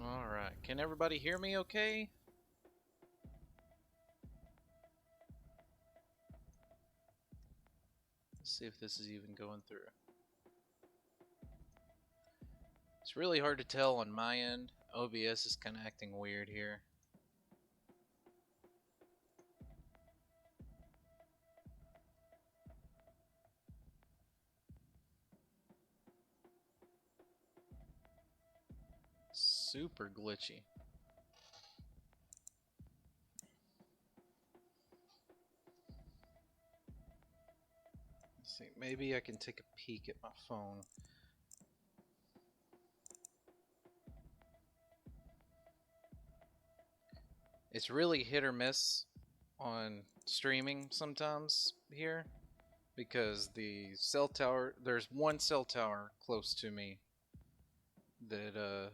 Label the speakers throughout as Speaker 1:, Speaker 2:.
Speaker 1: Alright, can everybody hear me okay? Let's see if this is even going through. It's really hard to tell on my end. OBS is kind of acting weird here. Super glitchy. Let's see, maybe I can take a peek at my phone. It's really hit or miss on streaming sometimes here because the cell tower, there's one cell tower close to me that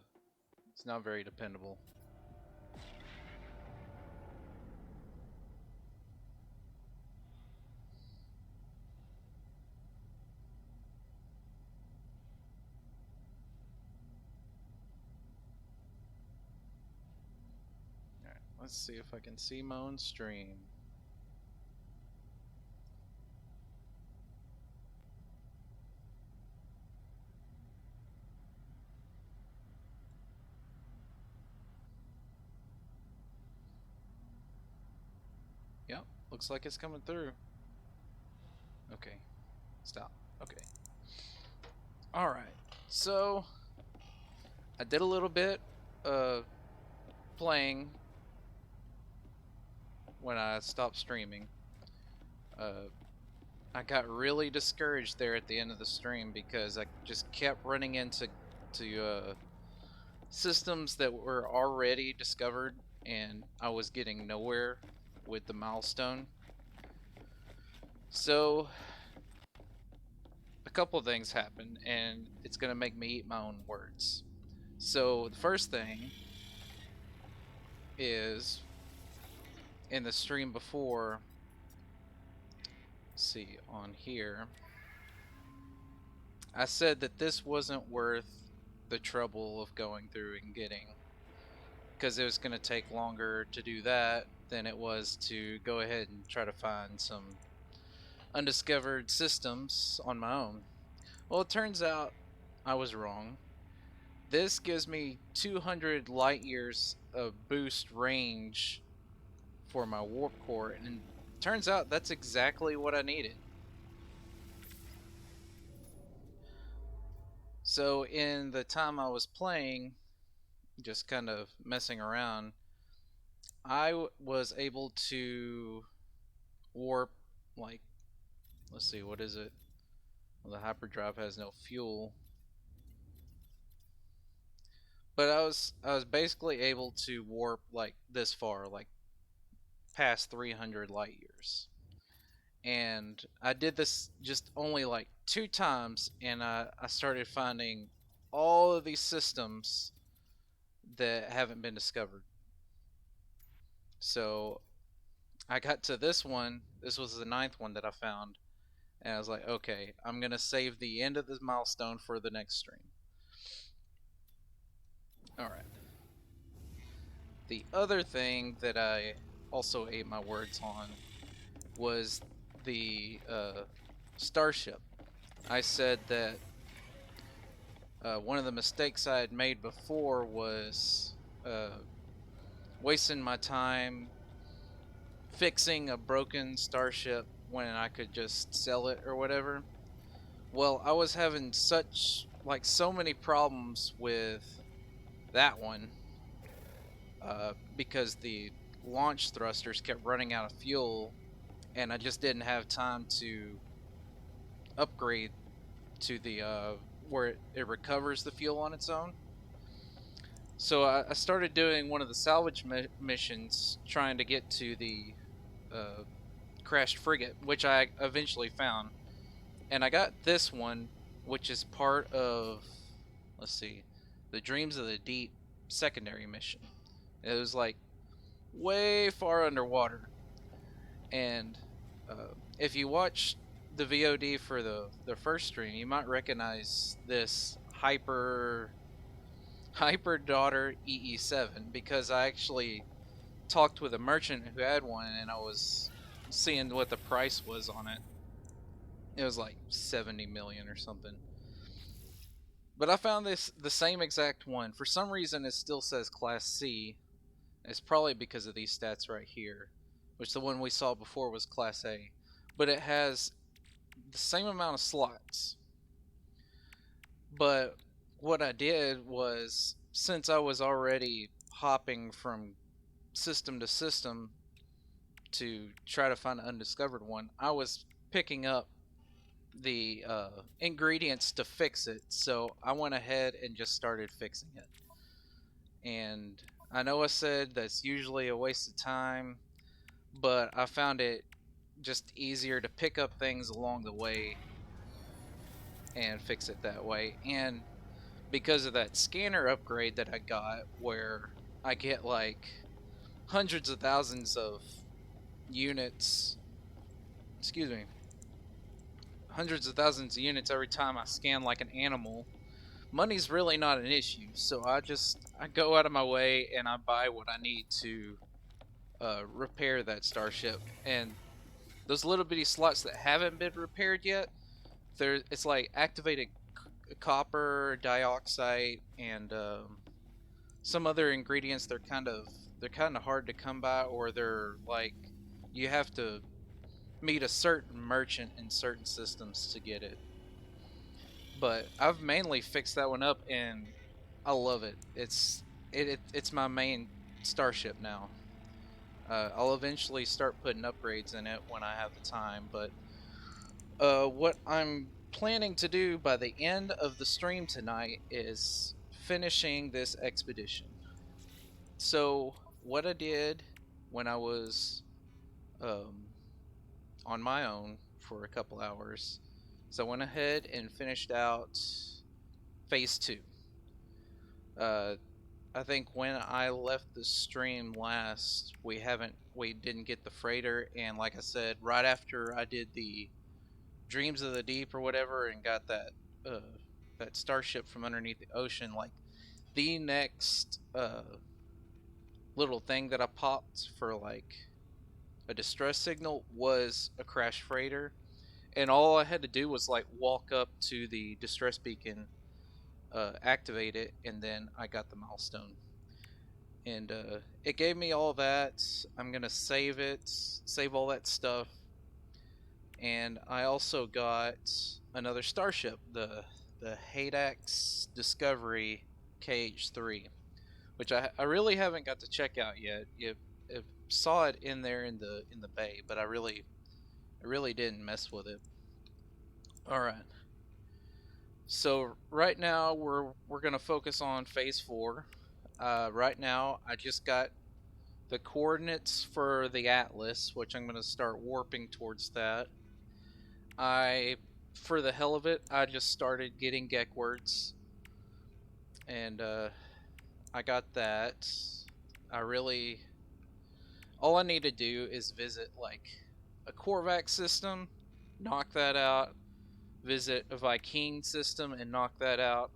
Speaker 1: it's not very dependable. Alright, let's see if I can see my own stream. Yep, looks like it's coming through. Okay, stop. Okay. Alright, so I did a little bit playing when I stopped streaming. I got really discouraged there at the end of the stream because I just kept running into systems that were already discovered and I was getting nowhere with the milestone. So a couple of things happened and it's gonna make me eat my own words. So the first thing is in the stream before, see on here, I said that this wasn't worth the trouble of going through and getting, because it was going to take longer to do that than it was to go ahead and try to find some undiscovered systems on my own. Well, it turns out I was wrong. This gives me 200 light years of boost range for my warp core, and it turns out that's exactly what I needed. So in the time I was playing, just kind of messing around, I was able to warp, like, let's see, what is it? Well, the hyperdrive has no fuel, but I was basically able to warp like this far, like past 300 light years. And I did this just only like 2 times, and I started finding all of these systems that haven't been discovered. So I got to this one. This was the 9th one that I found, and I was like, okay, I'm gonna save the end of this milestone for the next stream. All right. The other thing that I also ate my words on was the starship. I said that one of the mistakes I had made before was wasting my time fixing a broken starship when I could just sell it or whatever. Well, I was having so many problems with that one because the launch thrusters kept running out of fuel, and I just didn't have time to upgrade to the where it recovers the fuel on its own. So I started doing one of the salvage missions, trying to get to the uh, crashed frigate, which I eventually found, and I got this one, which is part of, let's see, the Dreams of the Deep secondary mission. It was like way far underwater, and if you watch the VOD for the first stream, you might recognize this hyper Hyper Daughter EE7 because I actually talked with a merchant who had one and I was seeing what the price was on it. It was like 70 million or something. But I found this the same exact one. For some reason it still says Class C. It's probably because of these stats right here, which the one we saw before was Class A. But it has the same amount of slots. But what I did was, since I was already hopping from system to system to try to find an undiscovered one, I was picking up the ingredients to fix it. So I went ahead and just started fixing it. And I know I said that's usually a waste of time, but I found it just easier to pick up things along the way and fix it that way. And because of that scanner upgrade that I got, where I get like hundreds of thousands of units, excuse me, hundreds of thousands of units every time I scan like an animal, money's really not an issue. So I go out of my way and I buy what I need to repair that starship. And those little bitty slots that haven't been repaired yet, it's like activated copper dioxide and some other ingredients. They're kind of hard to come by, or they're like you have to meet a certain merchant in certain systems to get it. But I've mainly fixed that one up, and I love it. It's my main starship now. I'll eventually start putting upgrades in it when I have the time, but what I'm planning to do by the end of the stream tonight is finishing this expedition. So, what I did when I was um, on my own for a couple hours, so I went ahead and finished out phase two. Uh, I think when I left the stream last, we didn't get the freighter, and like I said, right after I did the Dreams of the Deep or whatever, and got uh, that starship from underneath the ocean, like the next little thing that I popped for like a distress signal was a crash freighter, and all I had to do was like walk up to the distress beacon, activate it, and then I got the milestone. And it gave me all that. I'm gonna save it, save all that stuff, and I also got another starship, the Haydax Discovery KH3, which I really haven't got to check out yet. You saw it in there in the bay, but I really didn't mess with it. All right. So right now we're gonna focus on phase four. Right now I just got the coordinates for the atlas, which I'm gonna start warping towards that. I, for the hell of it, I just started getting Gek words, and I got that. I really, all I need to do is visit like a Korvax system, knock that out. Visit a Viking system and knock that out.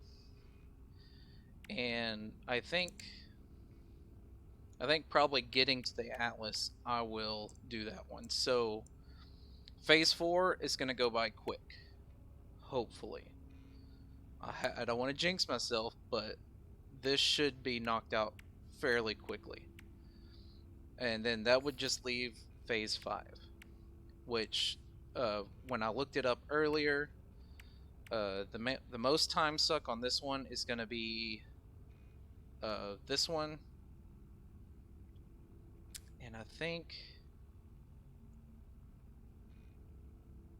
Speaker 1: And I think probably getting to the Atlas, I will do that one. So phase four is going to go by quick, hopefully. I don't want to jinx myself, but this should be knocked out fairly quickly. And then that would just leave phase five, which when I looked it up earlier, the most time suck on this one is going to be this one, and I think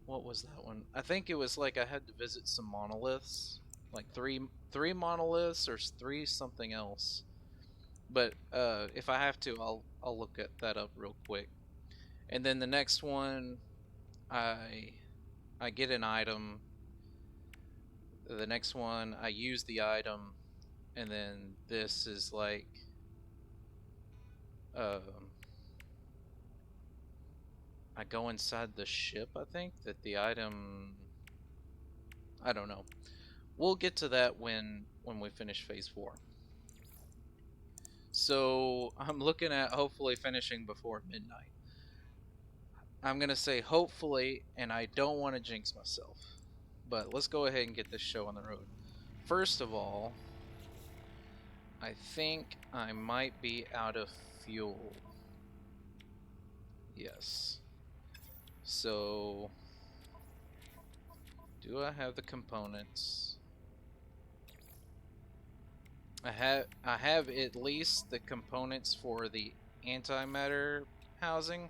Speaker 1: what was that one? I think it was like I had to visit some monoliths, like three monoliths or three something else. But if I have to, I'll look at that up real quick. And then the next one, I I get an item. The next one, I use the item, and then this is like um, I go inside the ship. I think that the item. I don't know. We'll get to that when we finish phase four. So I'm looking at hopefully finishing before midnight. I'm gonna say hopefully, and I don't want to jinx myself. But let's go ahead and get this show on the road. First of all, I think I might be out of fuel. Yes. So, do I have the components? I have at least the components for the antimatter housing.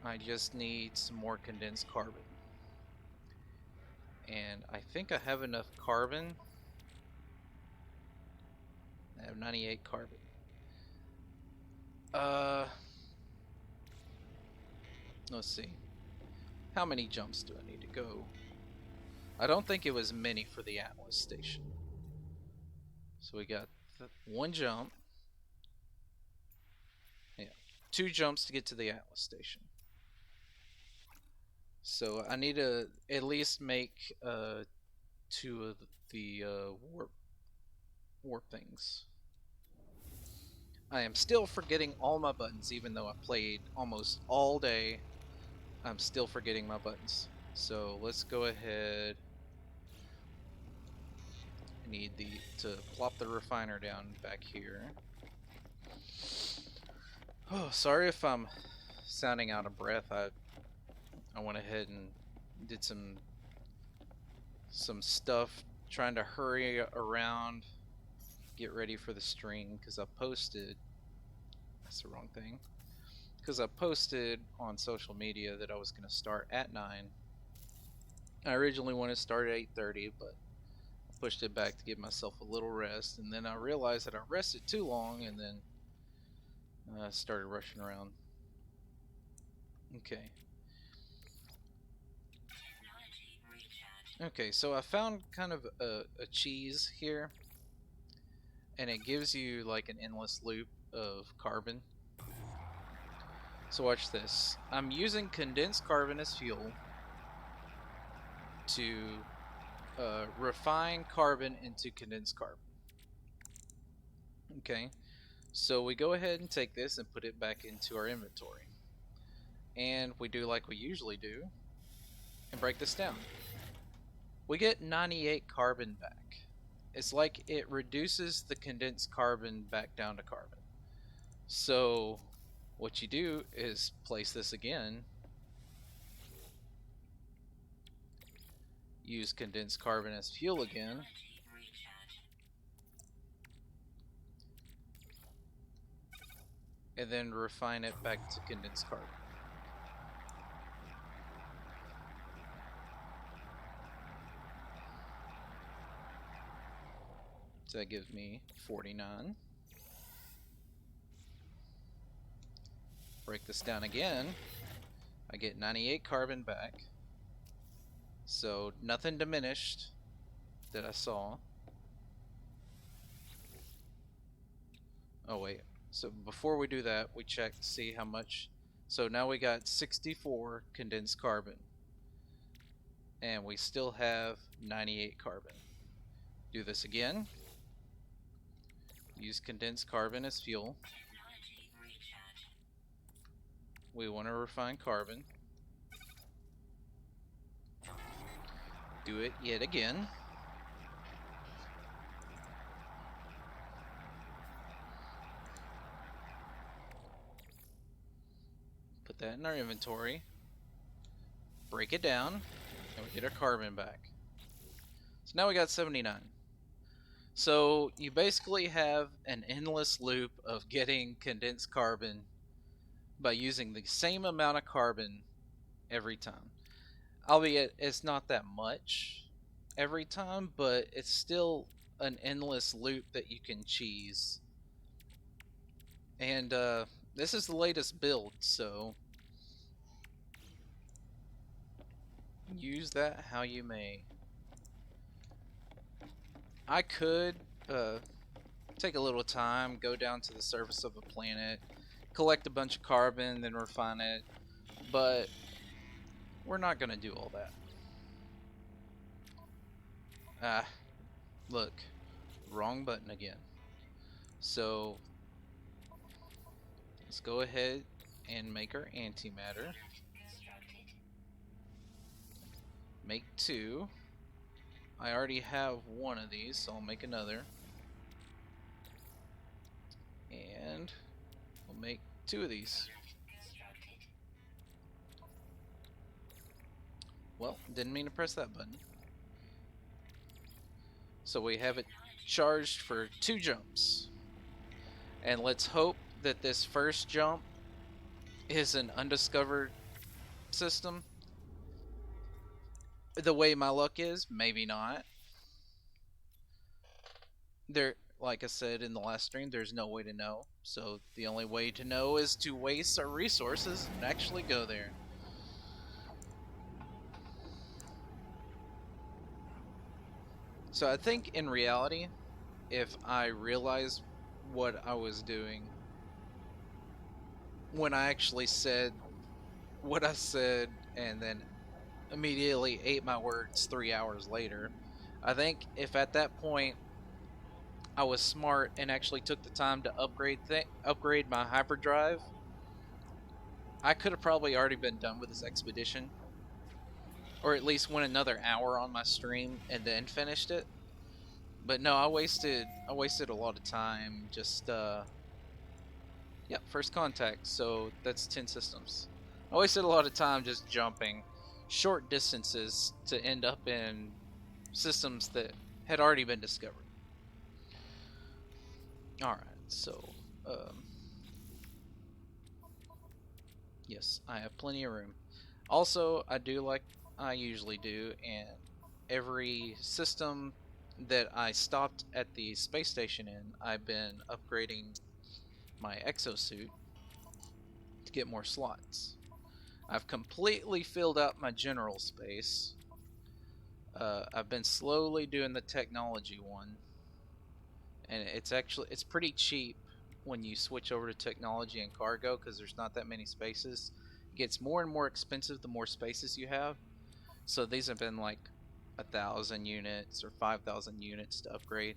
Speaker 1: I just need some more condensed carbon. And I think I have enough carbon. I have 98 carbon. Let's see. How many jumps do I need to go? I don't think it was many for the Atlas station. So we got one jump. Yeah, 2 jumps to get to the Atlas station. So I need to at least make 2 of the warp things. I am still forgetting all my buttons, even though I played almost all day. I'm still forgetting my buttons. So let's go ahead. I need to plop the refiner down back here. Oh, sorry if I'm sounding out of breath. I went ahead and did some stuff trying to hurry around, get ready for the stream because I posted. That's the wrong thing. Because I posted on social media that I was going to start at 9. I originally wanted to start at 8:30, but I pushed it back to give myself a little rest, and then I realized that I rested too long, and then I started rushing around. Okay. Okay, so I found kind of a cheese here, and it gives you like an endless loop of carbon. So watch this. I'm using condensed carbon as fuel to refine carbon into condensed carbon. Okay, so we go ahead and take this and put it back into our inventory. And we do like we usually do and break this down. We get 98 carbon back. It's like it reduces the condensed carbon back down to carbon. So what you do is place this again, use condensed carbon as fuel again, and then refine it back to condensed carbon. So that gives me 49. Break this down again. I get 98 carbon back. So nothing diminished that I saw. Oh wait, so before we do that, we check to see how much. So now we got 64 condensed carbon. And we still have 98 carbon. Do this again. Use condensed carbon as fuel. We want to refine carbon. Do it yet again. Put that in our inventory. Break it down. And we get our carbon back. So now we got 79. So you basically have an endless loop of getting condensed carbon by using the same amount of carbon every time. Albeit it's not that much every time, but it's still an endless loop that you can cheese. And this is the latest build, so use that how you may. I could take a little time, go down to the surface of a planet, collect a bunch of carbon, then refine it, but we're not going to do all that. Look, wrong button again. So Let's go ahead and make our antimatter. Make 2. I already have one of these, so I'll make another. And we'll make 2 of these. Well, didn't mean to press that button. So we have it charged for 2 jumps. And let's hope that this first jump is an undiscovered system. The way my luck is, maybe not. There, like I said in the last stream, there's no way to know. So the only way to know is to waste our resources and actually go there. So I think in reality, if I realized what I was doing when I actually said what I said and then immediately ate my words 3 hours later, I think if at that point I was smart and actually took the time to upgrade my hyperdrive, I could have probably already been done with this expedition, or at least went another hour on my stream and then finished it. But no, I wasted a lot of time just yep, first contact. So that's 10 systems. I wasted a lot of time just jumping short distances to end up in systems that had already been discovered. All right, so yes, I have plenty of room. Also, I do like I usually do, and every system that I stopped at the space station in, I've been upgrading my exosuit to get more slots. I've completely filled out my general space. I've been slowly doing the technology one, and it's pretty cheap when you switch over to technology and cargo because there's not that many spaces. It gets more and more expensive the more spaces you have. So these have been like 1,000 units or 5,000 units to upgrade.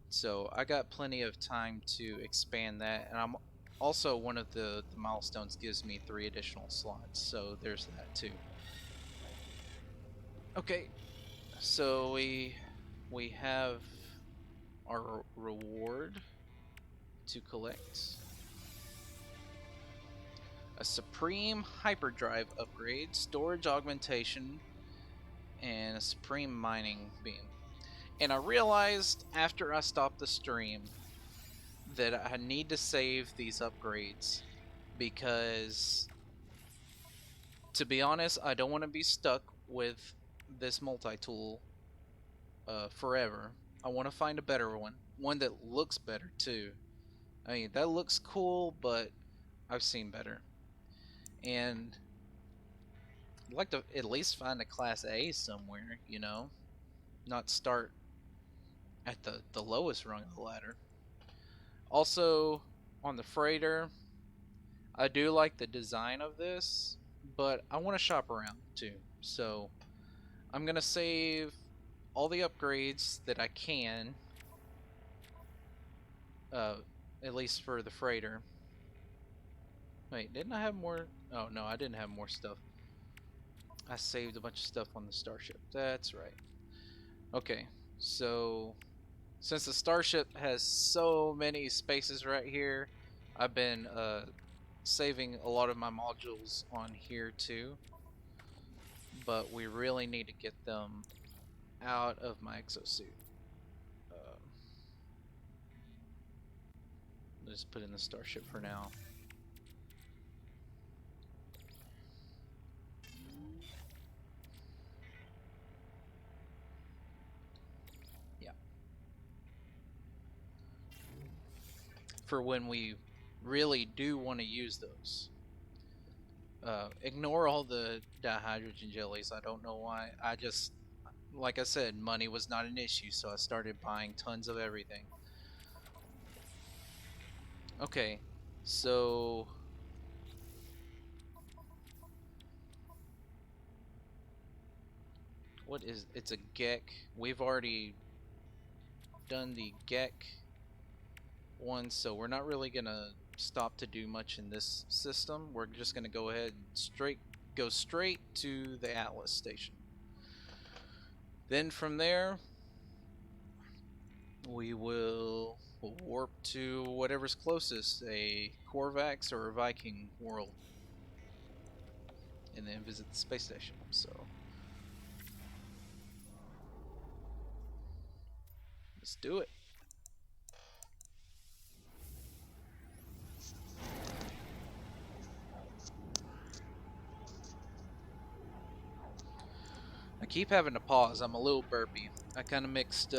Speaker 1: So I got plenty of time to expand that, and I'm also one of the milestones gives me 3 additional slots. So there's that too. Okay, so we have our reward to collect. A Supreme Hyperdrive upgrade, storage augmentation, and a Supreme Mining Beam. And I realized after I stopped the stream that I need to save these upgrades because, to be honest, I don't want to be stuck with this multi-tool forever. I want to find a better one that looks better too. I mean, that looks cool, but I've seen better. And I'd like to at least find a Class A somewhere, you know? Not start at the lowest rung of the ladder. Also, on the freighter, I do like the design of this, but I want to shop around too. So I'm going to save all the upgrades that I can, uh, at least for the freighter. Wait, didn't I have more? Oh, no, I didn't have more stuff. I saved a bunch of stuff on the starship. That's right. Okay, so since the starship has so many spaces right here, I've been saving a lot of my modules on here too. But we really need to get them out of my exosuit. Let's put in the starship for now. Yeah. For when we really do want to use those. Ignore all the dihydrogen jellies. I don't know why. I just, like I said, money was not an issue, so I started buying tons of everything. Okay, so what is it's a Gek. We've already done the Gek one, so we're not really gonna stop to do much in this system. We're just going to go ahead and go straight to the Atlas station. Then from there, we will warp to whatever's closest, a Corvax or a Viking world, and then visit the space station. So let's do it. I keep having to pause. I'm a little burpy. I kind of mixed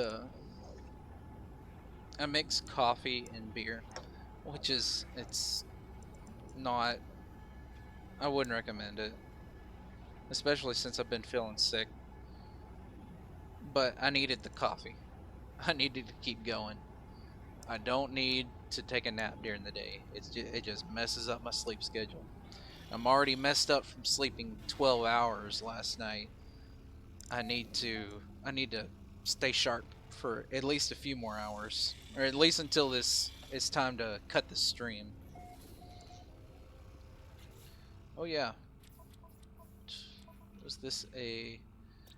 Speaker 1: I mixed coffee and beer, which is, it's not, I wouldn't recommend it, especially since I've been feeling sick. But I needed the coffee. I needed to keep going. I don't need to take a nap during the day. It just messes up my sleep schedule. I'm already messed up from sleeping 12 hours last night. I need to stay sharp for at least a few more hours, or at least until it's time to cut the stream. Oh yeah, was this a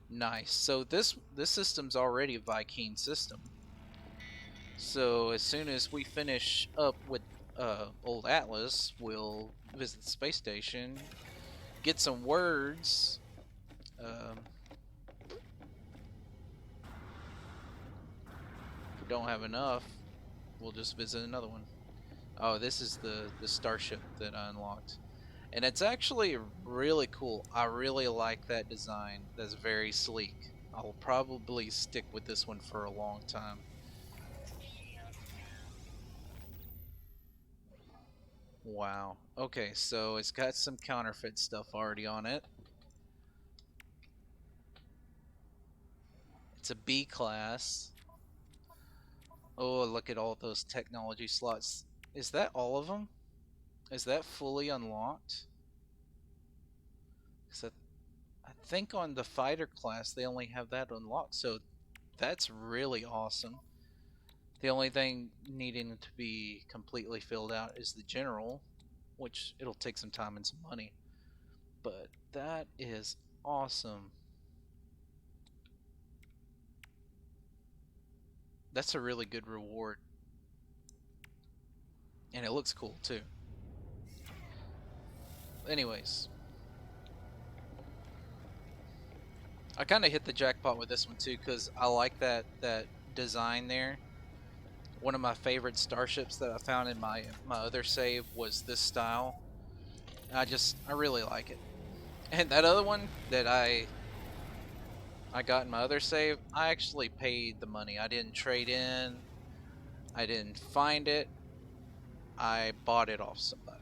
Speaker 1: nice? So this system's already a Viking system. So as soon as we finish up with old Atlas, we'll visit the space station, get some words. If we don't have enough, we'll just visit another one. Oh, this is the starship that I unlocked. And it's actually really cool. I really like that design. That's very sleek. I'll probably stick with this one for a long time. Wow. Okay, so it's got some counterfeit stuff already on it. It's a B class. Oh, look at all those technology slots. Is that all of them? Is that fully unlocked? Because I think on the fighter class they only have that unlocked, so that's really awesome. The only thing needing to be completely filled out is the general, which it'll take some time and some money. But that is awesome. That's a really good reward. And it looks cool too. Anyways, I kind of hit the jackpot with this one too because I like that design there. One of my favorite starships that I found in my other save was this style. I really like it. And that other one that I got in my other save, I actually paid the money. I didn't trade in. I didn't find it. I bought it off somebody.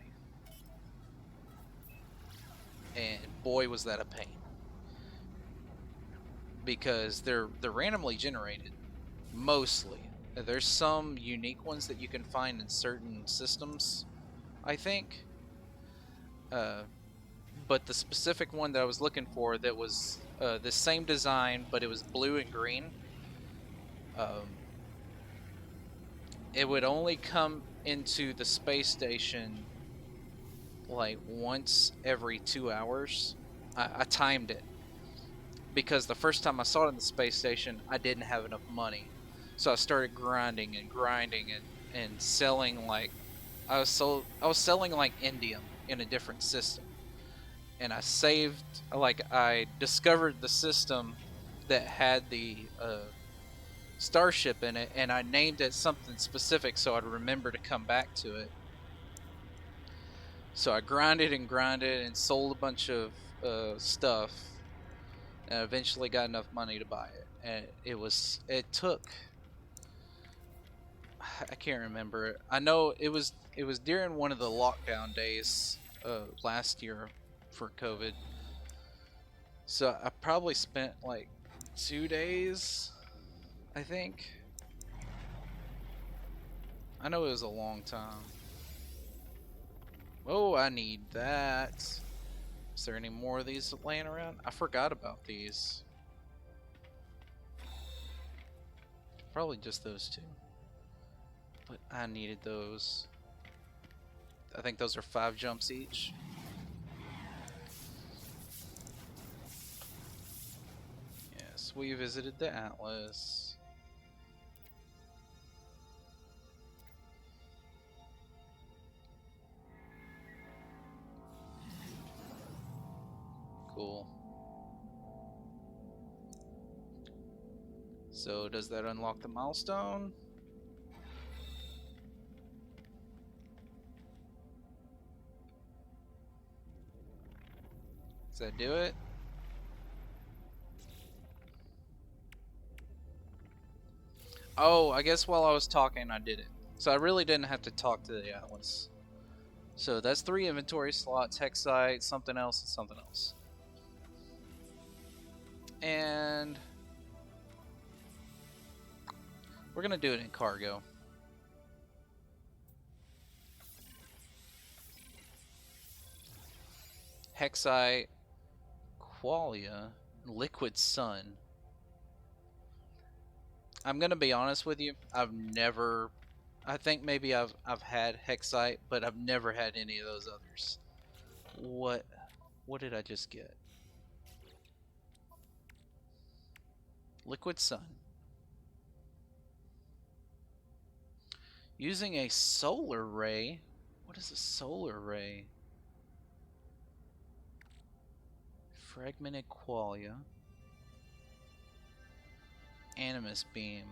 Speaker 1: And boy was that a pain. Because they're randomly generated mostly. There's some unique ones that you can find in certain systems, I think. But the specific one that I was looking for that was the same design, but it was blue and green. It would only come into the space station like once every 2 hours. I timed it because the first time I saw it in the space station, I didn't have enough money, so I started grinding and selling like I was selling like indium in a different system, and I discovered the system that had the starship in it, and I named it something specific so I'd remember to come back to it. So I grinded and sold a bunch of stuff, and eventually got enough money to buy it. And it took, I can't remember. I know it was during one of the lockdown days last year for COVID. So I probably spent like 2 days, I think. I know it was a long time. Oh, I need that. Is there any more of these laying around? I forgot about these. Probably just those two. But I needed those. I think those are 5 jumps each. Yes, we visited the Atlas. Cool. So does that unlock the milestone? Does that do it? Oh, I guess while I was talking I did it. So I really didn't have to talk to the Atlas. So that's 3 inventory slots, Hexite, something else, and something else. And we're gonna do it in cargo. Hexite, Qualia, Liquid Sun. I'm gonna be honest with you. I think maybe I've had Hexite, but I've never had any of those others. What did I just get? Liquid Sun. Using a solar ray. What is a solar ray? Fragmented Qualia. Animus Beam.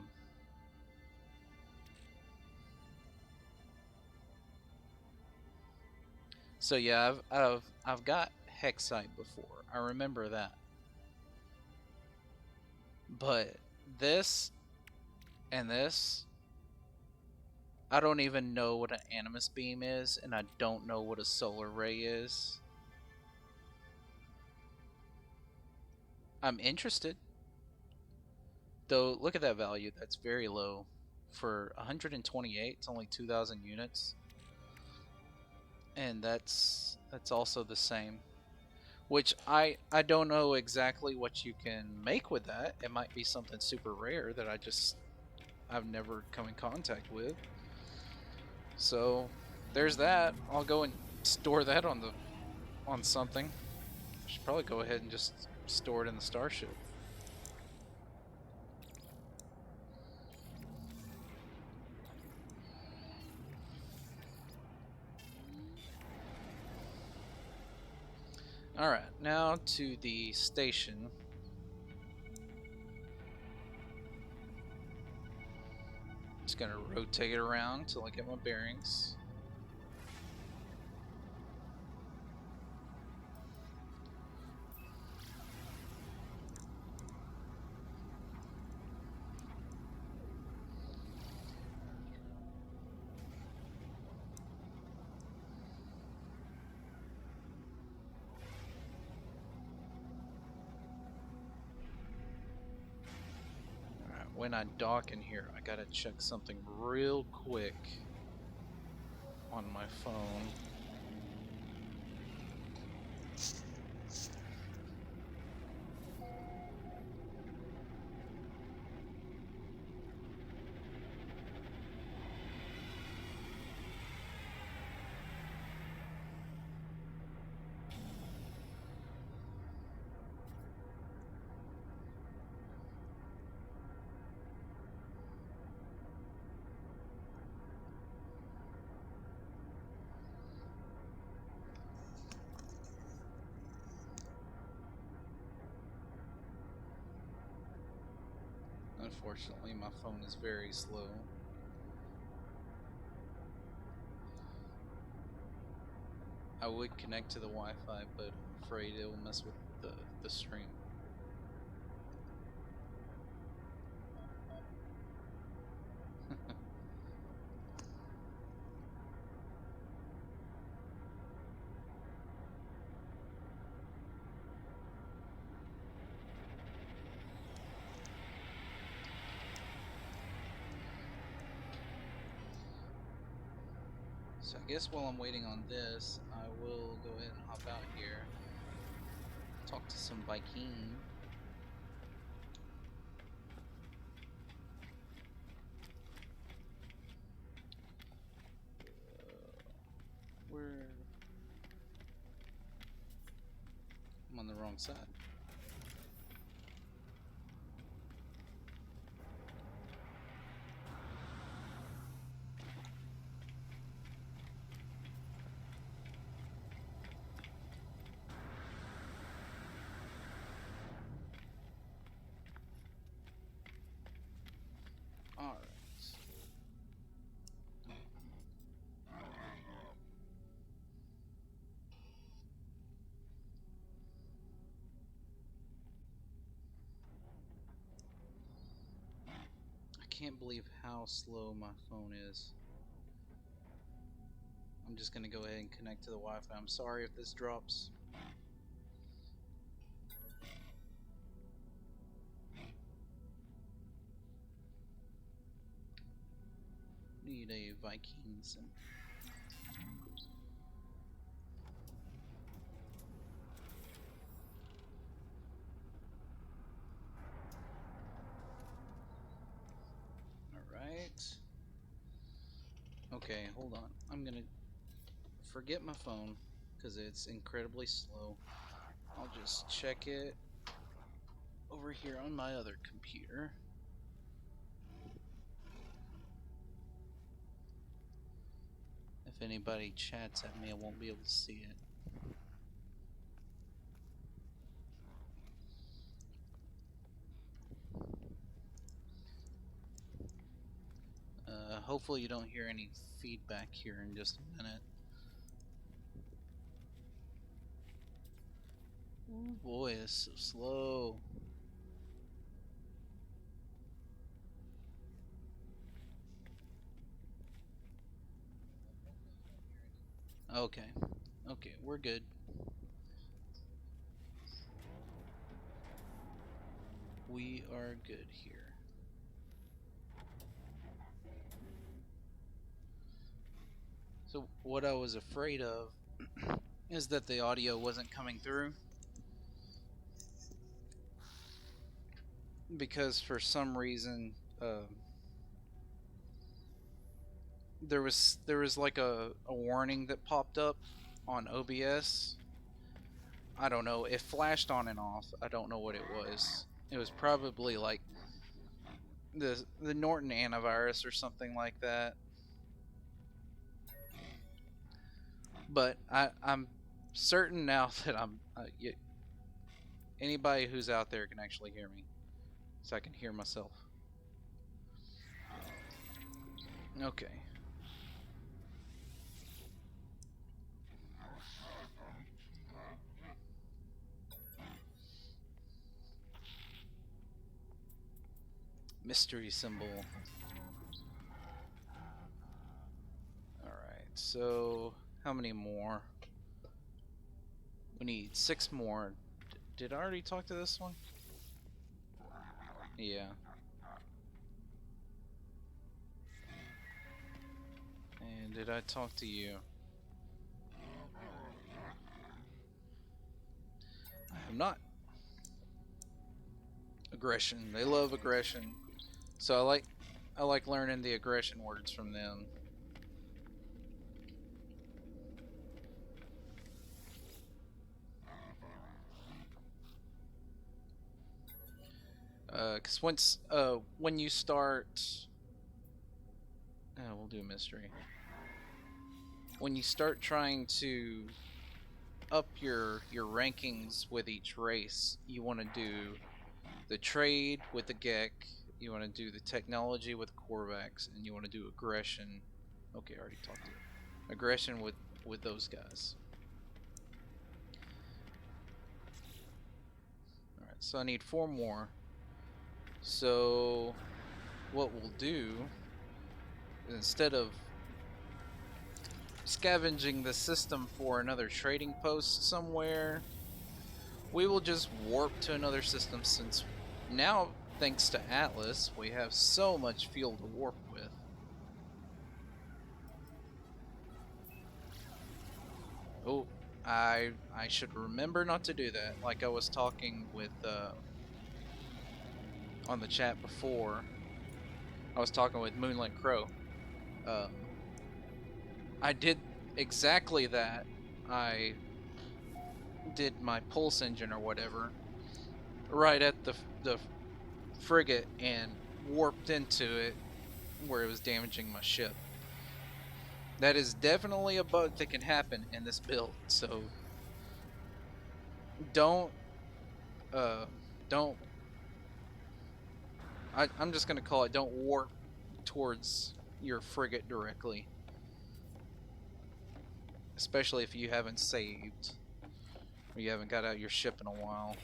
Speaker 1: So yeah, I've got Hexite before. I remember that. But this and this, I don't even know what an Animus Beam is, and I don't know what a solar ray is. I'm interested. Though, look at that value. That's very low. For 128, it's only 2,000 units. And that's also the same. Which I don't know exactly what you can make with that. It might be something super rare that I've never come in contact with. So there's that. I'll go and store that on something. I should probably go ahead and just store it in the starship. Alright, now to the station. Just gonna rotate it around till I get my bearings. When I dock in here, I gotta check something real quick on my phone. Unfortunately, my phone is very slow. I would connect to the Wi-Fi, but I'm afraid it will mess with the stream. So I guess while I'm waiting on this, I will go ahead and hop out here, talk to some Viking. wrong side. Alright. I can't believe how slow my phone is. I'm just gonna go ahead and connect to the Wi-Fi. I'm sorry if this drops. Need a Viking sim. Alright. Okay, hold on. I'm gonna forget my phone because it's incredibly slow. I'll just check it over here on my other computer. If anybody chats at me, I won't be able to see it. Hopefully you don't hear any feedback here in just a minute. Oh boy, it's so slow. Okay. Okay, we're good. We are good here. So what I was afraid of is that the audio wasn't coming through. Because for some reason, there was like a warning that popped up on OBS. I don't know. It flashed on and off. I don't know what it was. It was probably like the Norton antivirus or something like that. But I'm certain now that anybody who's out there can actually hear me, so I can hear myself. Okay. Mystery symbol. Alright, so how many more? We need 6 more. Did I already talk to this one? Yeah. And did I talk to you? I have not. Aggression. They love aggression. So I like learning the aggression words from them. Cause when you start, we'll do mystery. When you start trying to up your rankings with each race, you want to do the trade with the Gek, you want to do the technology with the Korvax, and you want to do aggression. Okay, I already talked to it. Aggression with those guys. All right, so I need 4 more. So what we'll do is instead of scavenging the system for another trading post somewhere, we will just warp to another system, since now, thanks to Atlas, we have so much fuel to warp with. Oh, I should remember not to do that, like I was talking with on the chat before. I was talking with Moonlit Crow. I did exactly that. I did my pulse engine or whatever right at the frigate and warped into it where it was damaging my ship. That is definitely a bug that can happen in this build. So don't uh don't I'm just gonna call it don't warp towards your frigate directly, especially if you haven't saved or you haven't got out your ship in a while.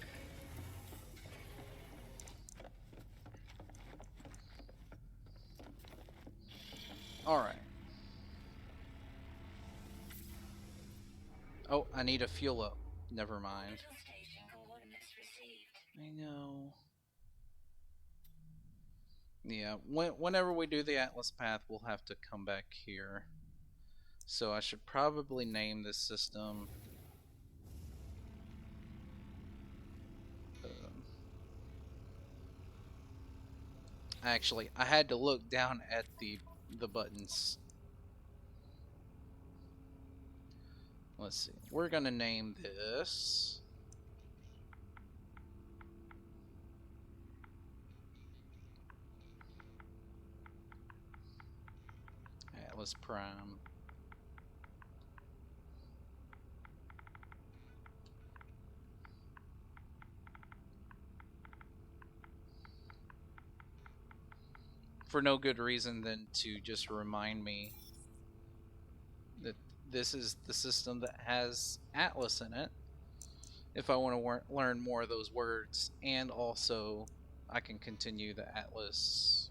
Speaker 1: All right. Oh, I need a fuel up. Never mind. I know. Yeah, whenever we do the Atlas path, we'll have to come back here. So I should probably name this system. Um, Actually, I had to look down at the buttons. Let's see. We're gonna name this Atlas Prime. For no good reason than to just remind me that this is the system that has Atlas in it. If I want to learn more of those words, and also I can continue the Atlas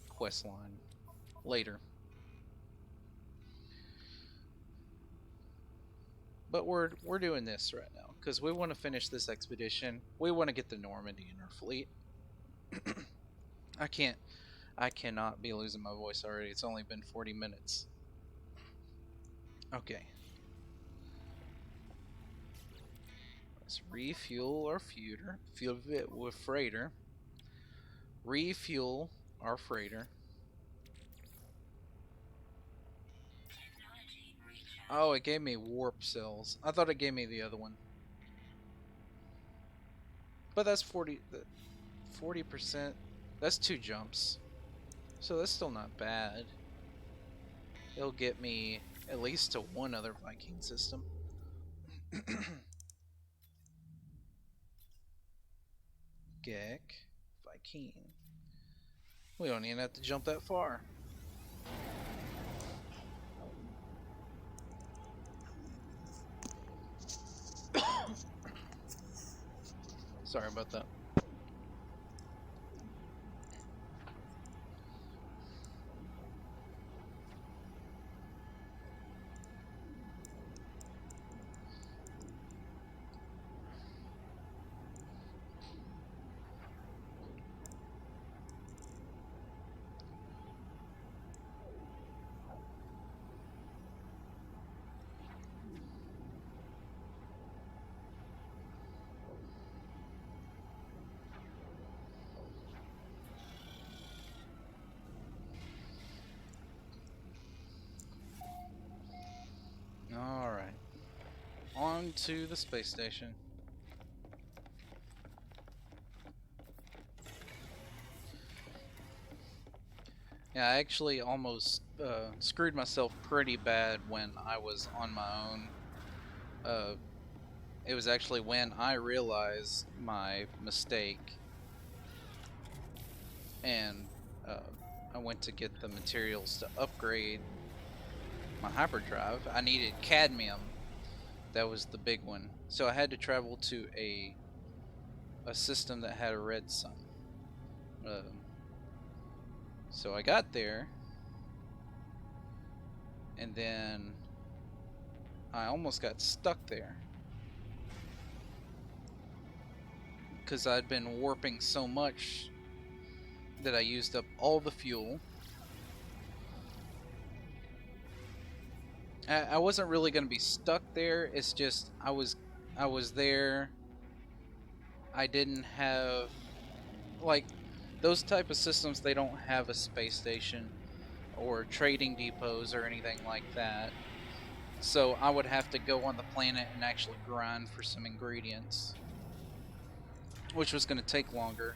Speaker 1: quest line later. But we're doing this right now because we want to finish this expedition. We want to get the Normandy in our fleet. I can't. I cannot be losing my voice already. It's only been 40 minutes. Okay. Let's refuel our freighter. Fuel it with freighter. Refuel our freighter. Oh, it gave me warp cells. I thought it gave me the other one. But that's 40%. That's 2 jumps. So that's still not bad. It'll get me at least to one other Viking system. Gek, Viking. We don't even have to jump that far. Sorry about that. Alright. On to the space station. Yeah, I actually almost screwed myself pretty bad when I was on my own. It was actually when I realized my mistake, and I went to get the materials to upgrade my hyperdrive. I needed cadmium. That was the big one. So I had to travel to a system that had a red sun. So I got there, and then I almost got stuck there because I'd been warping so much that I used up all the fuel. I wasn't really going to be stuck there. It's just I was there. I didn't have, like, those type of systems. They don't have a space station or trading depots or anything like that. So I would have to go on the planet and actually grind for some ingredients, which was going to take longer.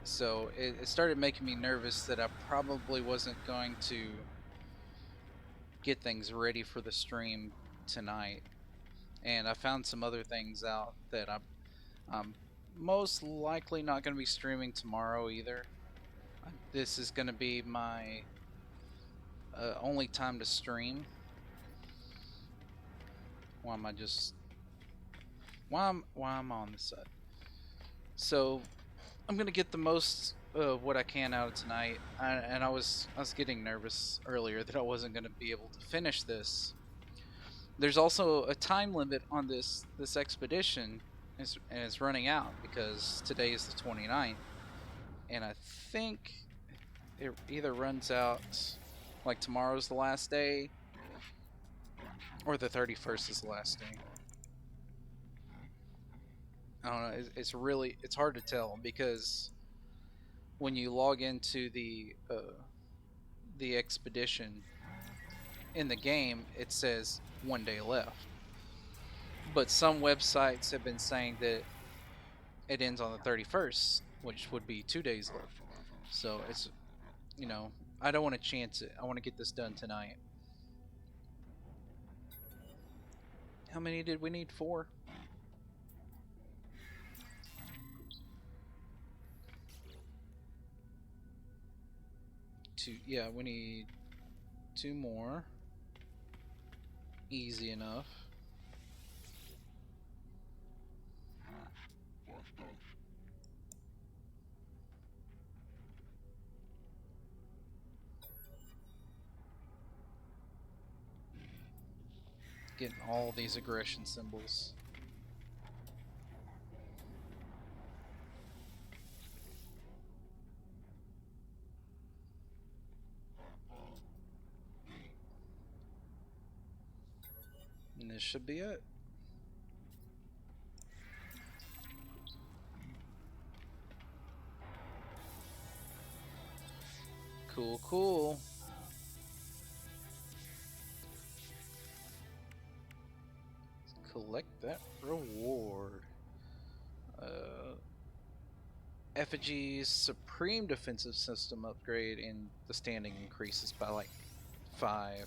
Speaker 1: So it started making me nervous that I probably wasn't going to get things ready for the stream tonight. And I found some other things out that I'm most likely not going to be streaming tomorrow either. This is going to be my only time to stream. Why am I just why am I on this side? So I'm gonna get the most of what I can out of tonight. And I was getting nervous earlier that I wasn't gonna be able to finish this. There's also a time limit on this expedition, and it's running out because today is the 29th, and I think it either runs out like tomorrow's the last day or the 31st is the last day. I don't know. It's hard to tell because when you log into the expedition in the game, it says 1 day left. But some websites have been saying that it ends on the 31st, which would be 2 days left. So it's, I don't want to chance it. I want to get this done tonight. How many did we need? 4? Two. Yeah, we need 2 more. Easy enough. Getting all these aggression symbols. And this should be it. Cool, cool. Let's collect that reward. Effigy's Supreme Defensive System upgrade, and the standing increases by like 5.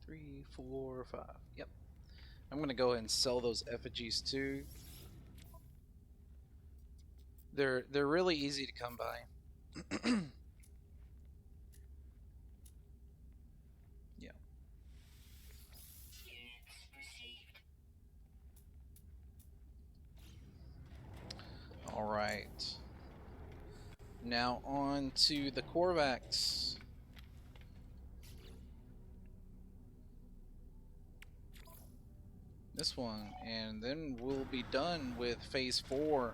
Speaker 1: 3, 4, 5. Yep. I'm gonna go ahead and sell those effigies too. They're really easy to come by. Yeah. All right. Now on to the Korvax. This one, and then we'll be done with phase 4.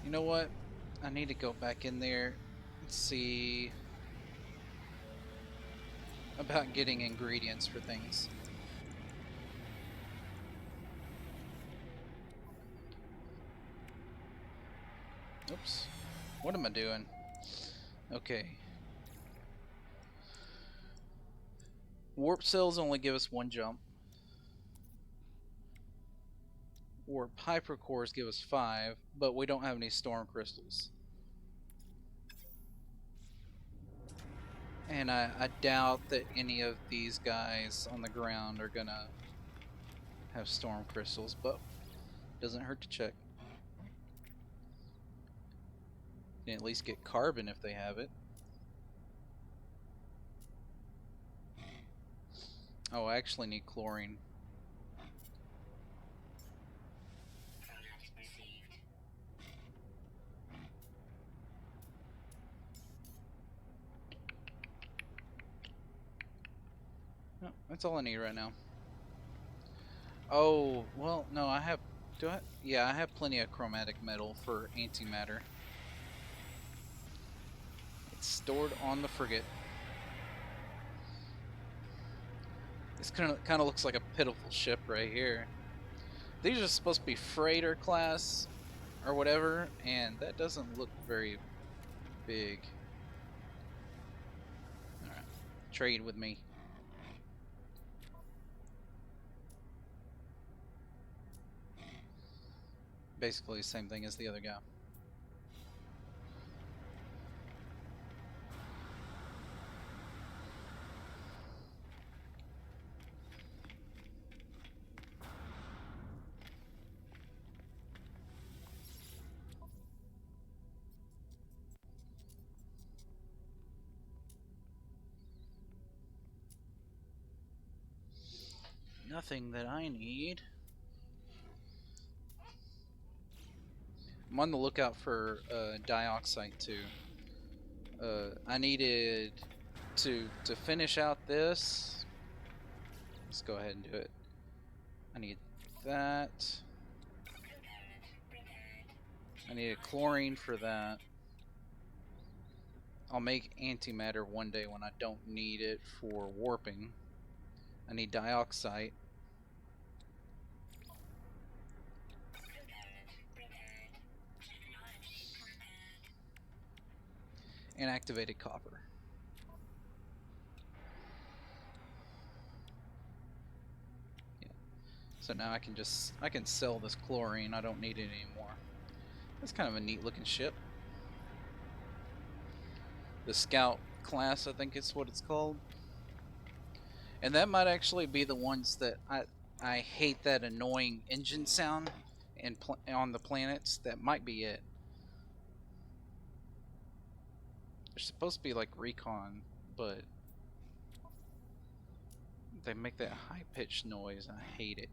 Speaker 1: You know what? I need to go back in there and see about getting ingredients for things. Oops. What am I doing? Okay. Warp cells only give us 1 jump. Warp hypercores give us 5, but we don't have any storm crystals. And I doubt that any of these guys on the ground are gonna have storm crystals, but doesn't hurt to check. You can at least get carbon if they have it. Oh, I actually need chlorine. No, that's all I need right now. Oh, well, no, I have... Do I? Yeah, I have plenty of chromatic metal for antimatter. It's stored on the frigate. This kind of looks like a pitiful ship right here. These are supposed to be freighter class or whatever, and that doesn't look very big. All right, trade with me. Basically the same thing as the other guy. Nothing that I need. I'm on the lookout for dioxide too. I needed to finish out this. Let's go ahead and do it. I need that. I need a chlorine for that. I'll make antimatter one day when I don't need it for warping. I need dioxide. And activated copper. Yeah. So now I can sell this chlorine. I don't need it anymore. That's kind of a neat looking ship. The Scout class, I think is what it's called. And that might actually be the ones that I hate, that annoying engine sound and on the planets. That might be it. They're supposed to be like recon, but they make that high-pitched noise. I hate it.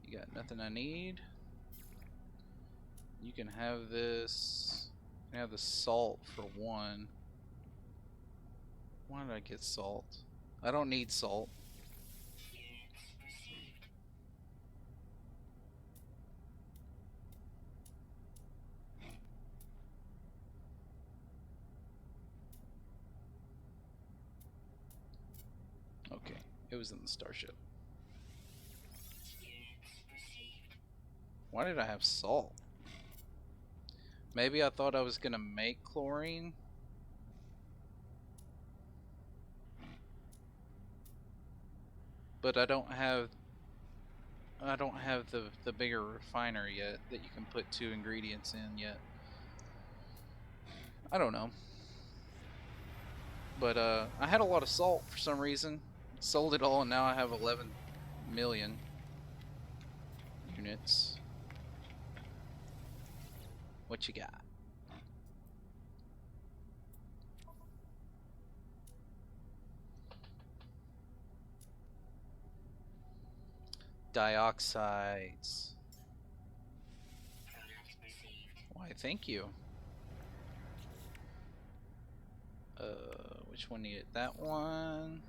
Speaker 1: You got nothing I need. You can have this. You can have the salt for one. Why did I get salt? I don't need salt. Okay, it was in the starship. Why did I have salt? Maybe I thought I was gonna make chlorine. But I don't have the bigger refiner yet that you can put 2 ingredients in yet. I don't know. But I had a lot of salt for some reason. Sold it all and now I have 11 million units. What you got? Dioxides. Why, thank you. Which one needed? That one.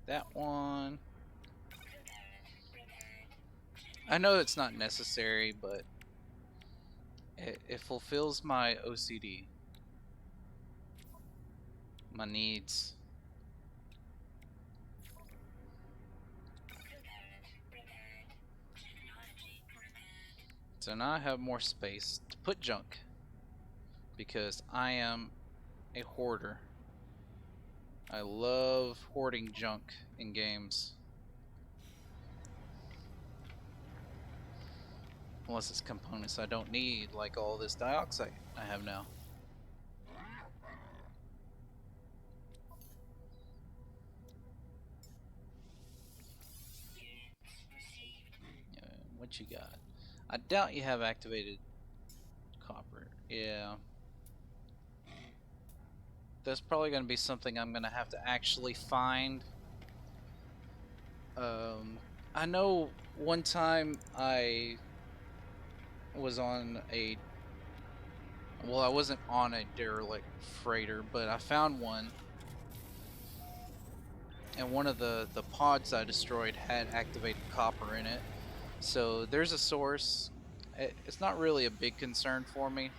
Speaker 1: That one. I know it's not necessary, but it fulfills my OCD. My needs. So now I have more space to put junk, because I am a hoarder. I love hoarding junk in games. Unless it's components I don't need, like all this dioxide I have now. What you got? I doubt you have activated copper. Yeah. That's probably going to be something I'm going to have to actually find. I know one time I was on a... Well, I wasn't on a derelict freighter, but I found one. and one of the pods I destroyed had activated copper in it. So there's a source. It's not really a big concern for me.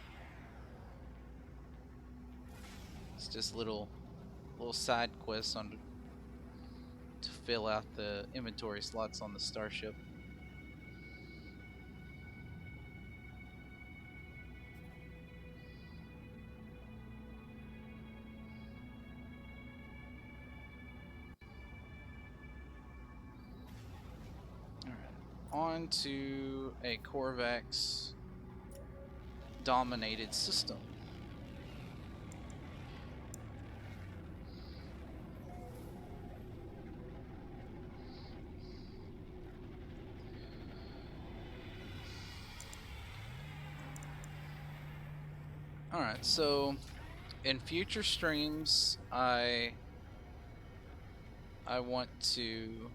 Speaker 1: It's just little side quests on to fill out the inventory slots on the starship. All right, on to a Corvax dominated system. All right, so in future streams, I want to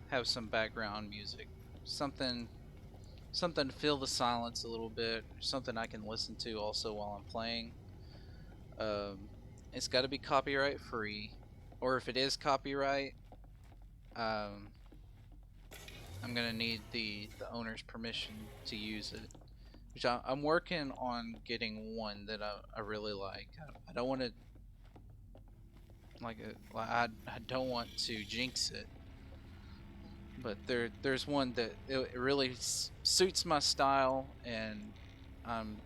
Speaker 1: have some background music, something to fill the silence a little bit, something I can listen to also while I'm playing. Um, it's got to be copyright free, or if it is copyright, um, I'm gonna need the owner's permission to use it. Which I'm working on getting one that I really like. I don't want to I don't want to jinx it, but there's one that it really suits my style, and I'm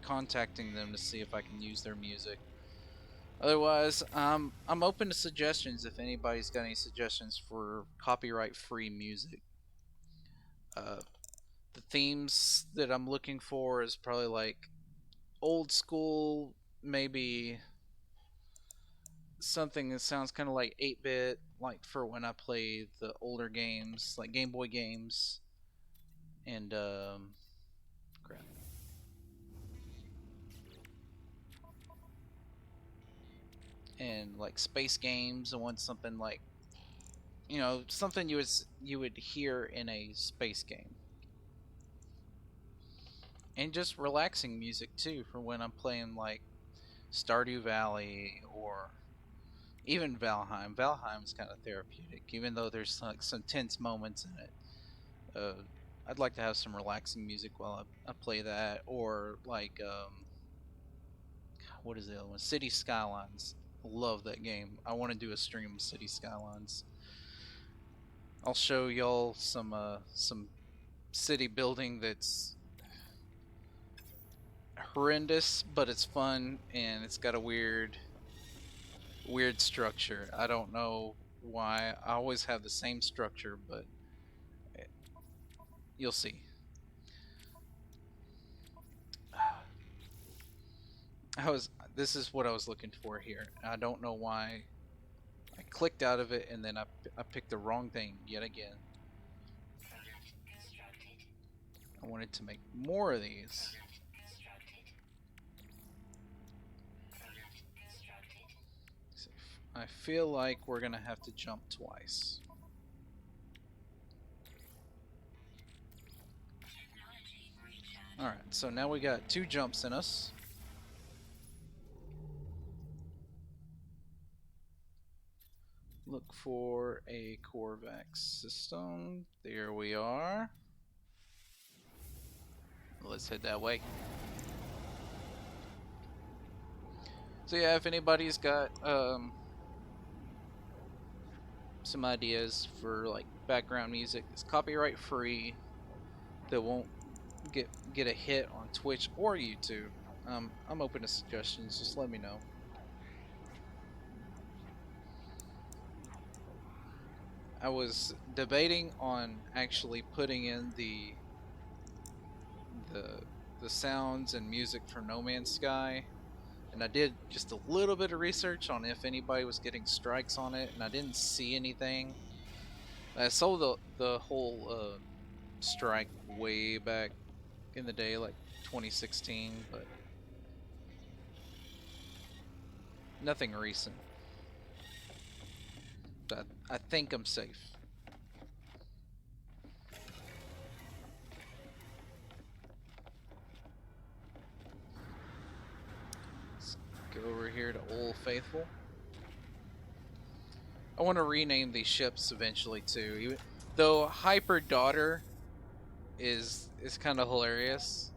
Speaker 1: contacting them to see if I can use their music. Otherwise, I'm open to suggestions if anybody's got any suggestions for copyright-free music. Uh, the themes that I'm looking for is probably like old school, maybe something that sounds kind of like 8-bit, like for when I play the older games, like Game Boy games, and crap, and like space games. I want something like, something you would hear in a space game, and just relaxing music too for when I'm playing like Stardew Valley or even Valheim. Valheim's kind of therapeutic, even though there's like some tense moments in it. Uh, I'd like to have some relaxing music while I play that, or like what is the other one? City Skylines. Love that game. I want to do a stream of City Skylines. I'll show y'all some city building that's horrendous, but it's fun and it's got a weird structure. I don't know why. I always have the same structure, but you'll see. This is what I was looking for here. I don't know why I clicked out of it and then I picked the wrong thing yet again. I wanted to make more of these. I feel like we're gonna have to jump twice. Alright, so now we got 2 jumps in us. Look for a Corvax system. There we are. Let's head that way. So yeah, if anybody's got some ideas for like background music that's copyright free, that won't get a hit on Twitch or YouTube, I'm open to suggestions. Just let me know. I was debating on actually putting in the the sounds and music from No Man's Sky, and I did just a little bit of research on if anybody was getting strikes on it, and I didn't see anything. I saw the whole strike way back in the day, like 2016, but nothing recent. But I think I'm safe. Let's go over here to Old Faithful. I want to rename these ships eventually too. Though Hyper Daughter is kind of hilarious.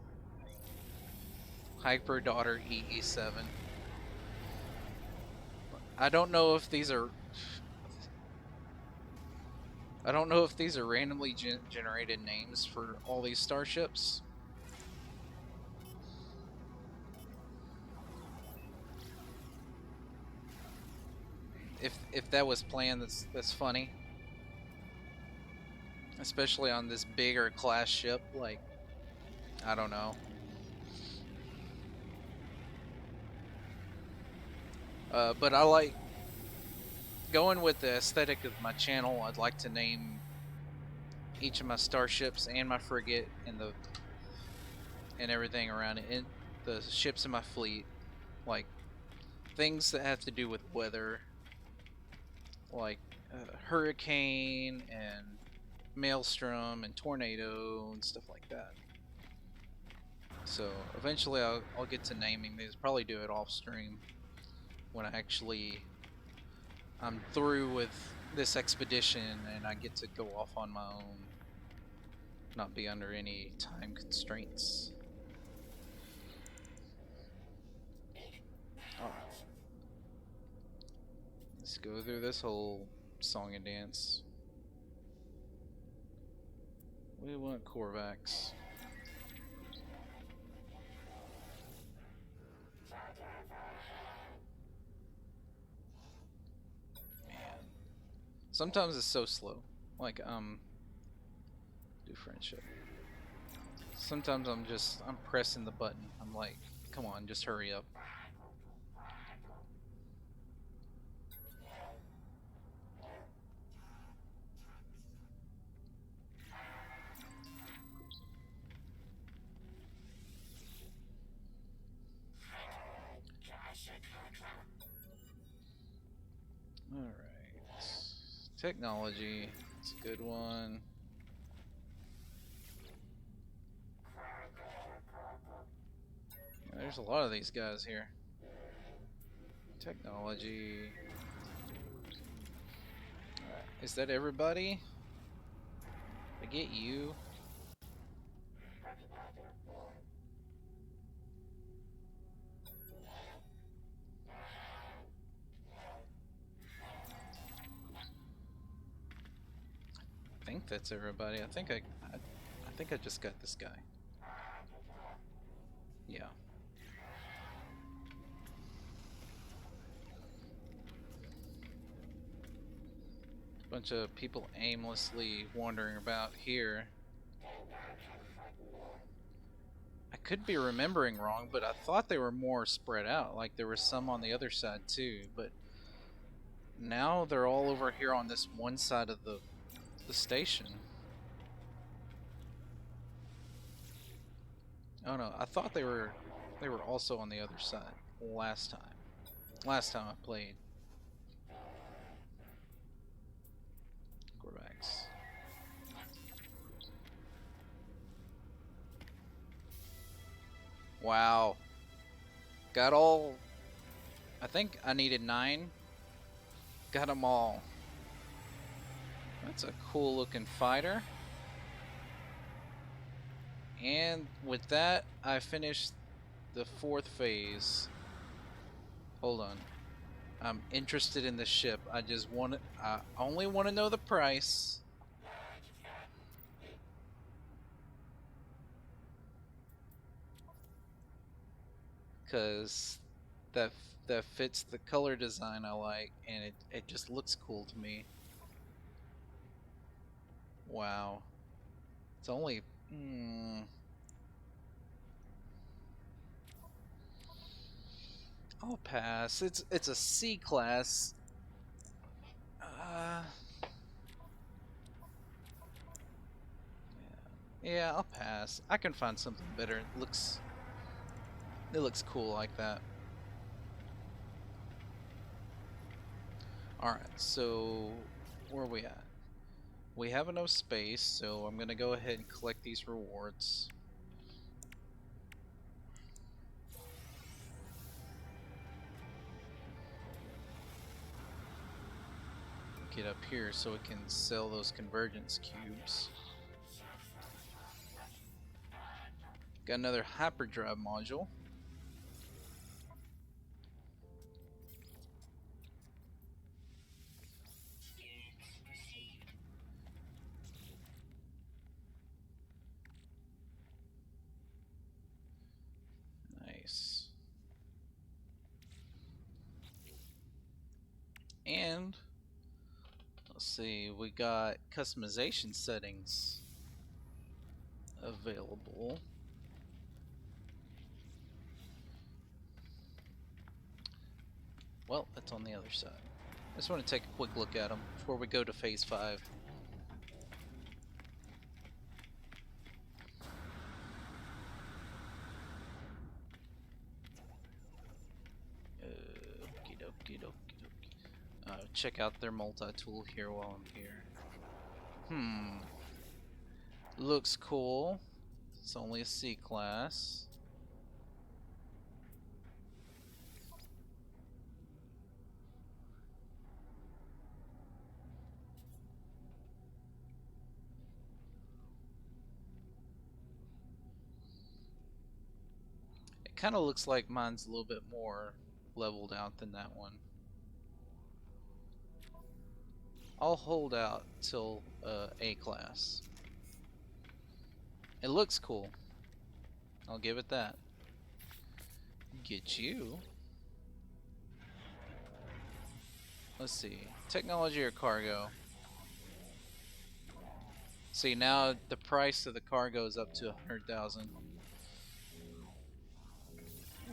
Speaker 1: Hyper Daughter EE7. I don't know if these are. I don't know if these are randomly generated names for all these starships. If that was planned, that's funny. Especially on this bigger class ship, like, I don't know. But I like going with the aesthetic of my channel. I'd like to name each of my starships and my frigate and everything around it, and the ships in my fleet, like things that have to do with weather, like hurricane and maelstrom and tornado and stuff like that. So eventually I'll get to naming these. Probably do it off stream when I'm through with this expedition and I get to go off on my own, not be under any time constraints. Alright. Let's go through this whole song and dance. We want Korvax. Man. Sometimes it's so slow. Like, do friendship. Sometimes I'm pressing the button. I'm like, come on, just hurry up. Alright. Technology. It's a good one. There's a lot of these guys here. Technology. Alright. Is that everybody? I get you. I think that's everybody. I think I just got this guy. Yeah. Bunch of people aimlessly wandering about here. I could be remembering wrong, but I thought they were more spread out. Like there was some on the other side too, but now they're all over here on this one side of the station. Oh no, I thought they were also on the other side last time. Last time I played. Quarterbacks. Wow. Got all. I think I needed 9. Got them all. That's a cool looking fighter. And with that, I finished the 4th phase. Hold on. I'm interested in the ship. I only want to know the price. Cause that fits the color design I like, and it just looks cool to me. Wow. It's only I'll pass. It's a C class. Yeah, I'll pass. I can find something better. It looks cool like that. Alright, so where are we at? We have enough space, so I'm gonna go ahead and collect these rewards. get up here so we can sell those convergence cubes. Got another hyperdrive module. Nice. And let's see, we got customization settings available. Well, that's on the other side. I just want to take a quick look at them before we go to phase 5. Check out their multi-tool here while I'm here. Looks cool. It's only a C class. It kind of looks like mine's a little bit more leveled out than that one. I'll hold out till A class. It looks cool. I'll give it that. Get you. Let's see. Technology or cargo? See, now the price of the cargo is up to 100,000.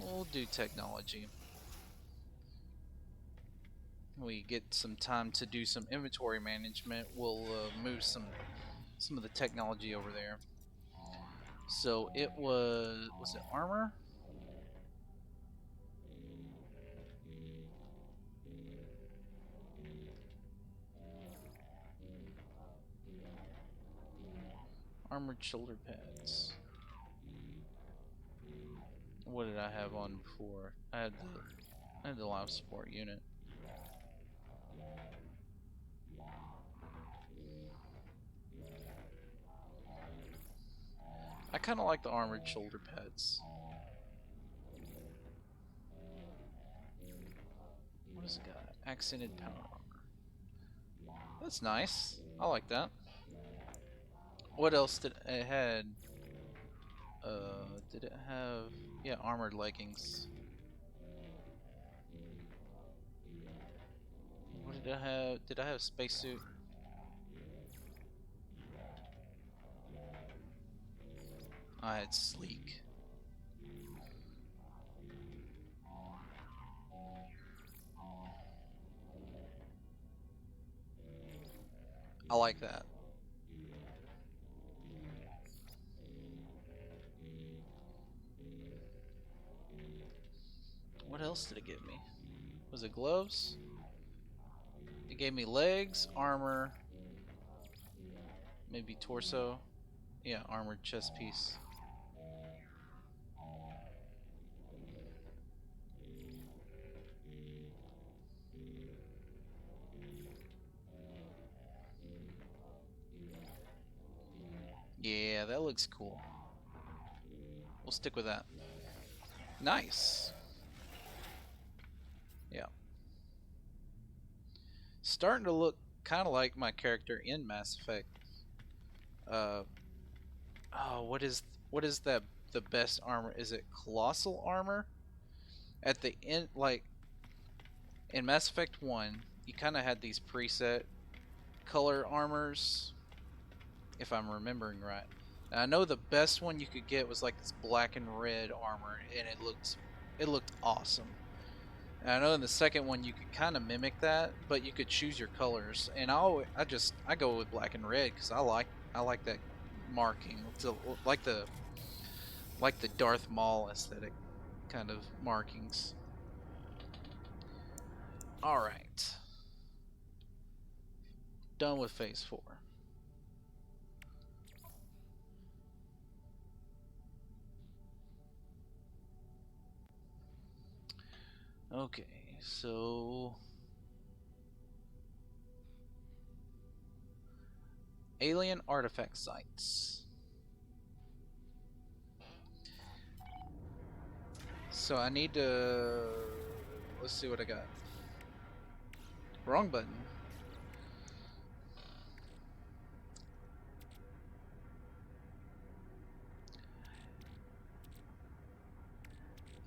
Speaker 1: We'll do technology. We get some time to do some inventory management. We'll move some of the technology over there. So it was it armor? Armored shoulder pads. What did I have on before? I had the life support unit. I kind of like the armored shoulder pads. What does it got? Accented power armor. That's nice. I like that. What else did it had? Did it have? Yeah, armored leggings. What did I have? Did I have a spacesuit? I had sleek. I like that. What else did it give me? Was it gloves? It gave me legs, armor, maybe torso. Yeah, armored chest piece. Yeah, that looks cool. We'll stick with that. Nice. Yeah. Starting to look kind of like my character in Mass Effect. Oh, what is that? The best armor? Is it colossal armor? At the end, like in Mass Effect 1, you kind of had these preset color armors, if I'm remembering right. Now, I know the best one you could get was like this black and red armor, and it looked awesome. And I know in the second one you could kind of mimic that, but you could choose your colors. And I go with black and red because I like that marking. It's like the Darth Maul aesthetic kind of markings. All right, done with phase 4. Okay, so Alien artifact sites. So I need to... Let's see what I got. Wrong button.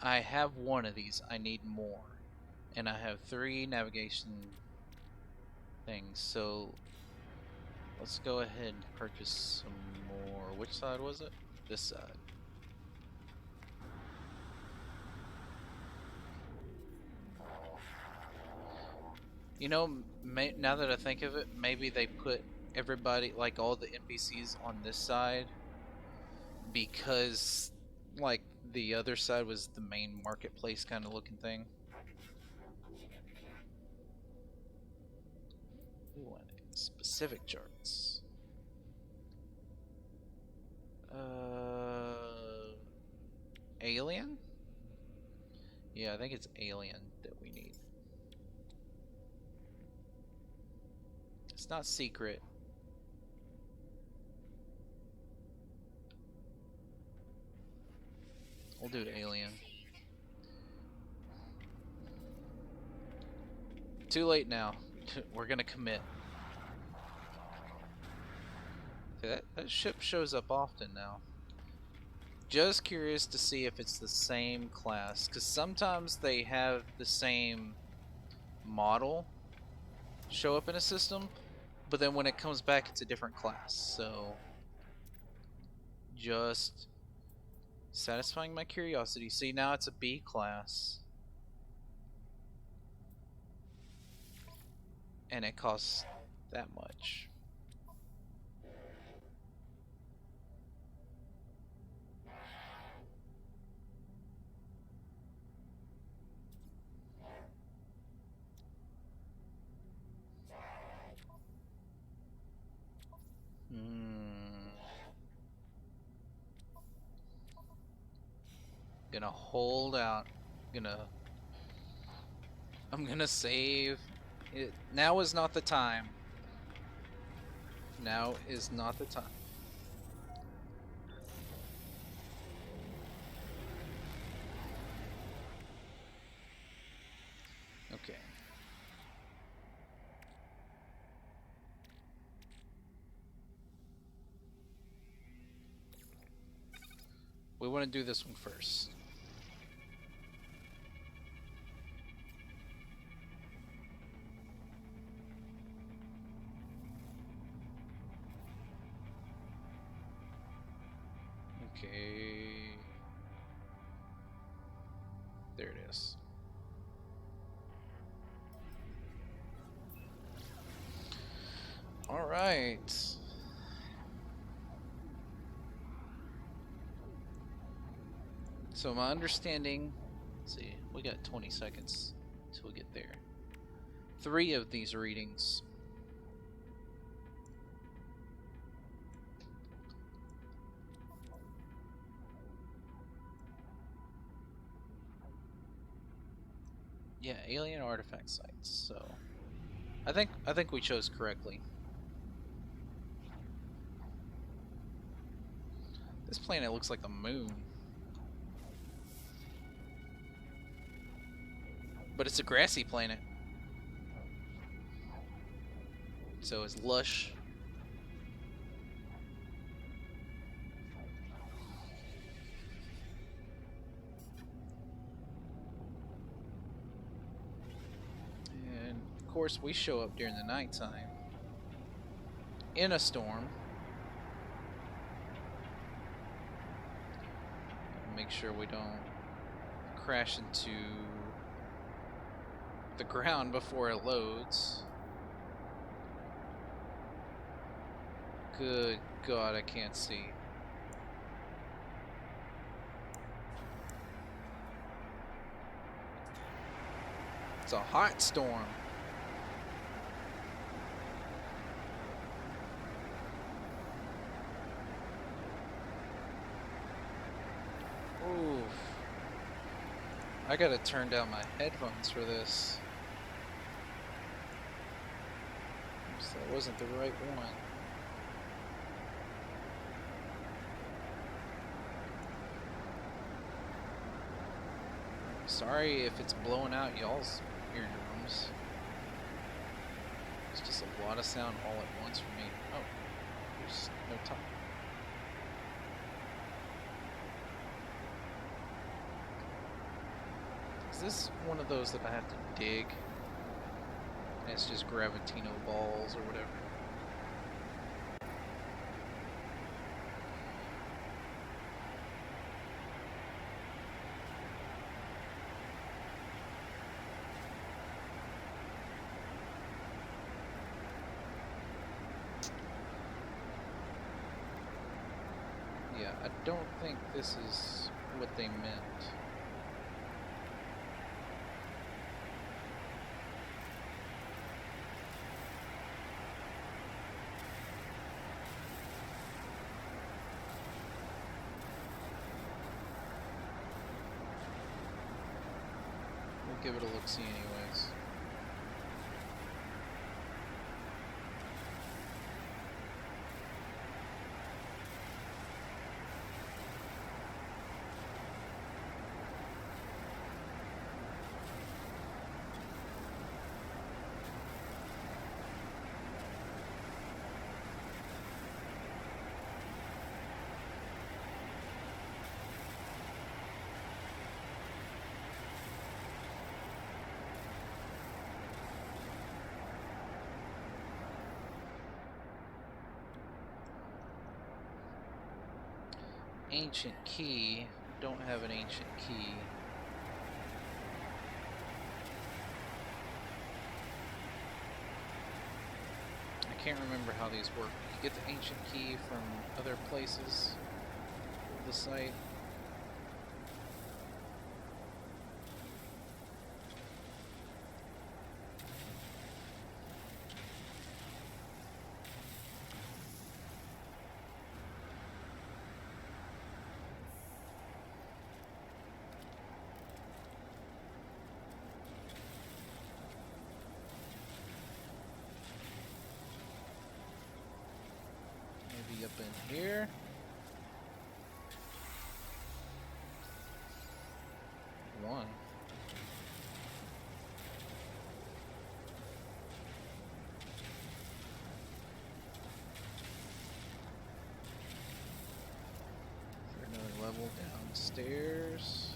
Speaker 1: I have one of these. I need more. And I have 3 navigation things. So let's go ahead and purchase some more. Which side was it? This side. You know, now that I think of it, maybe they put everybody, like all the NPCs on this side because, like, the other side was the main marketplace kind of looking thing. We want specific charts. Alien? Yeah, I think it's alien that we need. It's not secret. We'll do alien. Too late now. We're gonna commit. That ship shows up often now. Just curious to see if it's the same class, because sometimes they have the same model show up in a system, but then when it comes back, it's a different class. So, just satisfying my curiosity. See, now it's a B class. And it costs that much. Gonna hold out. I'm gonna save. Now is not the time. Now is not the time. Okay. We want to do this one first. Okay. There it is. All right. So my understanding, let's see, we got 20 seconds till we get there. 3 of these readings. Yeah, alien artifact sites. So I think we chose correctly. This planet looks like the moon. But it's a grassy planet. So it's lush. And of course we show up during the nighttime. In a storm. Make sure we don't crash into the ground before it loads. Good God, I can't see. It's a hot storm. Oof. I gotta turn down my headphones for this. Oops, that wasn't the right one. Sorry if it's blowing out y'all's eardrums. It's just a lot of sound all at once for me. Oh, there's no time. Is this one of those that I have to dig? And it's just Gravitino balls or whatever. Yeah, I don't think this is what they meant. We'll give it a look-see anyways. Ancient key. Don't have an ancient key. I can't remember how these work. You get the ancient key from other places of the site. Maybe up in here. One. Is there another level downstairs?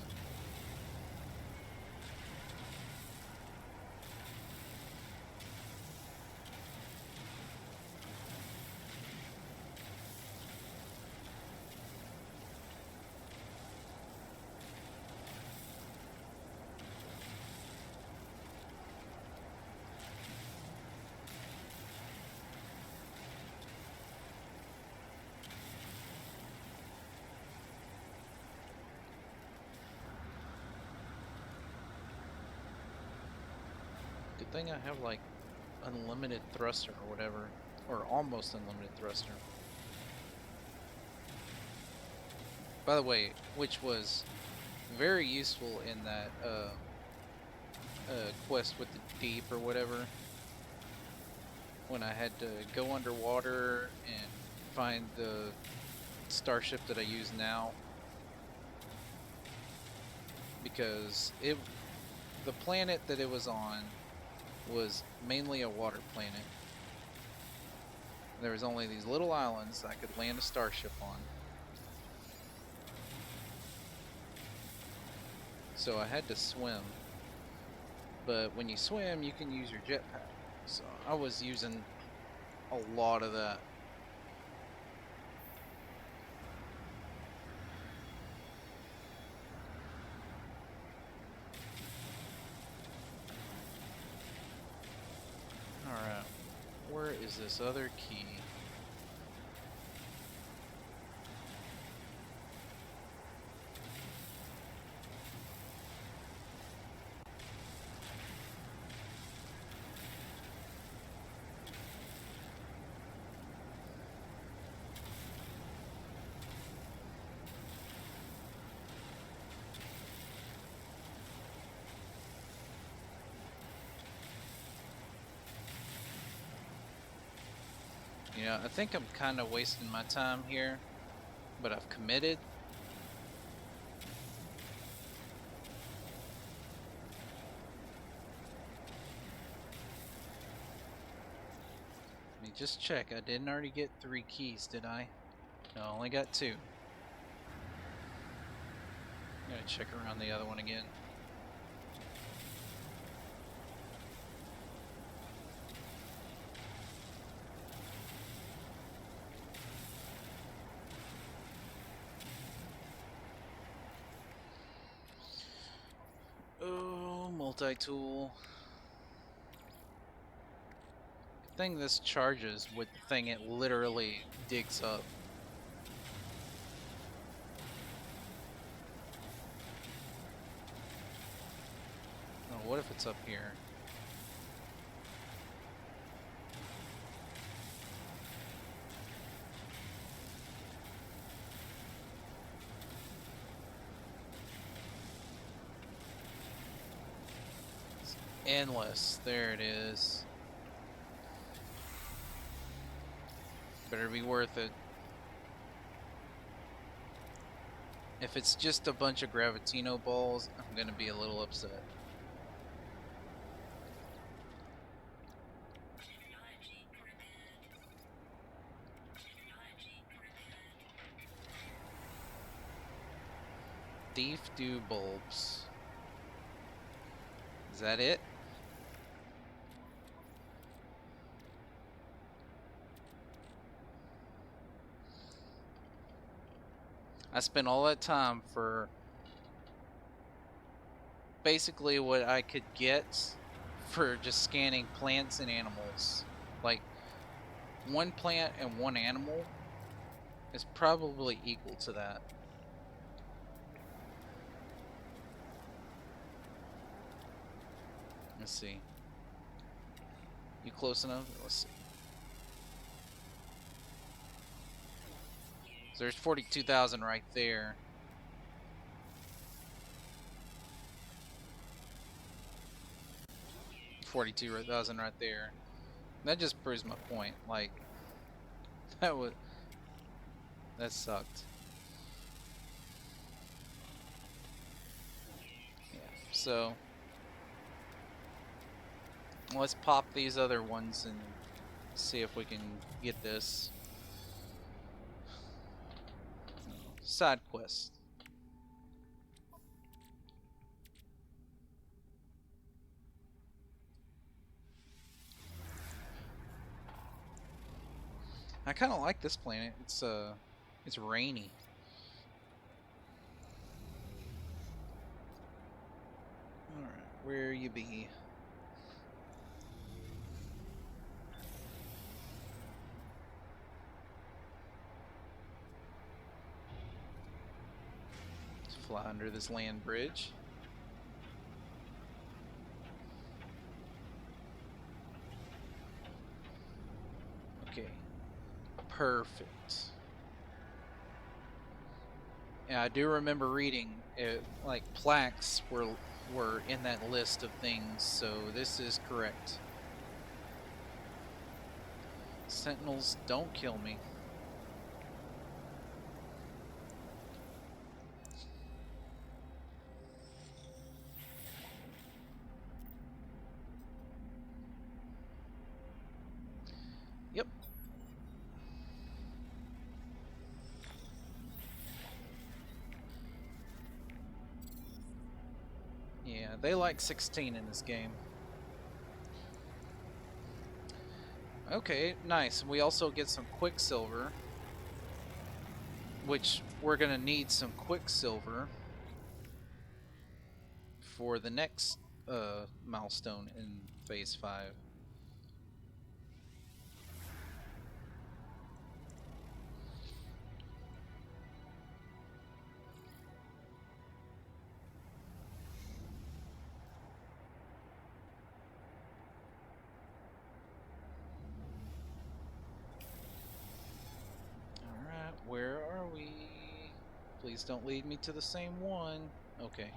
Speaker 1: Good thing I have like unlimited thruster or whatever, or almost unlimited thruster. By the way, which was very useful in that quest with the deep or whatever, when I had to go underwater and find the starship that I use now, because the planet that it was on was mainly a water planet. There was only these little islands I could land a starship on. So I had to swim. But when you swim, you can use your jetpack. So I was using a lot of that. Alright, where is this other key? You know, I think I'm kind of wasting my time here, but I've committed. Let me just check. I didn't already get 3 keys, did I? No, I only got 2. Gotta check around the other one again. Oh, multi-tool. Good thing this charges with the thing it literally digs up. Oh, what if it's up here? It's endless. There it is. Better be worth it. If it's just a bunch of Gravitino balls, I'm gonna be a little upset. Thief do bulbs. Is that it? I spent all that time for basically what I could get for just scanning plants and animals. Like, 1 plant and 1 animal is probably equal to that. Let's see. You close enough? Let's see. So there's 42,000 right there. $42,000 right there. That just proves my point. Like, that sucked. Yeah. So let's pop these other ones and see if we can get this. Side quest. I kind of like this planet. It's rainy. All right, where you be? Let's fly under this land bridge. Okay, perfect. Yeah, I do remember reading it, like plaques were in that list of things, so this is correct. Sentinels, don't kill me. Yep. Yeah, they like 16 in this game. Okay, nice. We also get some Quicksilver, which we're gonna need some Quicksilver for the next milestone in Phase 5. Alright, where are we? Please don't lead me to the same one. Okay.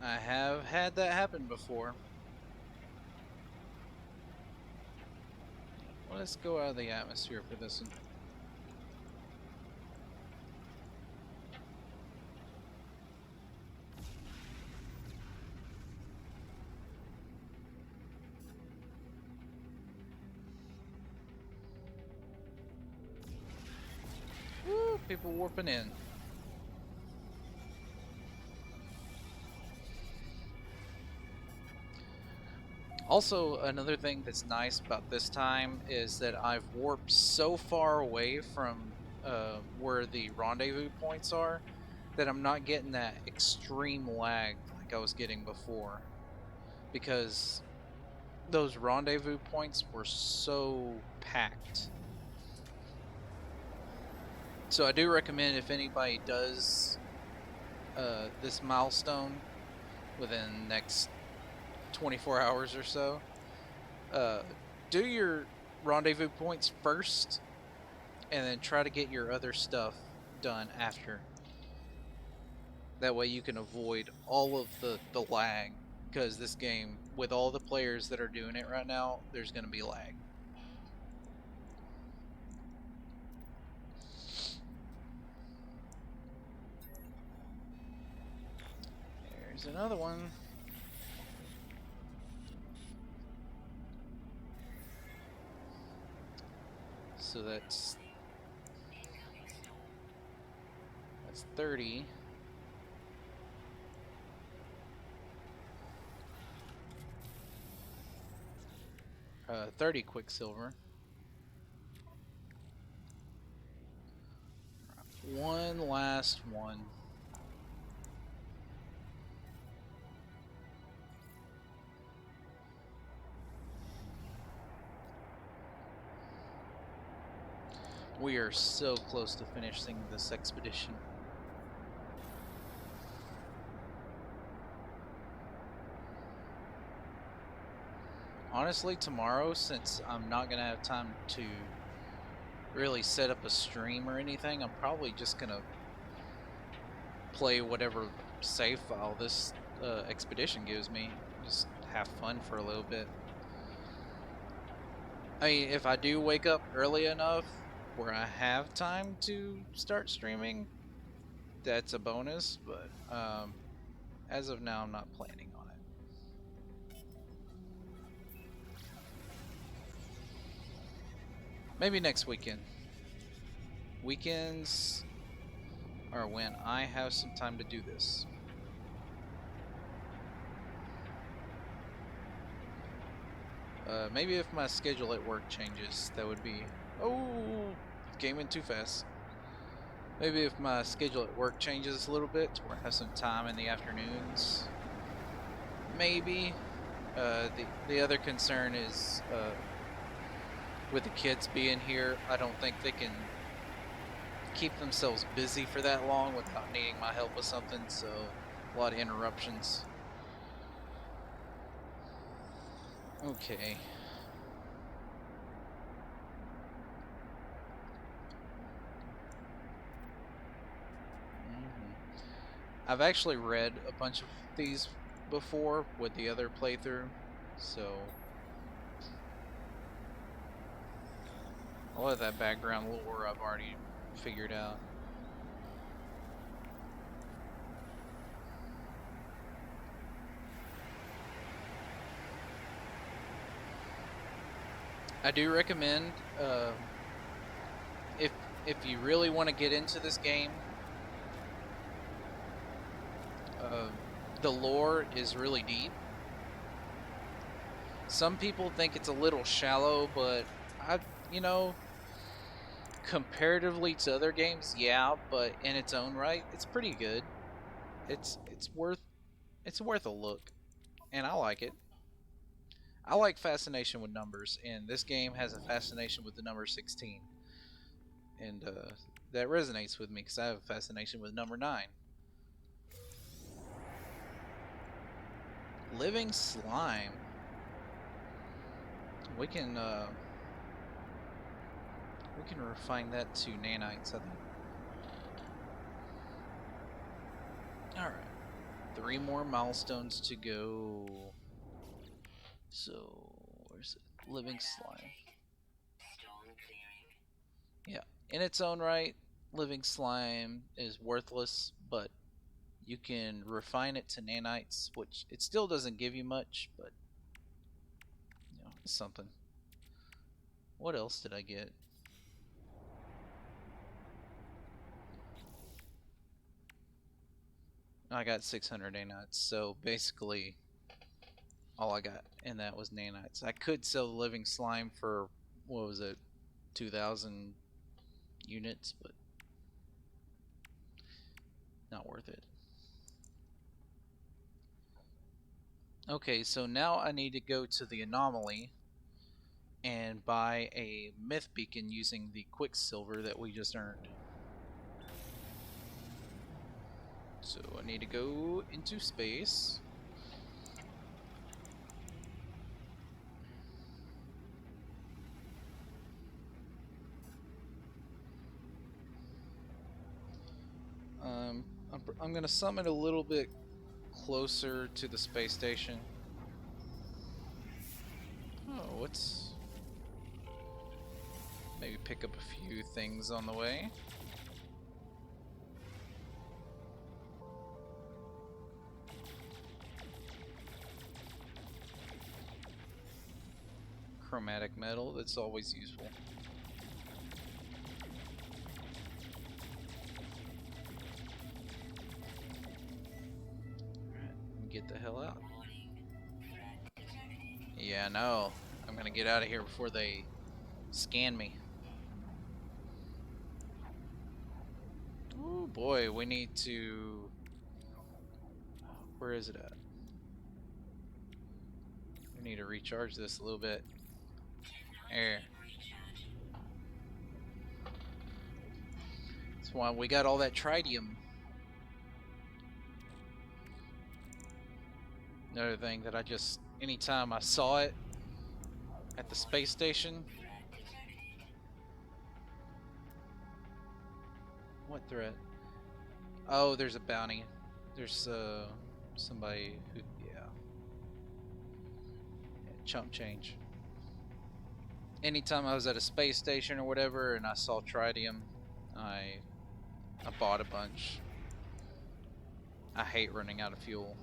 Speaker 1: I have had that happen before. Well, let's go out of the atmosphere for this one. people warping in. Also, another thing that's nice about this time is that I've warped so far away from where the rendezvous points are that I'm not getting that extreme lag like I was getting before. Because those rendezvous points were so packed. So I do recommend if anybody does this milestone within the next 24 hours or so, uh, do your rendezvous points first and then try to get your other stuff done after. That way you can avoid all of the lag, because this game, with all the players that are doing it right now, there's going to be lag. There's another one. So that's 30. 30 Quicksilver. One last one. We are so close to finishing this expedition. Honestly, tomorrow, since I'm not going to have time to really set up a stream or anything, I'm probably just going to play whatever save file this expedition gives me. Just have fun for a little bit. I mean, if I do wake up early enough where I have time to start streaming, that's a bonus, but as of now, I'm not planning on it. Maybe next weekend. Weekends are when I have some time to do this. Maybe if my schedule at work changes, that would be... Oh, came in too fast. Maybe if my schedule at work changes a little bit, to where I have some time in the afternoons. Maybe. The other concern is with the kids being here, I don't think they can keep themselves busy for that long without needing my help with something, so a lot of interruptions. Okay. I've actually read a bunch of these before with the other playthrough, so a lot of that background lore I've already figured out. I do recommend if you really want to get into this game, the lore is really deep. Some people think it's a little shallow, but you know, comparatively to other games, yeah, but in its own right, it's pretty good. It's worth a look, and I like it. I like fascination with numbers, and this game has a fascination with the number 16, and that resonates with me because I have a fascination with number 9. Living slime. We can refine that to nanites, I think. All right, 3 more milestones to go. So where's it? Living slime. Yeah, in its own right, living slime is worthless, but you can refine it to nanites, which it still doesn't give you much, but it's something. What else did I get? I got 600 nanites, so basically all I got in that was nanites. I could sell the living slime for, what was it, 2,000 units, but not worth it. Okay, so now I need to go to the anomaly and buy a myth beacon using the quicksilver that we just earned. So I need to go into space. I'm going to summon a little bit closer to the space station. Oh, what's... Maybe pick up a few things on the way. Chromatic metal, that's always useful. Alright, get the hell out. Yeah, no. I'm gonna get out of here before they scan me. Oh boy, we need to... Where is it at? We need to recharge this a little bit. There. That's why we got all that tritium. Another thing that I just... Anytime I saw it at the space station... What threat? Oh, there's a bounty. There's somebody who... Yeah. Chump change. Anytime I was at a space station or whatever and I saw tritium, I bought a bunch. I hate running out of fuel.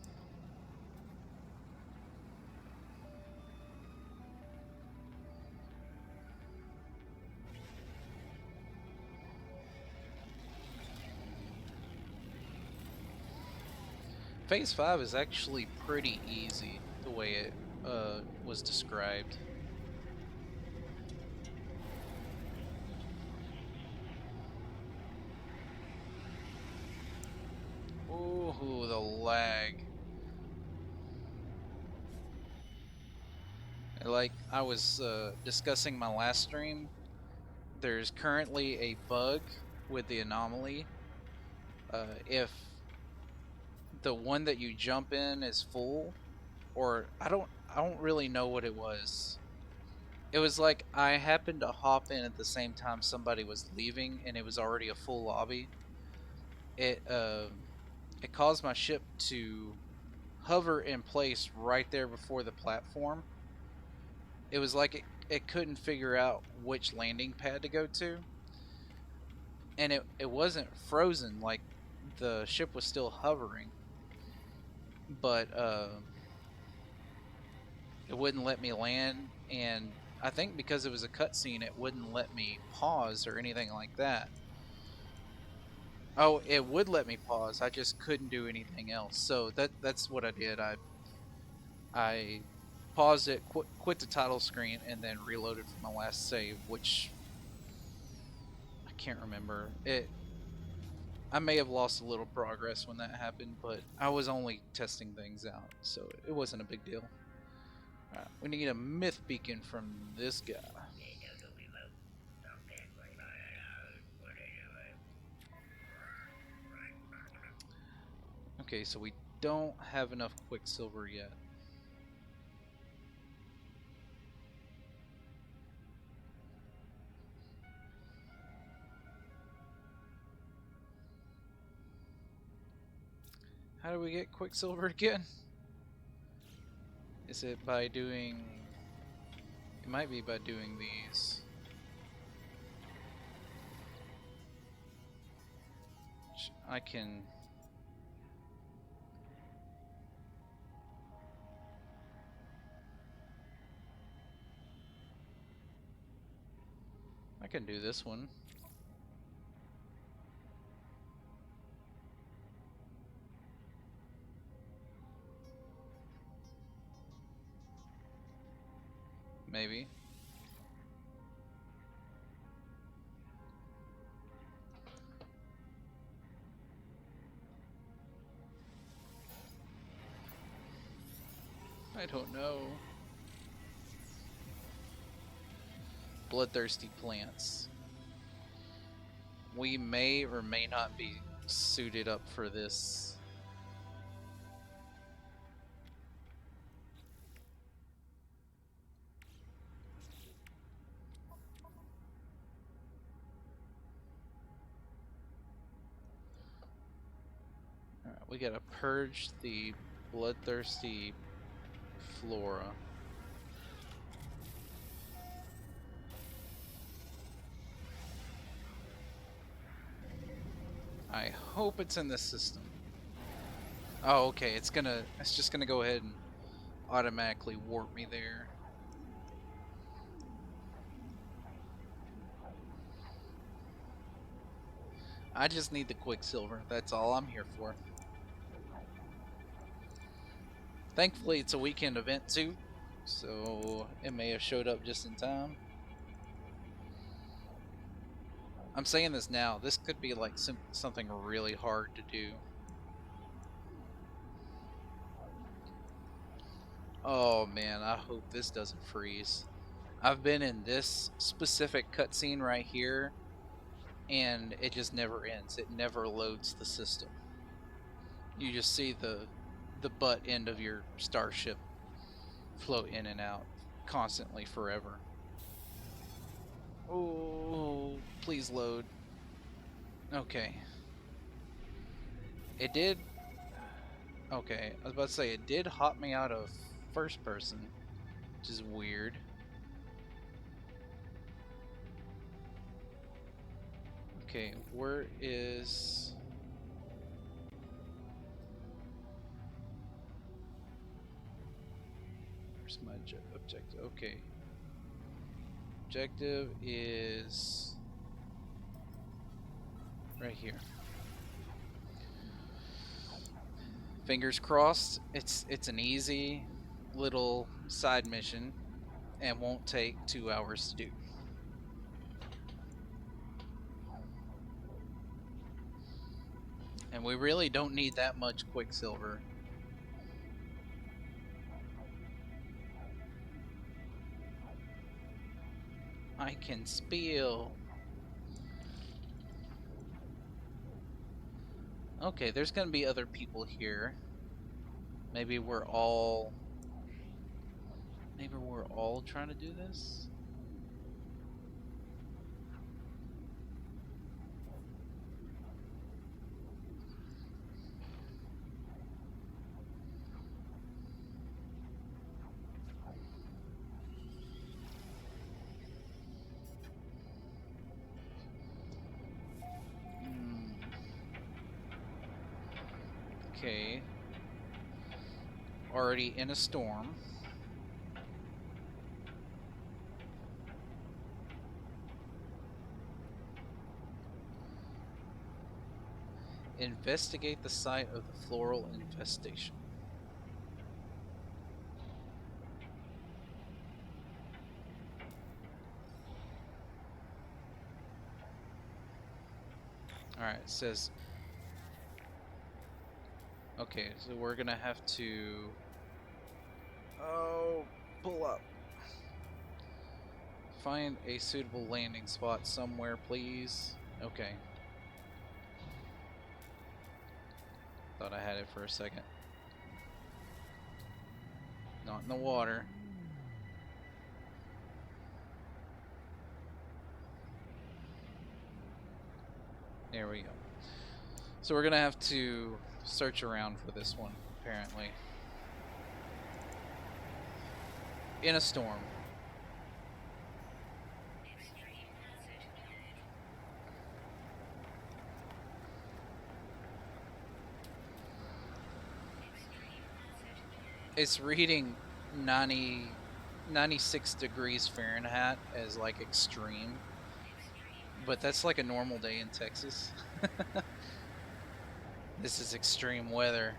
Speaker 1: Phase 5 is actually pretty easy the way it was described. Ooh, the lag. Like I was discussing my last stream, there's currently a bug with the anomaly. If the one that you jump in is full, or I don't really know what it was. It was like I happened to hop in at the same time somebody was leaving and it was already a full lobby. It it caused my ship to hover in place right there before the platform. It was like it couldn't figure out which landing pad to go to. And it wasn't frozen, like the ship was still hovering. But it wouldn't let me land, and I think because it was a cutscene, it wouldn't let me pause or anything like that. Oh, it would let me pause. I just couldn't do anything else. So that's what I did. I paused it, quit the title screen, and then reloaded from my last save, which I can't remember. I may have lost a little progress when that happened, but I was only testing things out, so it wasn't a big deal. Alright, we need a myth beacon from this guy. Okay, so we don't have enough quicksilver yet. How do we get quicksilver again? Is it by doing... It might be by doing these. I can... I can do this one. Maybe. I don't know. Bloodthirsty plants. We may or may not be suited up for this. Alright, we gotta purge the bloodthirsty flora. I hope it's in this system. Oh, okay, it's just gonna go ahead and automatically warp me there. I just need the Quicksilver, that's all I'm here for. Thankfully, it's a weekend event too, so it may have showed up just in time. I'm saying this now, this could be like something really hard to do. Oh man, I hope this doesn't freeze. I've been in this specific cutscene right here, and it just never ends. It never loads the system. You just see the butt end of your starship float in and out constantly forever. Oh, please load. Okay. It did. Okay, I was about to say it did hop me out of first person, which is weird. Okay, where is... Where's my objective? Okay. Objective is right here. Fingers crossed. It's an easy little side mission and won't take 2 hours to do. And we really don't need that much Quicksilver. I can spill. Okay, there's gonna be other people here. Maybe we're all trying to do this? Okay. Already in a storm. Investigate the site of the floral infestation. Alright, it says... Okay, so we're gonna have to... Oh, pull up. Find a suitable landing spot somewhere, please. Okay. Thought I had it for a second. Not in the water. There we go. So we're gonna have to search around for this one, apparently. In a storm. It's reading 96 degrees Fahrenheit as like extreme. But that's like a normal day in Texas. This is extreme weather.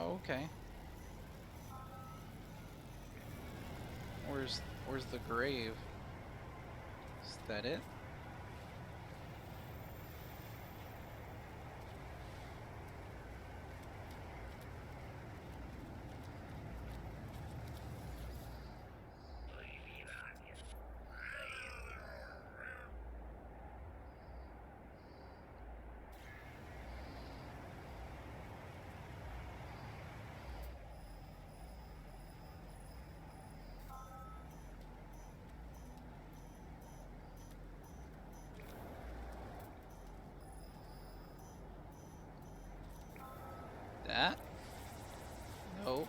Speaker 1: Oh, okay. Where's the grave? Is that it? That? Nope.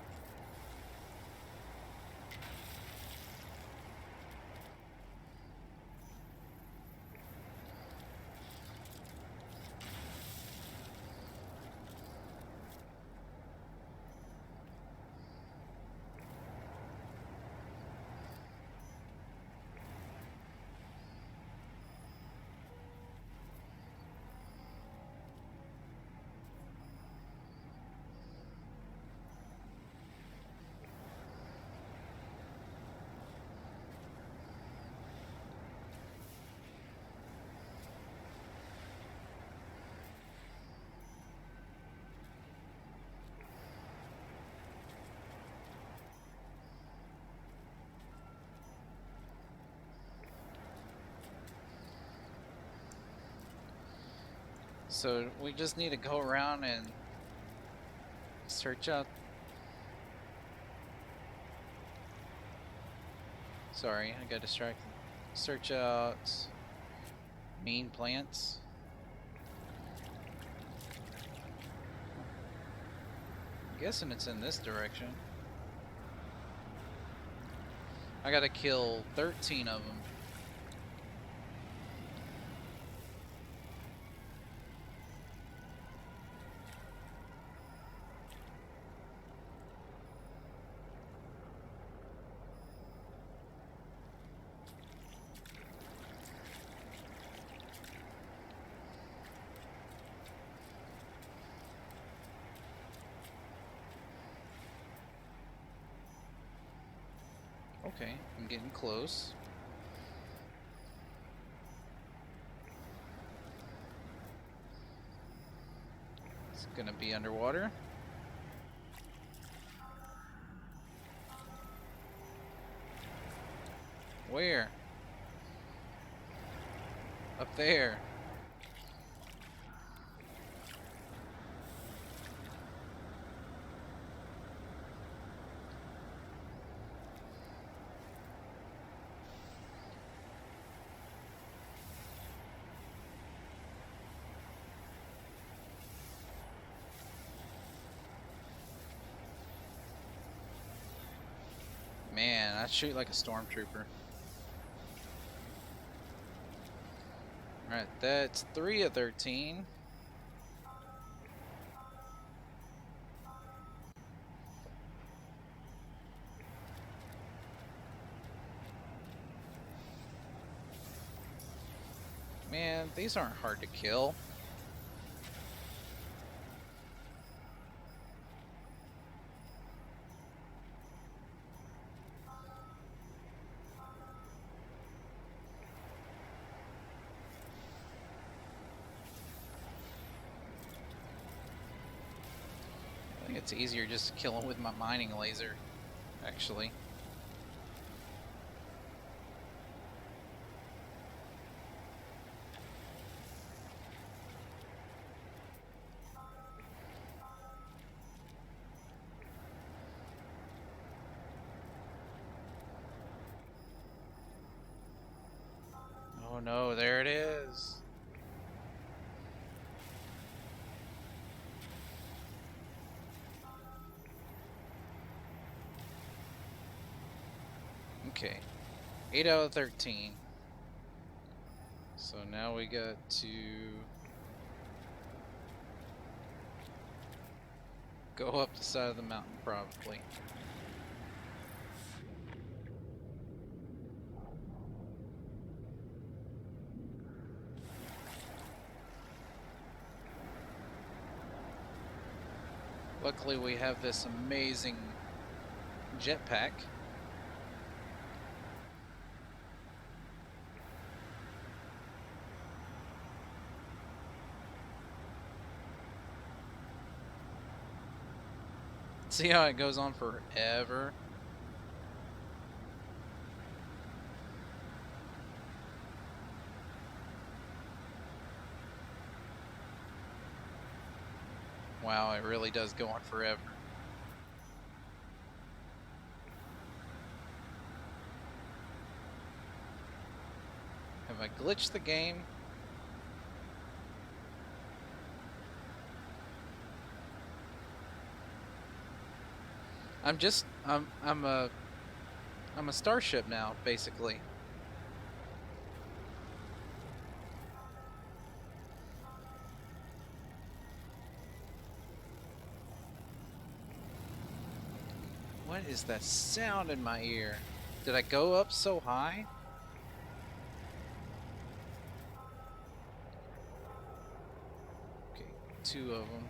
Speaker 1: So we just need to go around and search out. Sorry, I got distracted. Search out main plants. I'm guessing it's in this direction. I gotta kill 13 of them. Okay, I'm getting close. It's gonna be underwater. Where? Up there. Man, I shoot like a stormtrooper. Alright, that's 3 of 13. Man, these aren't hard to kill. I think it's easier just to kill them with my mining laser, actually. Oh no, there it is. Okay, 8 out of 13. So now we got to go up the side of the mountain, probably. Luckily, we have this amazing jetpack. See how it goes on forever? Wow, it really does go on forever. Have I glitched the game? I'm a starship now, basically. What is that sound in my ear? Did I go up so high? Okay, 2 of them.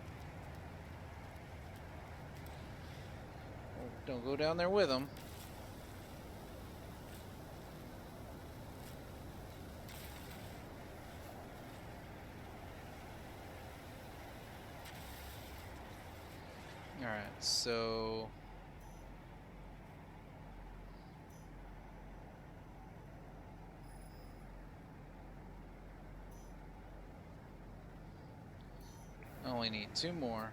Speaker 1: Oh, don't go down there with them. Alright, so... I only need 2 more.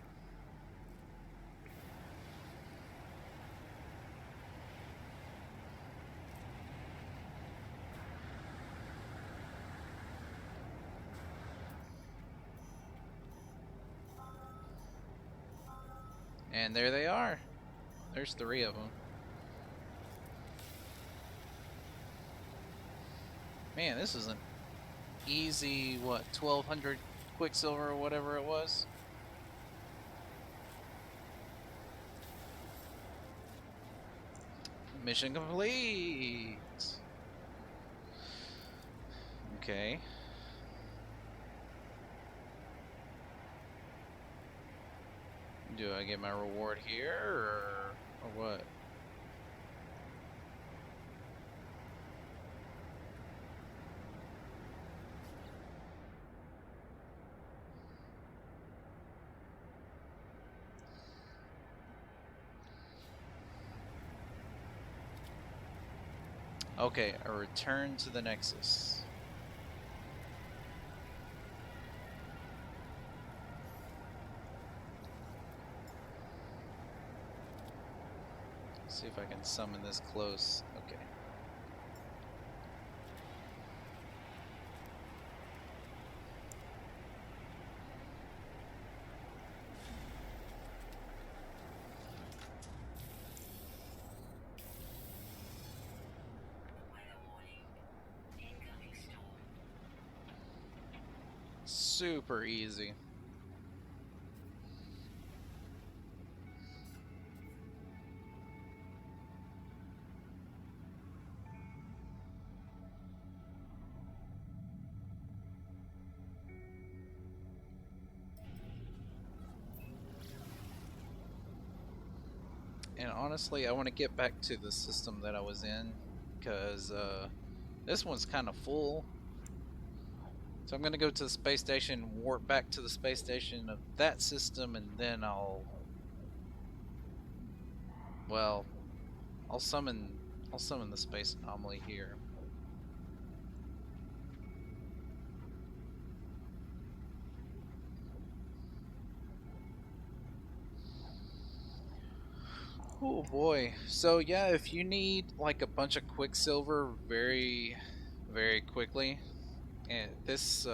Speaker 1: And there they are. There's 3 of them. Man, this is an easy, what, 1200 Quicksilver or whatever it was? Mission complete! Okay. Do I get my reward here, or what? Okay, a return to the Nexus. See if I can summon this close. Okay. Super easy. And honestly, I want to get back to the system that I was in, because this one's kind of full. So I'm going to go to the space station, warp back to the space station of that system, and then well, I'll summon the space anomaly here. Oh boy. So yeah, if you need like a bunch of Quicksilver very, very quickly, and this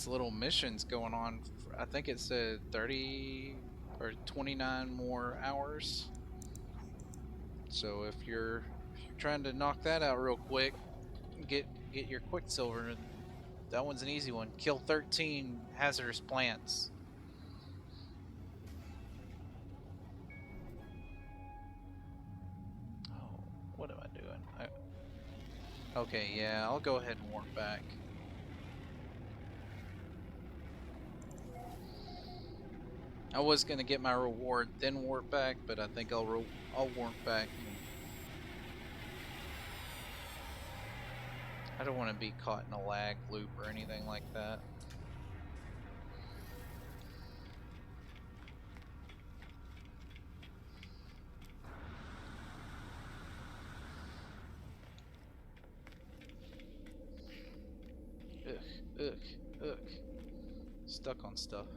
Speaker 1: little mission's going on, I think it said 30 or 29 more hours. So if you're trying to knock that out real quick, get your Quicksilver. That one's an easy one. Kill 13 hazardous plants. Oh, what am I doing? Okay, yeah, I'll go ahead and warp back. I was gonna get my reward, then warp back, but I think I'll warp back. I don't want to be caught in a lag loop or anything like that. Ugh, ugh. Stuck on stuff.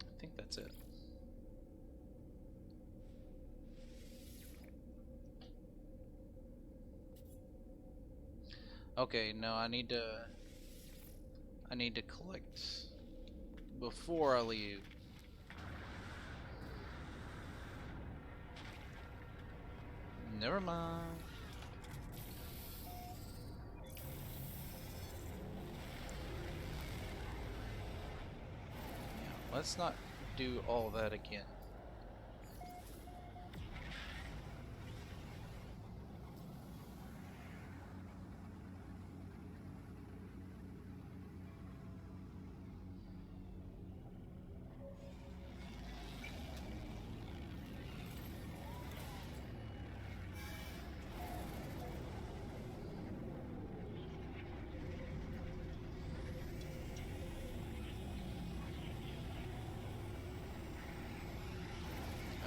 Speaker 1: I think that's it. Okay, no, I need to collect before I leave. Never mind. Yeah, let's not do all that again.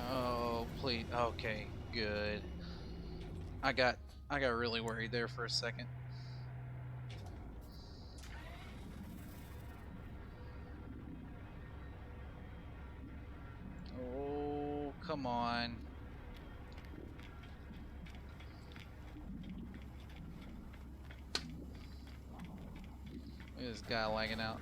Speaker 1: Oh, please. Okay, good. I got really worried there for a second. Oh, come on. Look at this guy lagging out.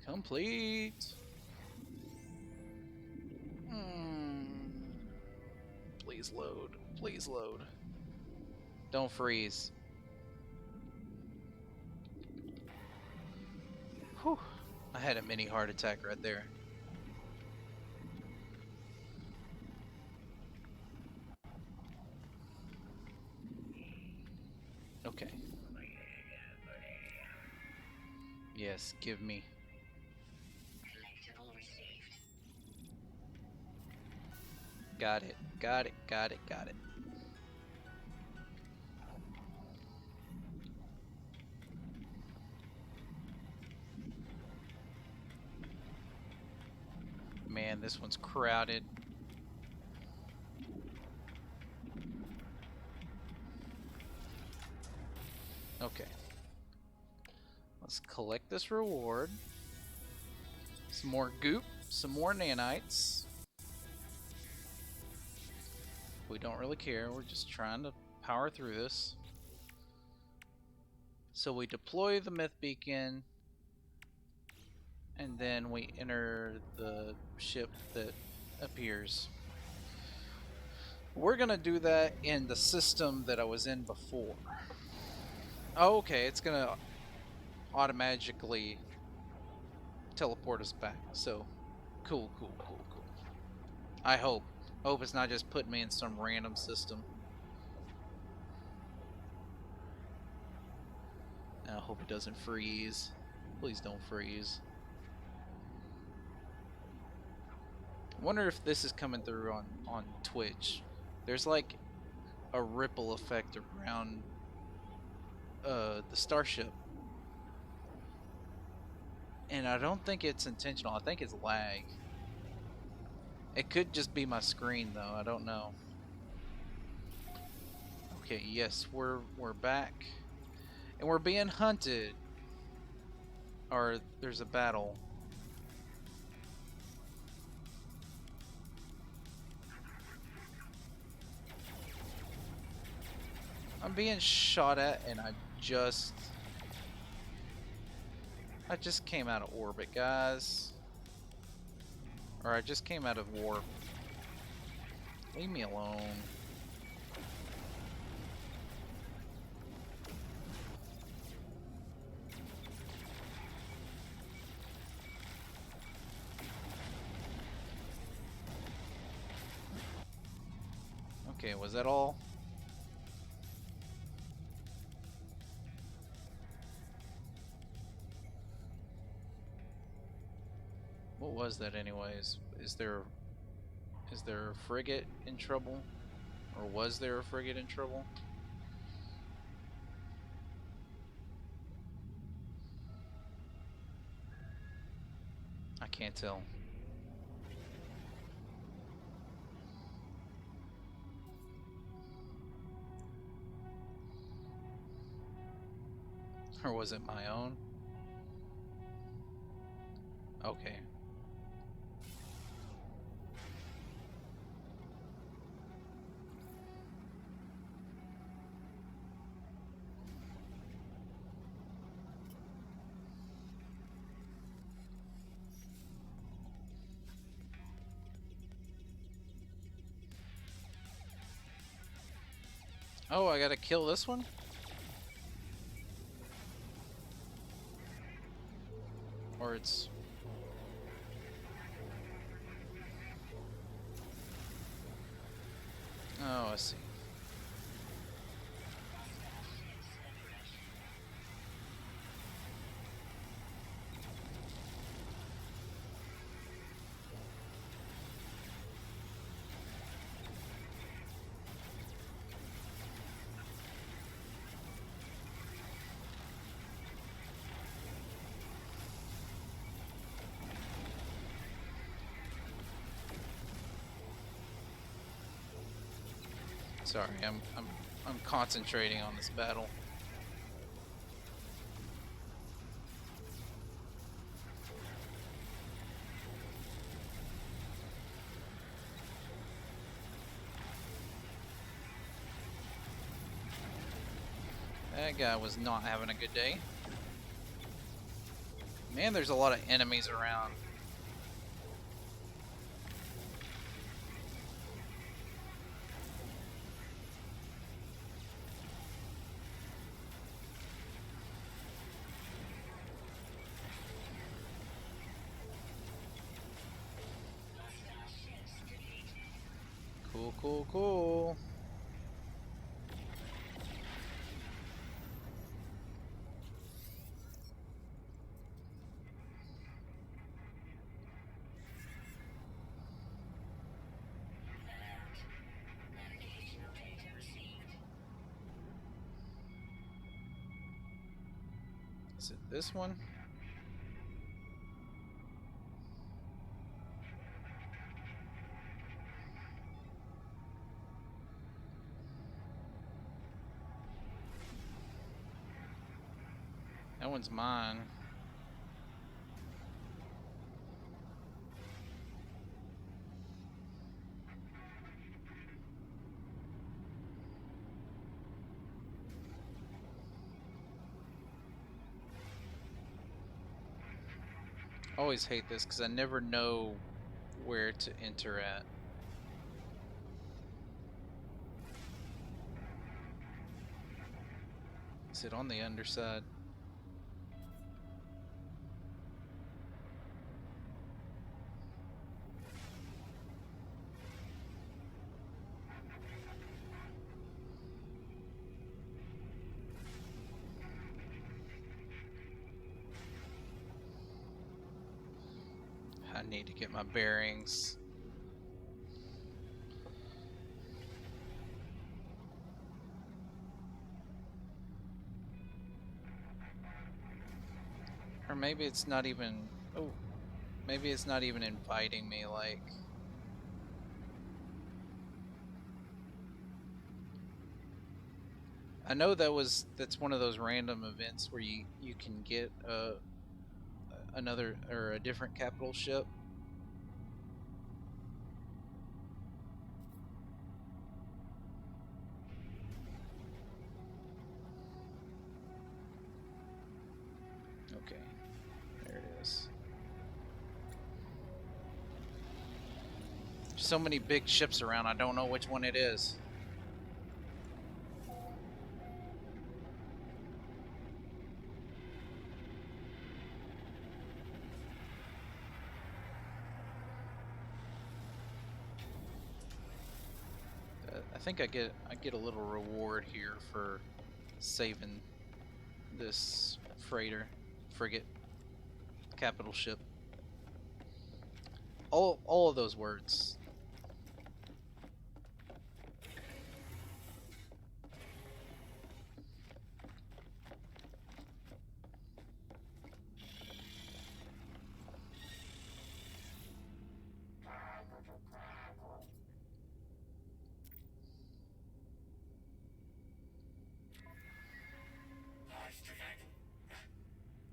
Speaker 1: Complete. Please load. Please load. Don't freeze. Whew. I had a mini heart attack right there. Okay. Yes, give me. Got it. Got it. Got it. Got it. Man, this one's crowded. Okay. Let's collect this reward. Some more goop. Some more nanites. We don't really care. We're just trying to power through this. So we deploy the myth beacon. And then we enter the ship that appears. We're gonna do that in the system that I was in before. Oh, okay, it's gonna automatically teleport us back. So, cool. I hope it's not just putting me in some random system. I hope it doesn't freeze. Please don't freeze. I wonder if this is coming through on Twitch. There's like a ripple effect around the starship. And I don't think it's intentional. I think it's lag. It could just be my screen though. I don't know. Okay, yes, we're back. And we're being hunted. Or there's a battle. I'm being shot at and I just came out of orbit, guys. Or I just came out of warp. Leave me alone. Okay, was that all? What was that anyways? Is there a frigate in trouble? Or was there a frigate in trouble? I can't tell. Or was it my own? Okay. Oh, I gotta kill this one? Or it's... Oh, I see. Sorry, I'm concentrating on this battle. That guy was not having a good day. Man, there's a lot of enemies around. Cool, cool, cool. Is it this one? That one's mine. I always hate this because I never know where to enter at. Is it on the underside? I need to get my bearings. Or maybe it's not even... Oh, maybe it's not even inviting me, like... I know that's one of those random events where you can get another or a different capital ship. Okay, there it is. There's so many big ships around, I don't know which one it is. I think I get a little reward here for saving this frigate, capital ship. All of those words.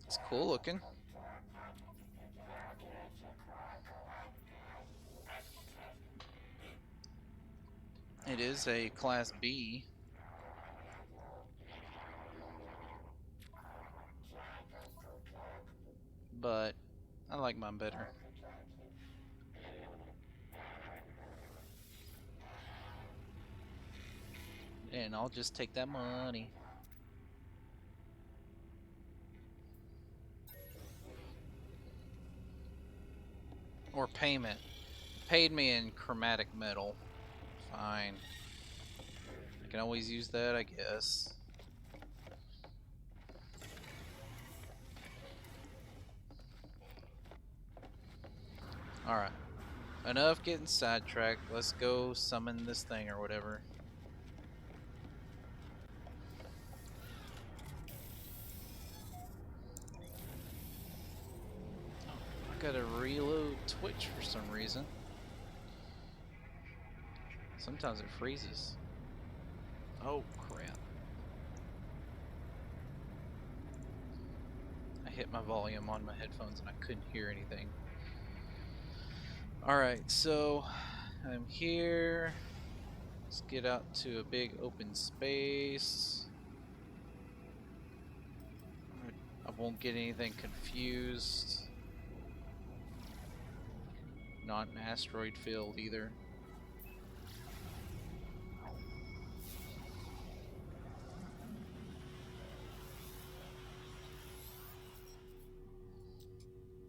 Speaker 1: It's cool looking. It is a Class B. But I like mine better. And I'll just take that money. Or payment. Paid me in chromatic metal. Fine. I can always use that, I guess. Alright. Enough getting sidetracked. Let's go summon this thing or whatever. I gotta reload Twitch for some reason. Sometimes it freezes. Oh crap. I hit my volume on my headphones and I couldn't hear anything. Alright, so I'm here. Let's get out to a big open space. I won't get anything confused. Not an asteroid field either.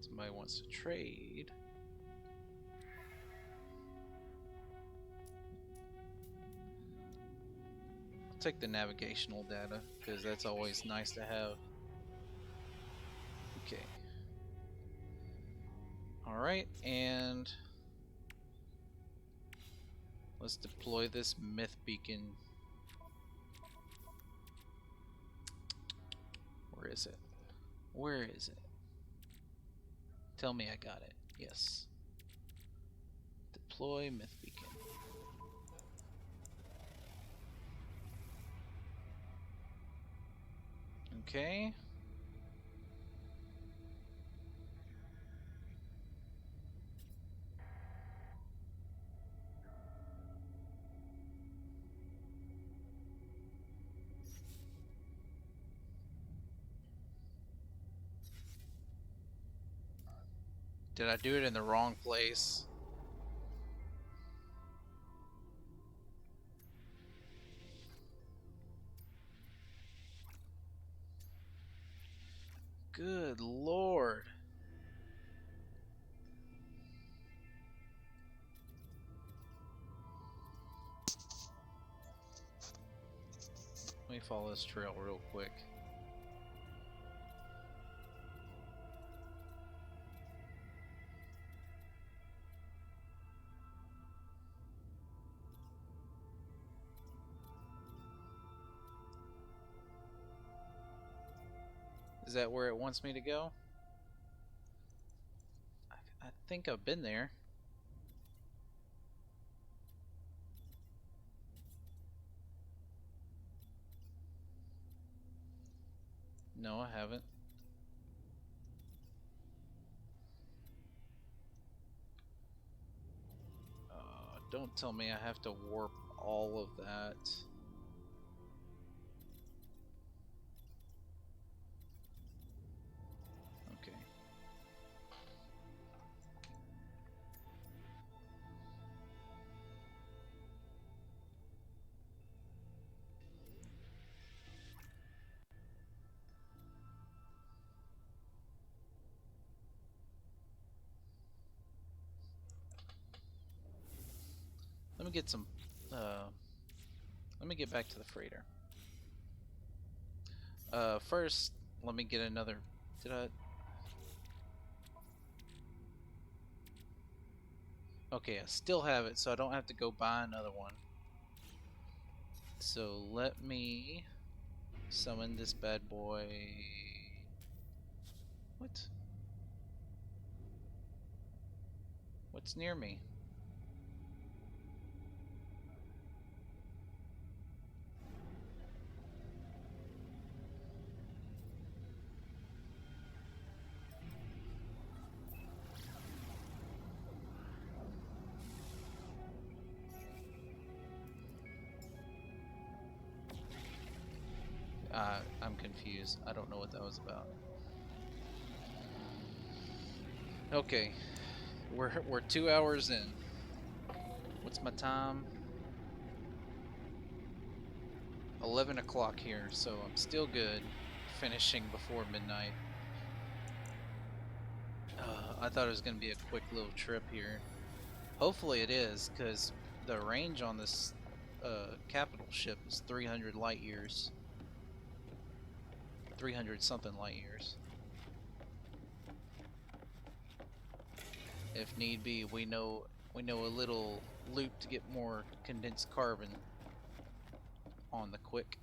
Speaker 1: Somebody wants to trade. I'll take the navigational data because that's always nice to have. Okay. Alright, and let's deploy this myth beacon. Where is it? Where is it? Tell me I got it. Yes. Deploy myth beacon. Okay. Did I do it in the wrong place? Good lord. Let me follow this trail real quick. Is that where it wants me to go? I think I've been there. No, I haven't. Don't tell me I have to warp all of that. Okay. Let me get some let me get back to the freighter. First, let me get another. Did I? Okay, I still have it, so I don't have to go buy another one. So let me summon this bad boy. What? What's near me? I'm confused. I don't know what that was about. Okay, we're 2 hours in. What's my time? 11 o'clock here, so I'm still good. Finishing before midnight. I thought it was gonna be a quick little trip here. Hopefully it is, because the range on this capital ship is 300 light years. 300 something light years. If need be, we know a little loop to get more condensed carbon on the quick.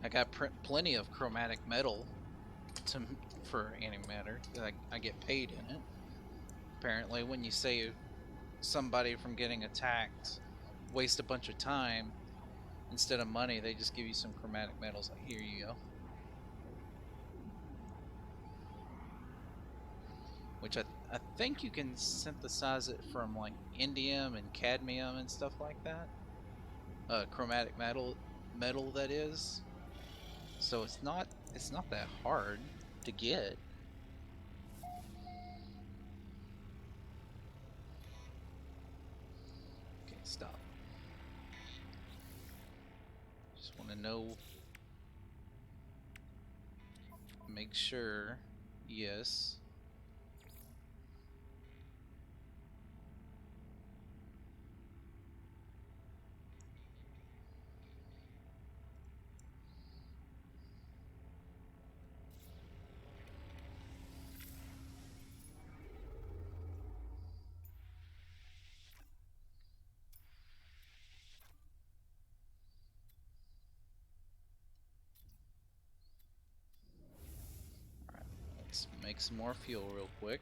Speaker 1: I got plenty of chromatic metal for antimatter. I get paid in it. Apparently, when you save somebody from getting attacked, waste a bunch of time, instead of money, they just give you some chromatic metals. Like, here you go. Which I think you can synthesize it from like indium and cadmium and stuff like that. Chromatic metal that is. So it's not that hard to get. Okay, stop. Just want to know. Make sure. Yes. Alright, let's make some more fuel real quick.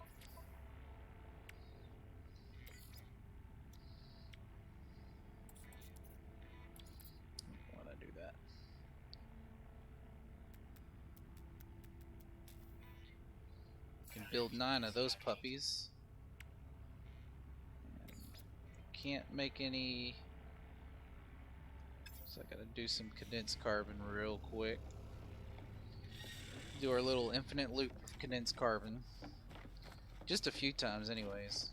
Speaker 1: Why'd I do that? Can build 9 of those puppies. And can't make any. So I gotta do some condensed carbon real quick. Do our little infinite loop of condensed carbon. Just a few times anyways.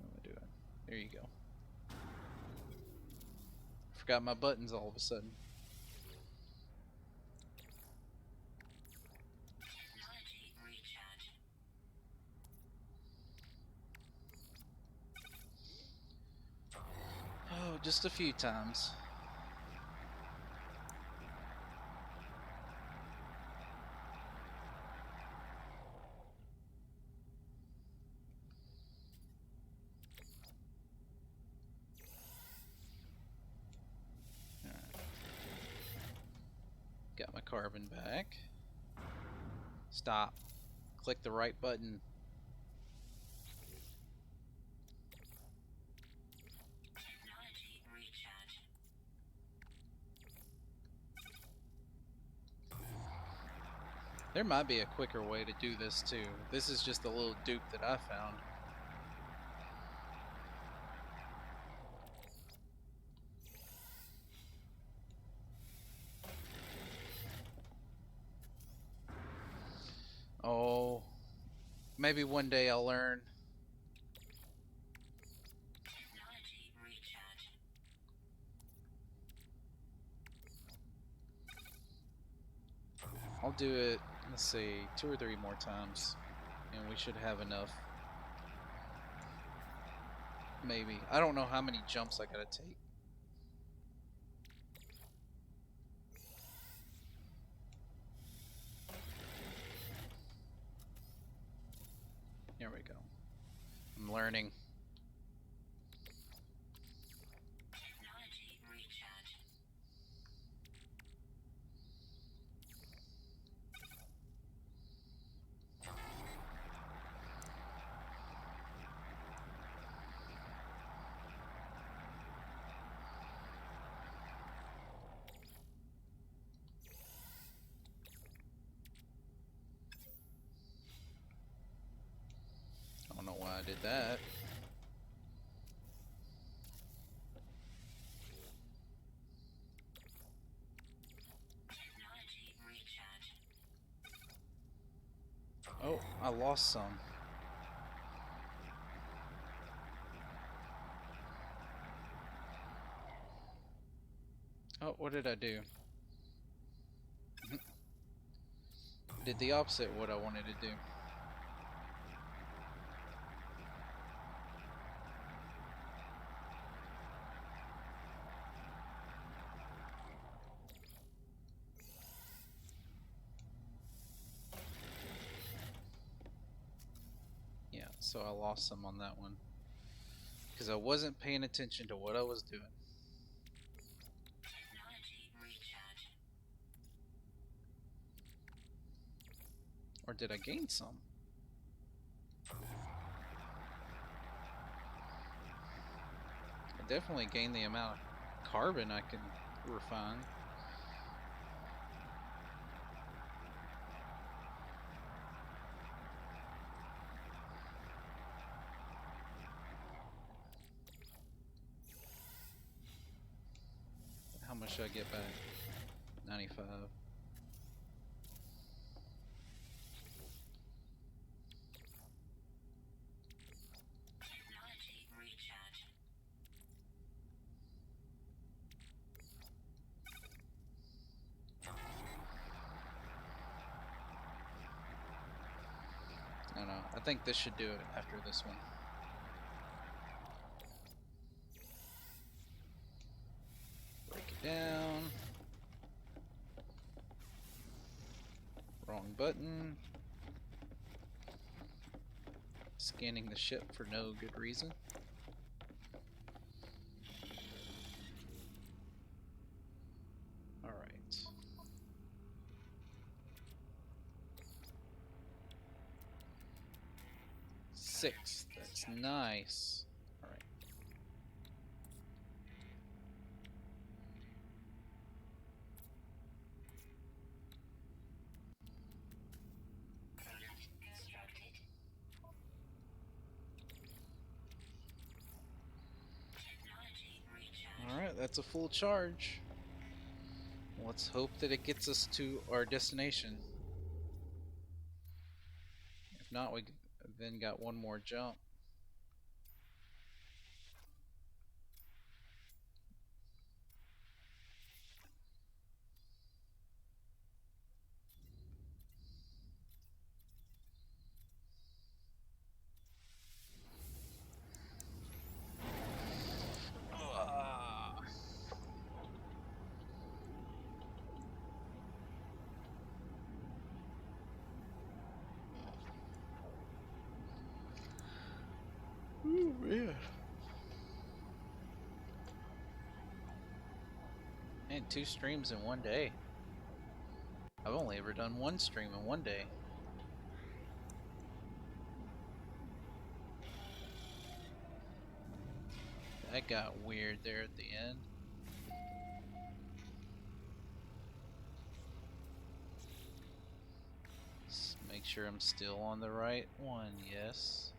Speaker 1: What am I doing? There you go. Forgot my buttons all of a sudden. Oh, just a few times. Got my carbon back. Stop. Click the right button. There might be a quicker way to do this too. This is just a little dupe that I found. Oh, maybe one day I'll learn. I'll do it, let's see, 2 or 3 more times, and we should have enough. Maybe. I don't know how many jumps I gotta take. Here we go. I'm learning. I don't know why I did that. Oh, I lost some. Oh, what did I do? Did the opposite of what I wanted to do. Yeah, so I lost some on that one. Because I wasn't paying attention to what I was doing. Or did I gain some? I definitely gained the amount of carbon I can refine. How much should I get back? 95. I don't know. I think this should do it after this one. Break it down. Wrong button. Scanning the ship for no good reason. Alright. 6. That's nice. Alright. Alright, that's a full charge. Let's hope that it gets us to our destination. If not, we then got one more jump. Ooh, man. And 2 streams in one day. I've only ever done 1 stream in one day. That got weird there at the end. sure I'm still on the right one. Yes.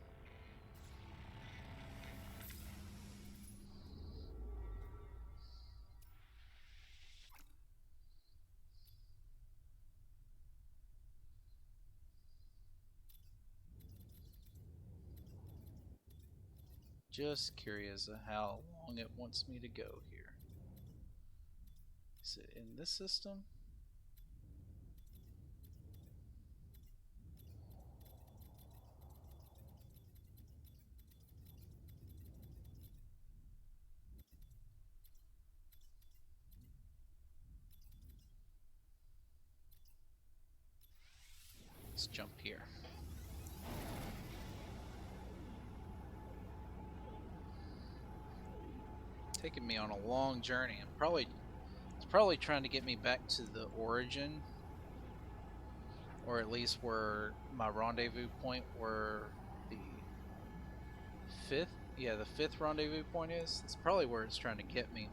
Speaker 1: Just curious of how long it wants me to go here. Is it in this system? Let's jump here. Taking me on a long journey. It's probably trying to get me back to the origin, or at least where my rendezvous point, where the fifth rendezvous point is. It's probably where it's trying to get me.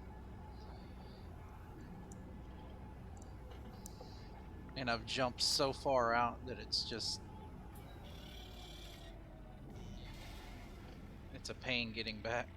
Speaker 1: And I've jumped so far out that it's a pain getting back.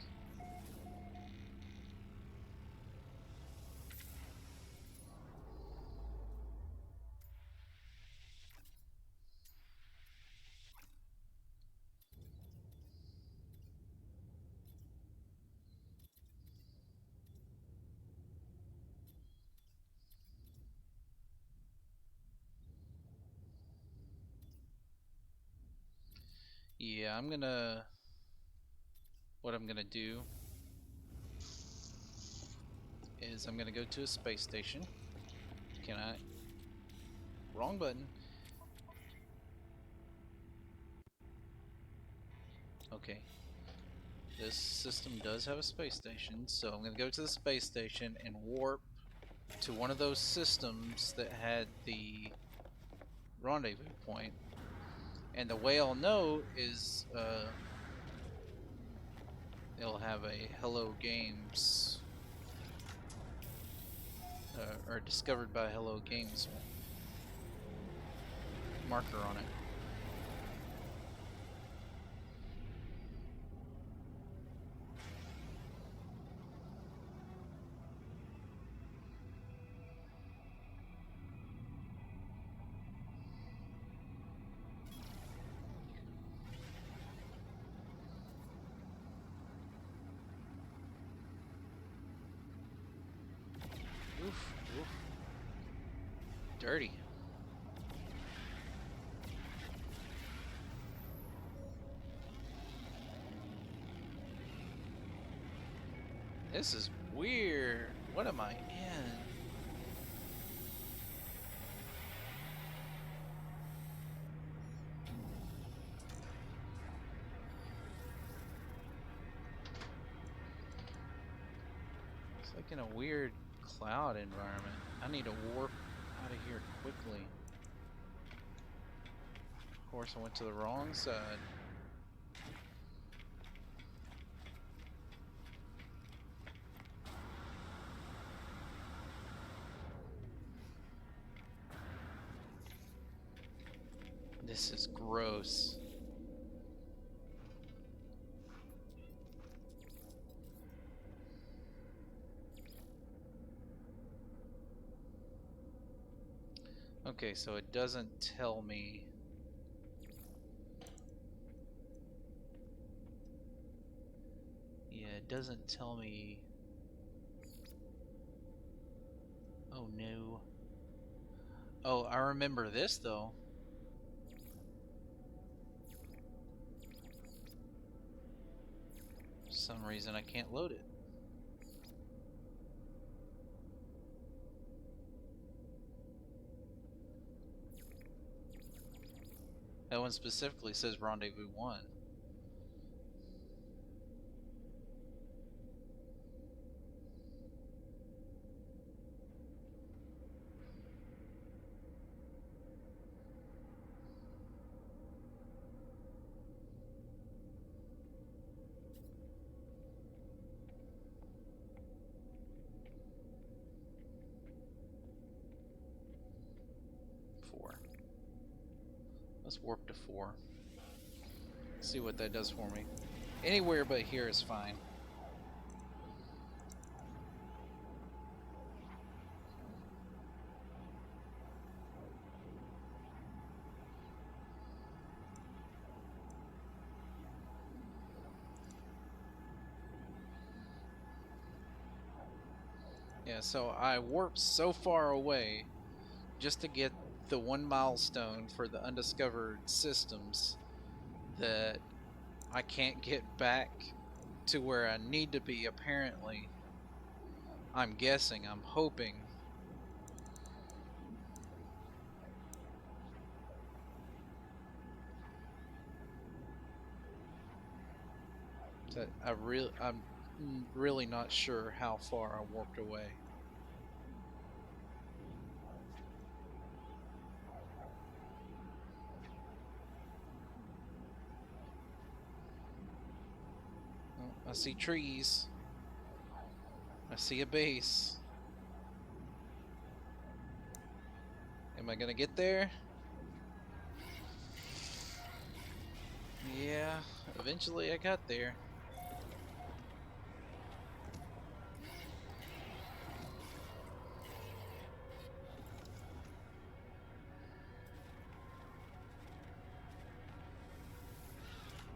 Speaker 1: Yeah, what I'm gonna do is I'm gonna go to a space station. Can I? Wrong button. Okay. This system does have a space station, so I'm gonna go to the space station and warp to one of those systems that had the rendezvous point. And the way I'll know is it'll have a Hello Games or discovered by Hello Games marker on it. Oof, oof. Dirty. This is weird. What am I in? It's like in a weird cloud environment. I need to warp out of here quickly. Of course, I went to the wrong side. This is gross. Okay, so it doesn't tell me. Yeah, it doesn't tell me. Oh no. Oh, I remember this though. For some reason I can't load it. That one specifically says Rendezvous 1. Let's warp to 4. See what that does for me. Anywhere but here is fine. Yeah, so I warped so far away just to get the 1 milestone for the undiscovered systems that I can't get back to where I need to be, apparently. I'm guessing, I'm hoping. That I'm really not sure how far I warped away. Oh, I see trees. I see a base. Am I gonna get there? Yeah, eventually I got there.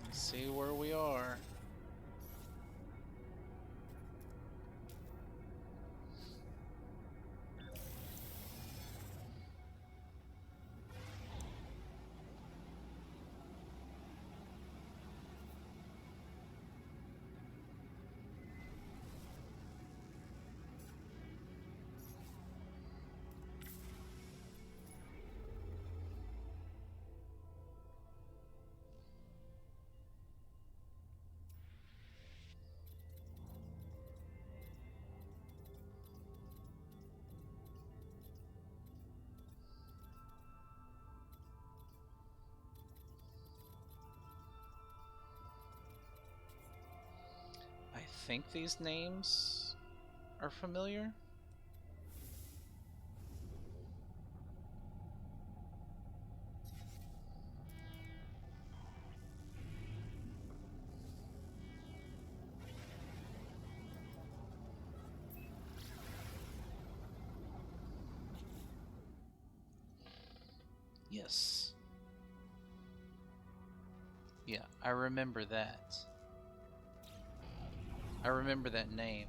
Speaker 1: Let's see where we are. I think these names are familiar. Yes. Yeah, I remember that. I remember that name.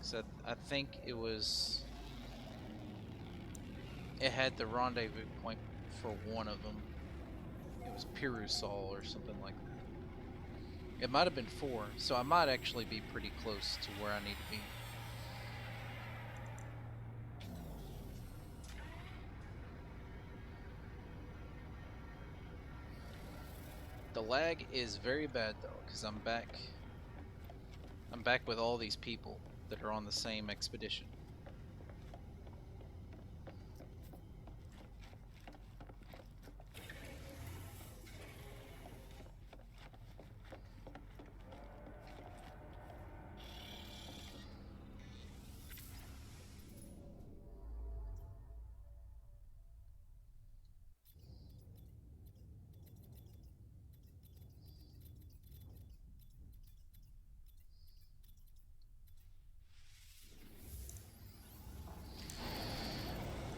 Speaker 1: So I think it was. It had the rendezvous point for one of them. It was Pirusol or something like that. It might have been 4, so I might actually be pretty close to where I need to be. The lag is very bad though, because I'm back with all these people that are on the same expedition.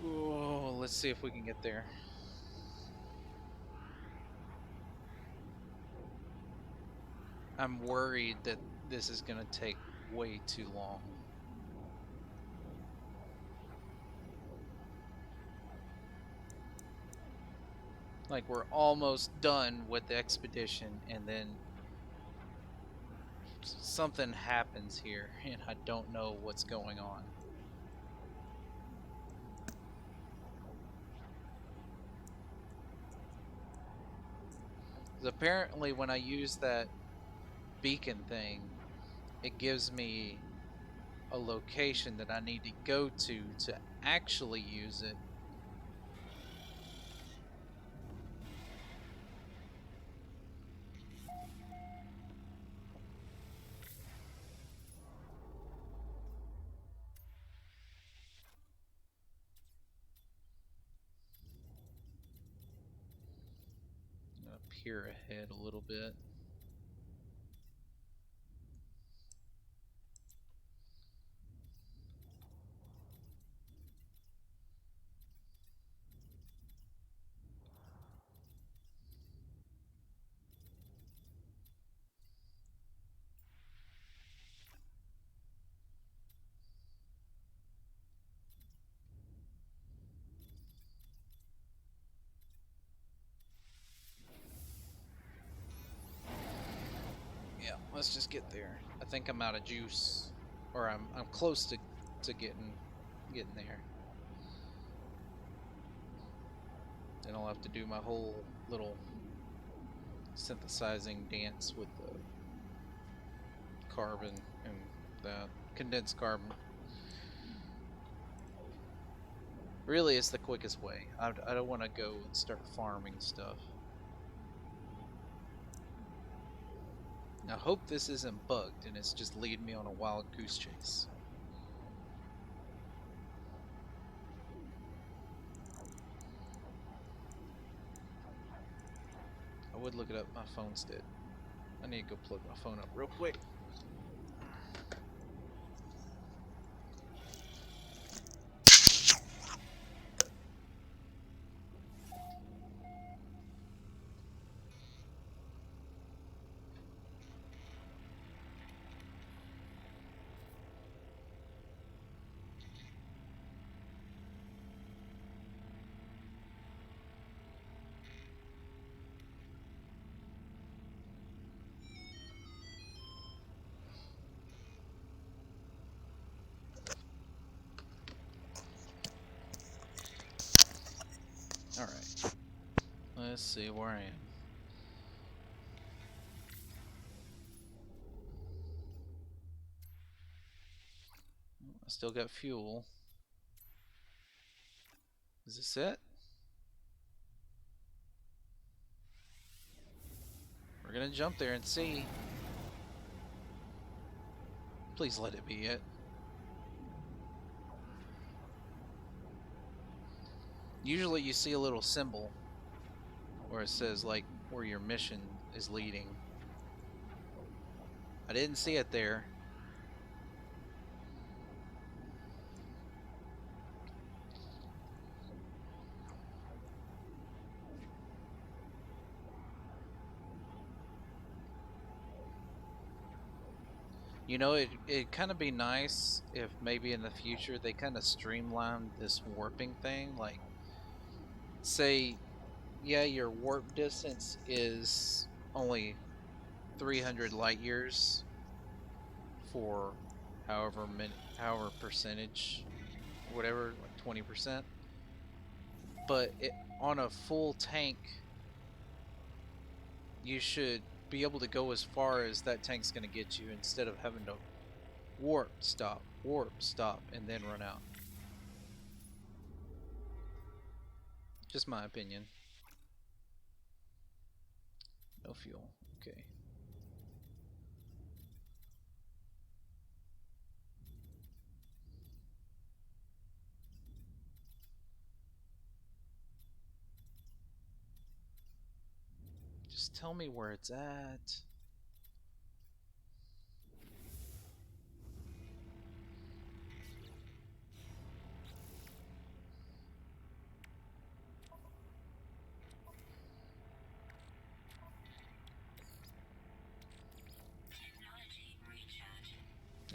Speaker 1: Oh, let's see if we can get there. I'm worried that this is going to take way too long. Like, we're almost done with the expedition, and then something happens here, and I don't know what's going on. Apparently, when I use that beacon thing, it gives me a location that I need to go to actually use it. here ahead a little bit. Yeah, let's just get there. I think I'm out of juice, or I'm close to getting there. Then I'll have to do my whole little synthesizing dance with the carbon and the condensed carbon. Really, it's the quickest way. I don't want to go and start farming stuff. Now, hope this isn't bugged and it's just leading me on a wild goose chase. I would look it up. My phone's dead. I need to go plug my phone up real quick. Alright. Let's see where I am. I still got fuel. Is this it? We're gonna jump there and see. Please let it be it. Usually you see a little symbol where it says like where your mission is leading. I didn't see it there. You know, it'd kind of be nice if maybe in the future they kind of streamlined this warping thing. Like, say, yeah, your warp distance is only 300 light years for however percentage, whatever, like 20%. But on a full tank, you should be able to go as far as that tank's going to get you instead of having to warp, stop, and then run out. Just my opinion. No fuel. Okay. Just tell me where it's at.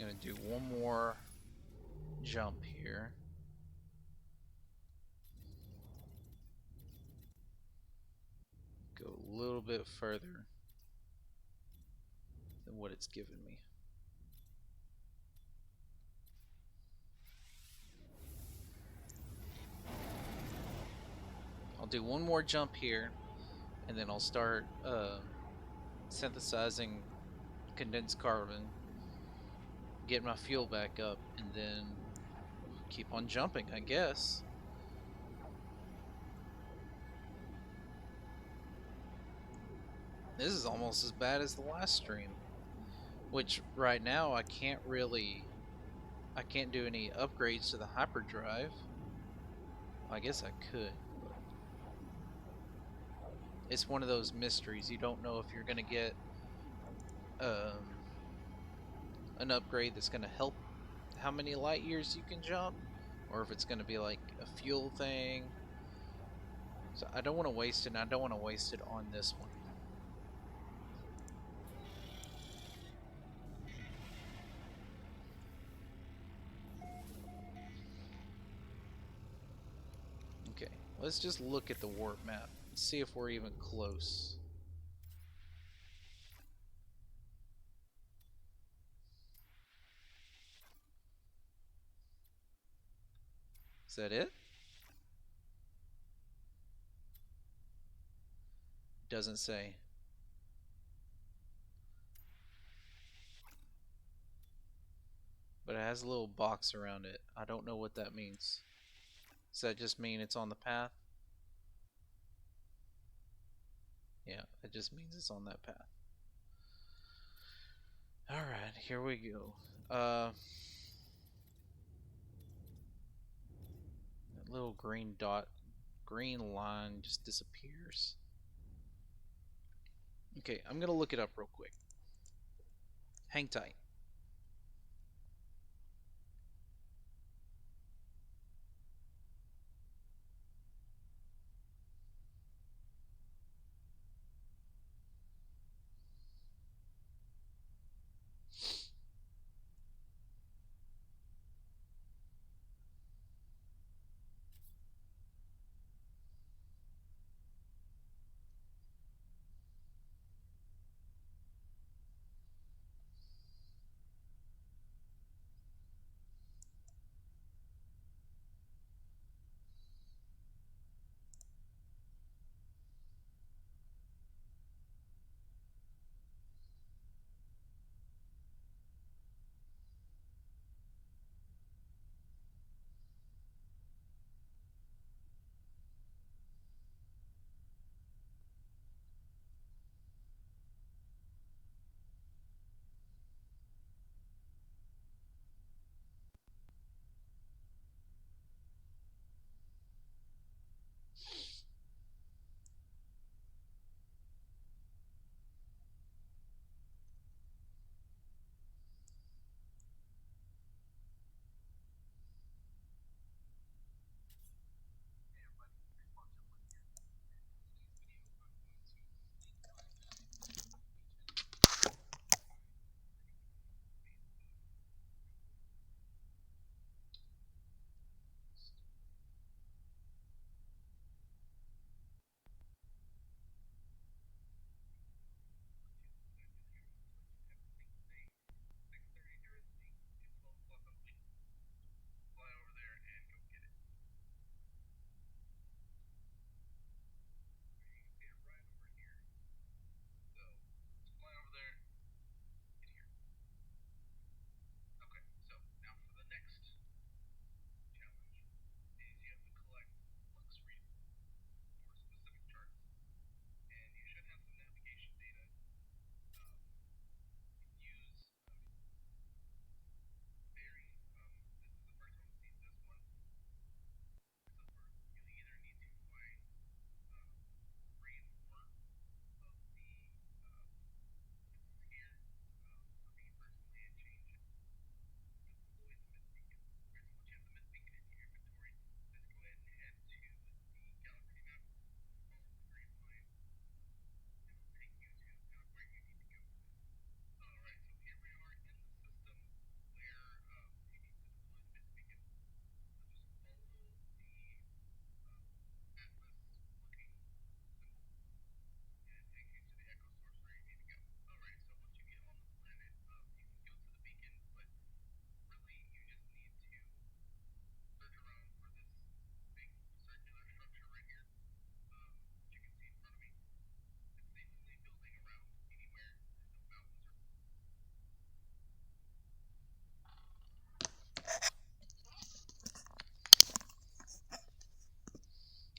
Speaker 1: I'm gonna do one more jump here. Go a little bit further than what it's given me. I'll do one more jump here, and then I'll start synthesizing condensed carbon, get my fuel back up, and then keep on jumping, I guess. This is almost as bad as the last stream, which right now I can't do any upgrades to the hyperdrive. I guess I could. It's one of those mysteries. You don't know if you're going to get um, an upgrade that's going to help how many light years you can jump, or if it's going to be like a fuel thing. So I don't want to waste it, and I don't want to waste it on this one. Okay, let's just look at the warp map and see if we're even close. Is that it? Doesn't say. But it has a little box around it. I don't know what that means. Does that just mean it's on the path? Yeah, it just means it's on that path. Alright, here we go. That little green dot, green line just disappears. Okay, I'm gonna look it up real quick. Hang tight.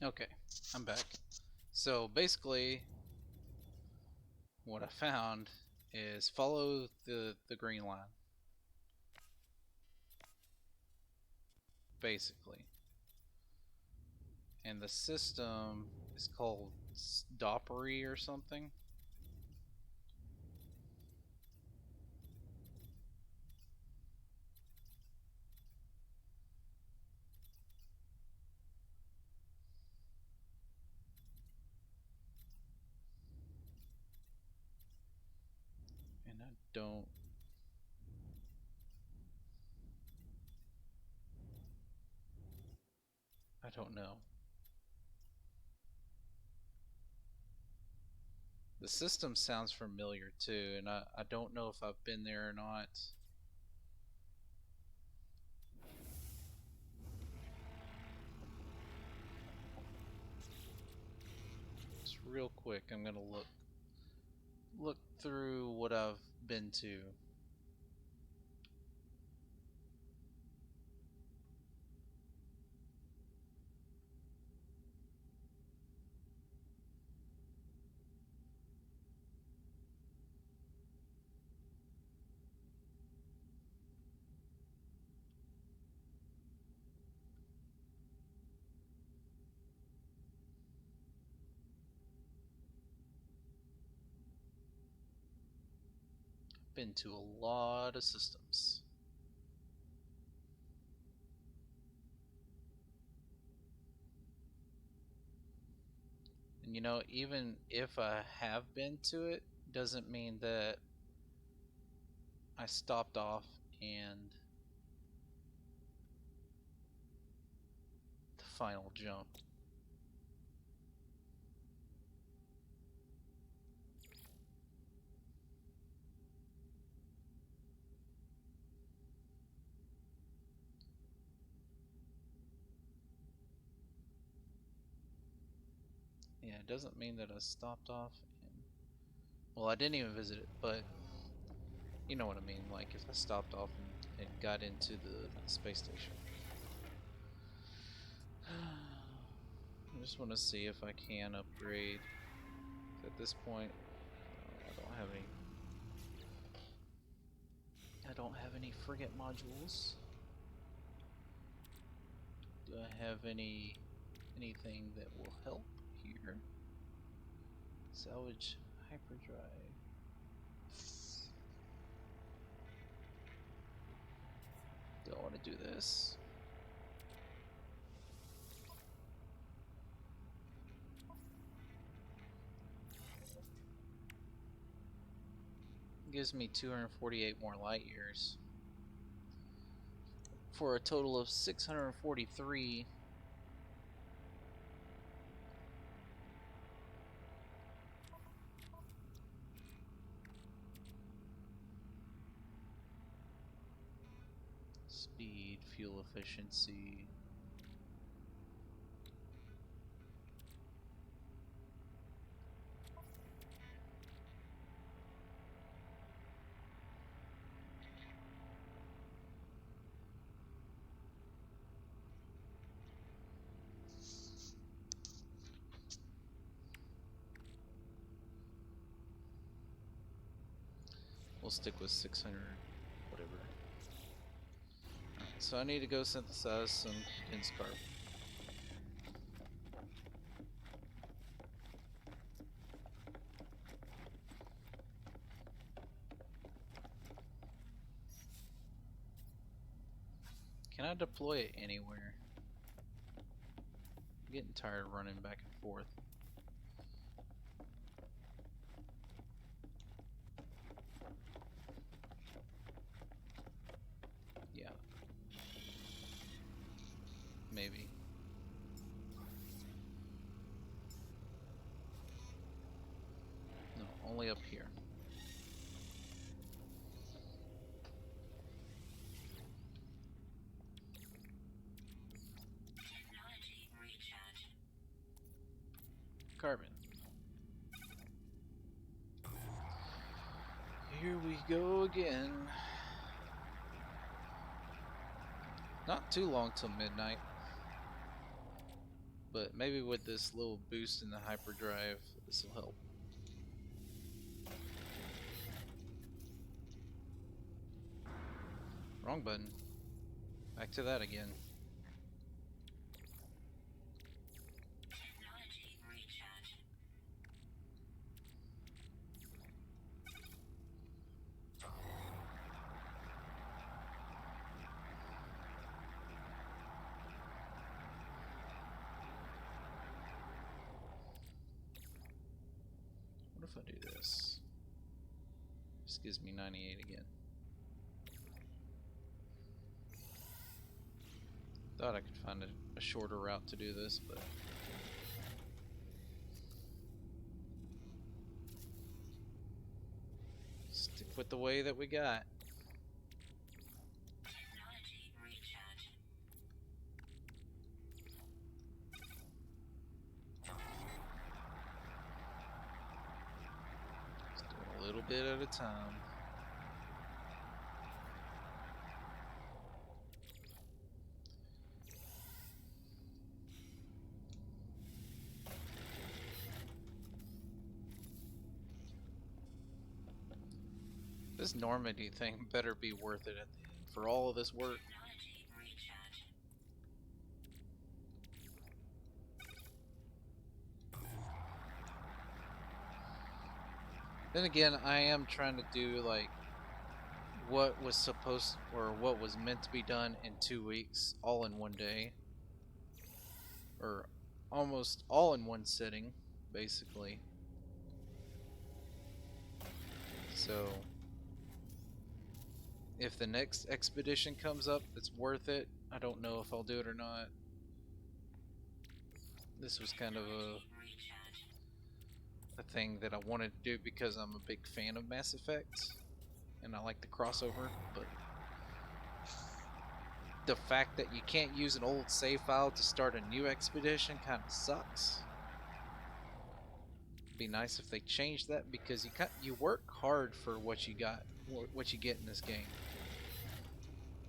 Speaker 1: Okay, I'm back. So basically, what I found is follow the green line. Basically, and the system is called Doppery or something. And I don't know. The system sounds familiar too, and I don't know if I've been there or not. Just real quick, I'm gonna look through what I've been to. Been to a lot of systems. And you know, even if I have been to it, doesn't mean that I stopped off and the final jump. Yeah, it doesn't mean that I stopped off and, well, I didn't even visit it, but you know what I mean, like if I stopped off and got into the space station. I just want to see if I can upgrade. At this point, I don't have any. I don't have any frigate modules. Do I have anything that will help here? Salvage hyperdrive. Do I want to do this? Gives me 248 more light years for a total of 643. Speed, fuel efficiency. We'll stick with 600, whatever. Alright, so I need to go synthesize some condensed carbon. Can I deploy it anywhere? I'm getting tired of running back and forth. Yeah. Maybe. No, only up here. Carbon. Here we go again. Not too long till midnight. But maybe with this little boost in the hyperdrive, this will help. Wrong button. Back to that again. if I do this? This gives me 98 again. Thought I could find a shorter route to do this, but stick with the way that we got. Just do it a little bit at a time. This Normandy thing better be worth it at the end for all of this work. Then again, I am trying to do like what was supposed or what was meant to be done in 2 weeks, all in one day. Or almost all in one sitting, basically. So if the next expedition comes up that's worth it, I don't know if I'll do it or not. This was kind of a thing that I wanted to do because I'm a big fan of Mass Effect and I like the crossover, but the fact that you can't use an old save file to start a new expedition kind of sucks. It'd be nice if they changed that because you work hard for what you got, what you get in this game.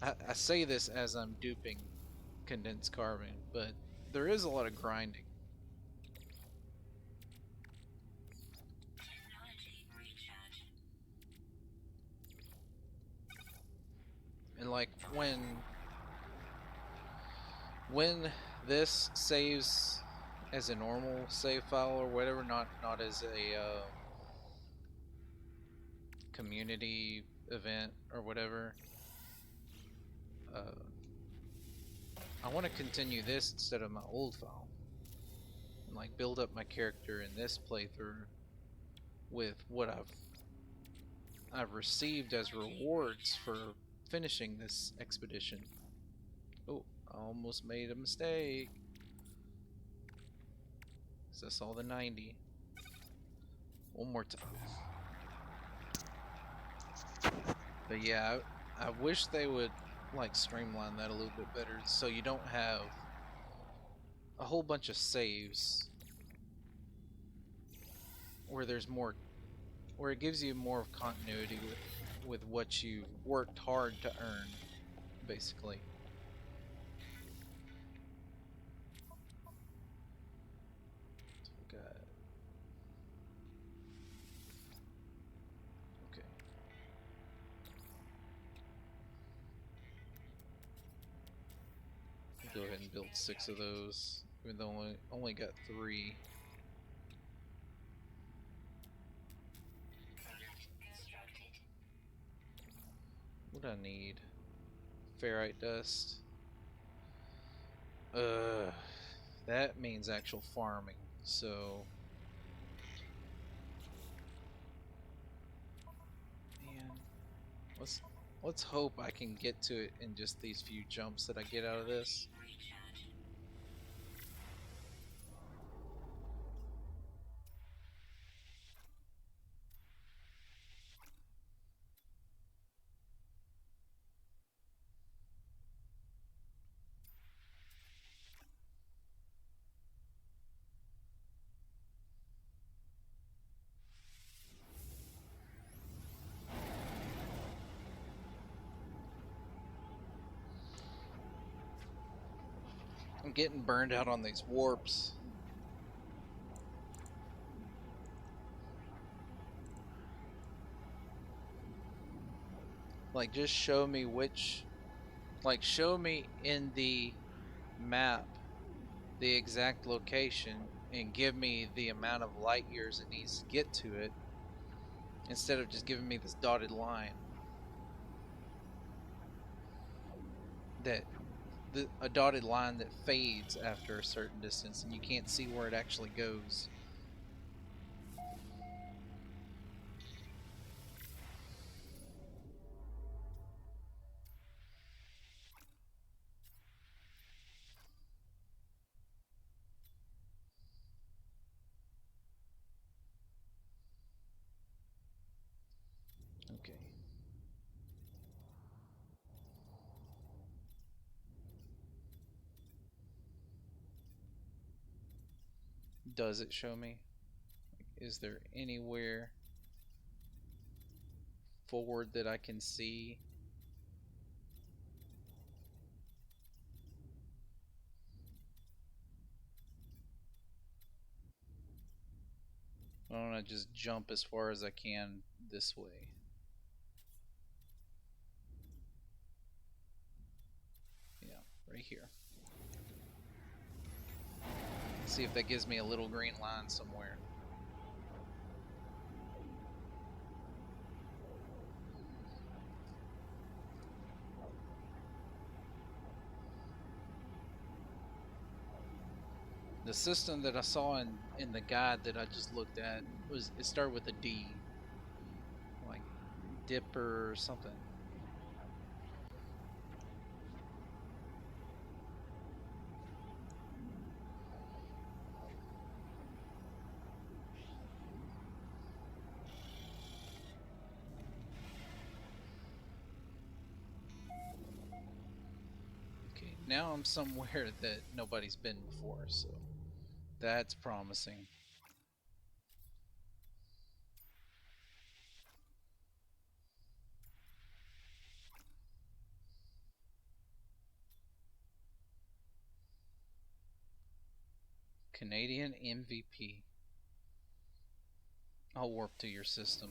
Speaker 1: I say this as I'm duping condensed carbon, but there is a lot of grinding. And like when this saves as a normal save file or whatever, not as a community event or whatever, I want to continue this instead of my old file and like build up my character in this playthrough with what I've received as rewards for finishing this expedition. Oh, I almost made a mistake. I saw the 90. One more time. But yeah, I wish they would like streamline that a little bit better so you don't have a whole bunch of saves where there's more, where it gives you more of continuity with what you worked hard to earn, basically. God. Okay. Go ahead and build 6 of those, even though I only got 3. What do I need? Ferrite dust. That means actual farming. So, man, let's hope I can get to it in just these few jumps that I get out of this. I'm getting burned out on these warps. Like, just show me which, like, show me in the map the exact location and give me the amount of light years it needs to get to it instead of just giving me this dotted line that a dotted line that fades after a certain distance and you can't see where it actually goes. Does it show me? Is there anywhere forward that I can see? Why don't I just jump as far as I can this way? Yeah, right here. See if that gives me a little green line somewhere. The system that I saw in the guide that I just looked at it started with a D, like Dipper or something. Okay, now I'm somewhere that nobody's been before, so that's promising. Canadian MVP. I'll warp to your system.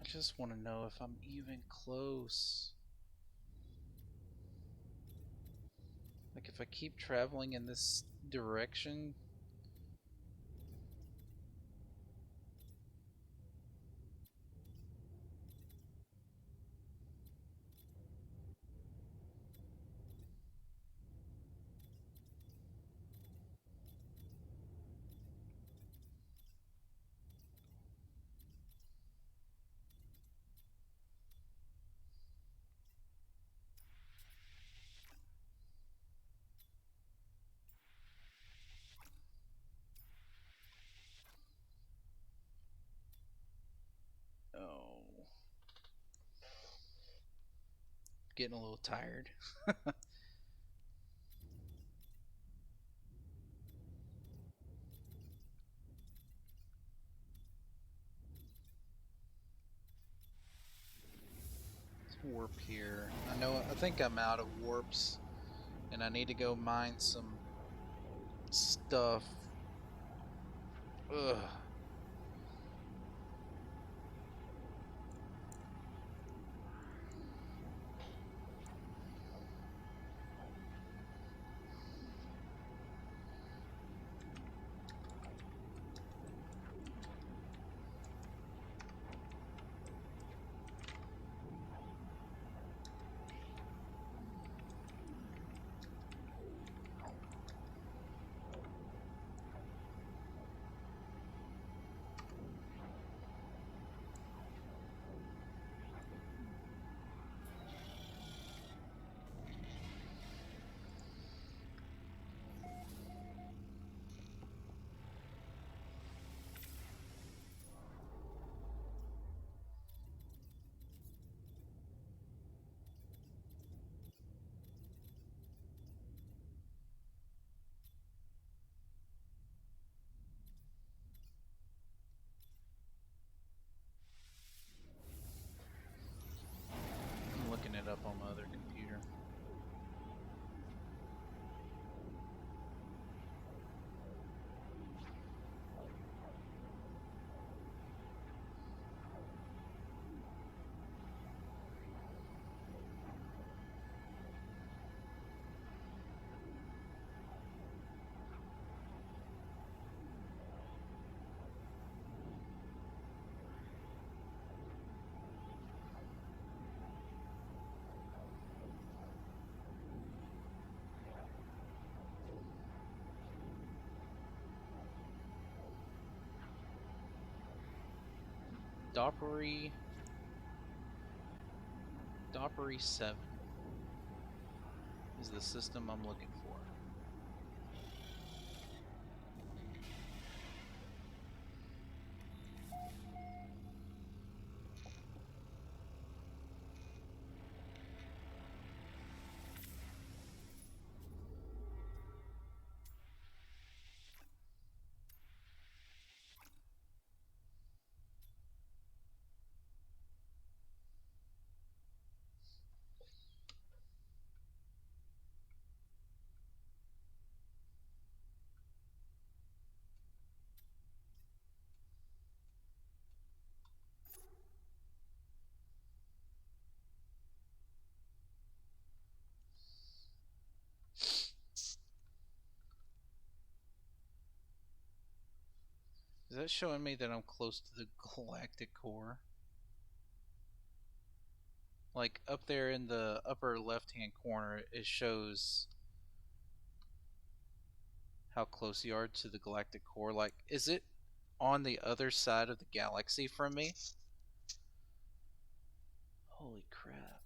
Speaker 1: I just want to know if I'm even close. Like if I keep traveling in this direction. Oh. Getting a little tired. Warp here. I think I'm out of warps and I need to go mine some stuff. Ugh. Dopperi 7 is the system I'm looking for. Is that showing me that I'm close to the galactic core? Like up there in the upper left-hand corner, it shows how close you are to the galactic core. Like, is it on the other side of the galaxy from me? Holy crap.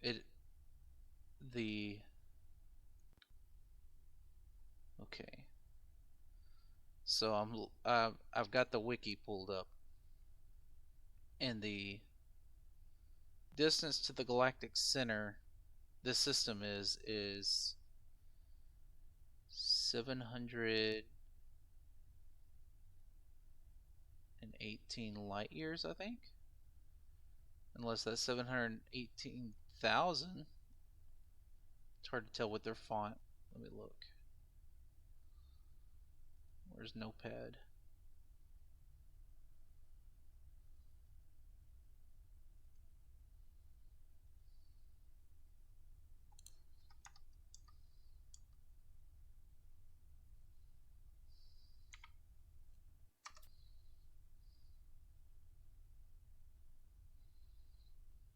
Speaker 1: It the okay. So I've got the wiki pulled up, and the distance to the galactic center this system is 718 light years, I think. Unless that's 718,000. It's hard to tell with their font. Let me look. Where's Notepad?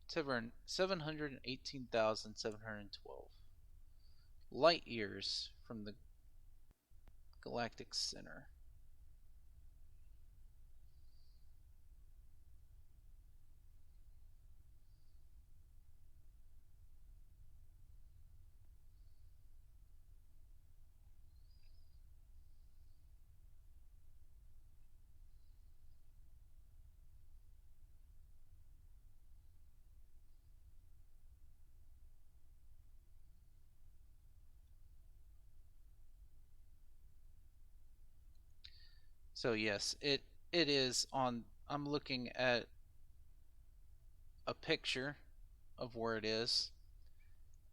Speaker 1: Seven 718,712 light years from the galactic center. So yes, it is on. I'm looking at a picture of where it is,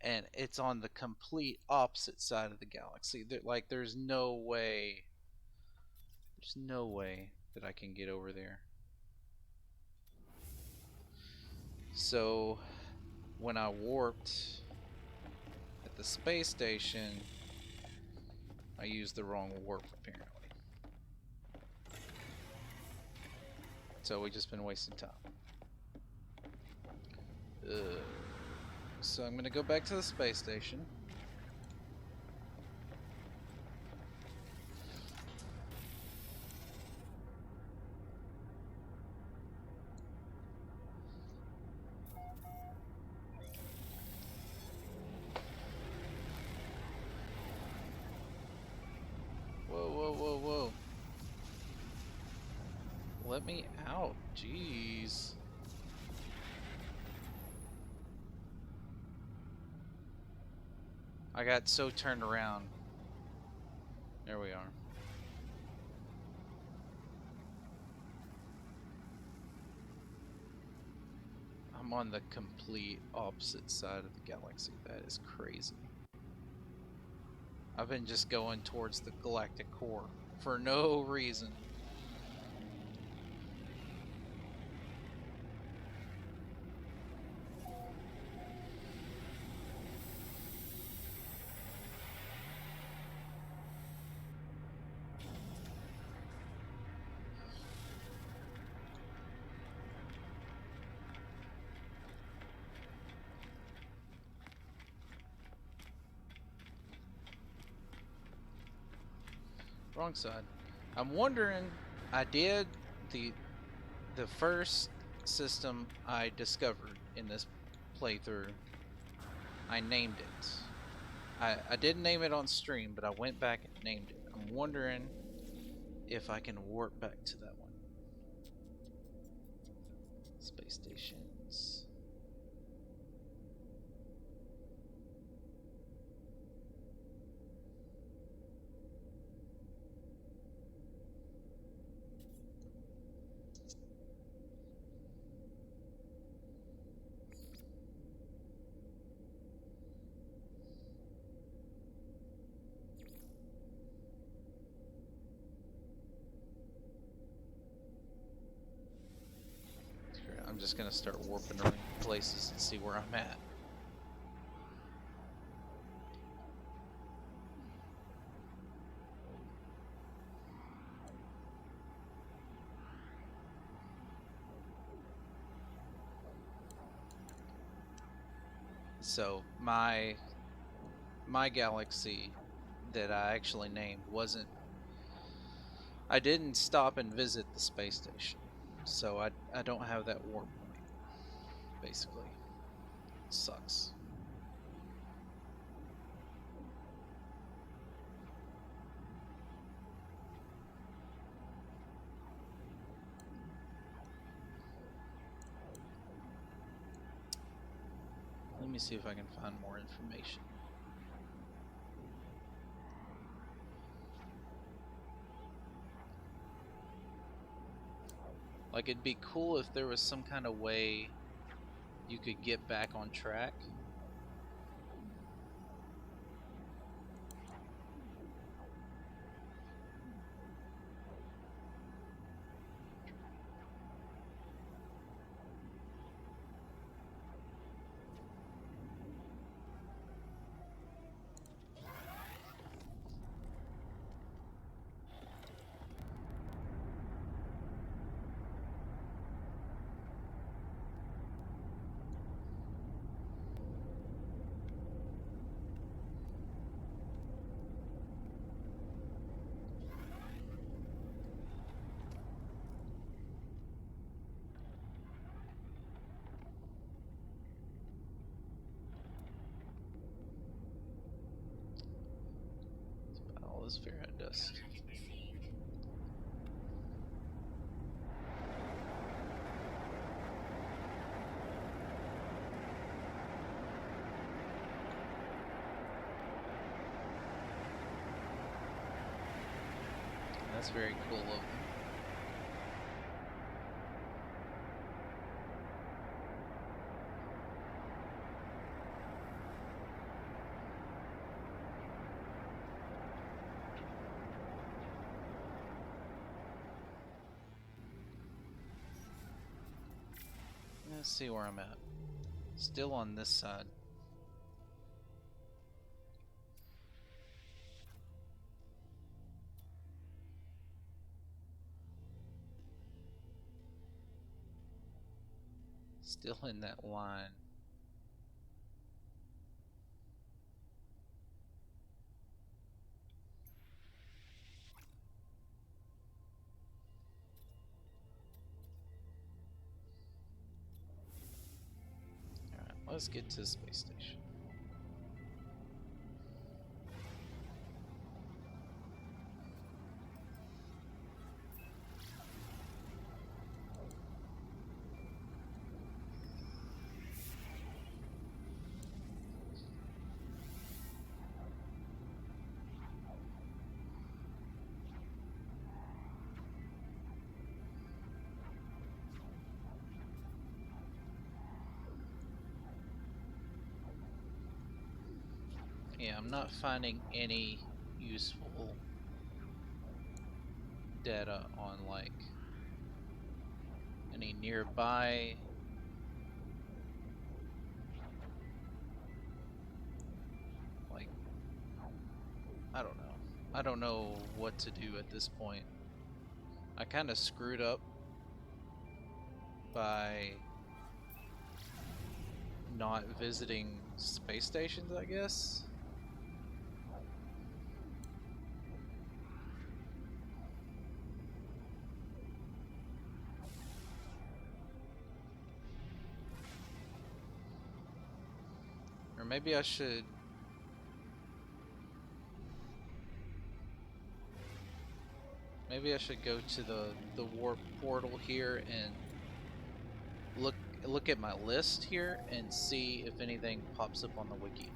Speaker 1: and it's on the complete opposite side of the galaxy. Like there's no way that I can get over there. So when I warped at the space station, I used the wrong warp apparently. So we've just been wasting time. So I'm gonna go back to the space station. Whoa, whoa, whoa, whoa. Let me out. Jeez. I got so turned around. There we are. I'm on the complete opposite side of the galaxy. That is crazy. I've been just going towards the galactic core for no reason. Wrong side. I'm wondering I did the first system I discovered in this playthrough. I named it. I didn't name it on stream, but I went back and named it. I'm wondering if I can warp back to that one. Space stations. I'm just gonna start warping around places and see where I'm at. So my galaxy that I actually named wasn't. I didn't stop and visit the space station, so I don't have that warp point. Basically, it sucks. Let me see if I can find more information. Like, it'd be cool if there was some kind of way you could get back on track. All this Fahrenheit dust. That's very cool of them. Let's see where I'm at. Still on this side. Still in that line. Alright, let's get to the space station. Yeah, I'm not finding any useful data on, like, any nearby. Like, I don't know. I don't know what to do at this point. I kind of screwed up by not visiting space stations, I guess. maybe I should. Maybe I should go to the warp portal here and look at my list here and see if anything pops up on the wiki.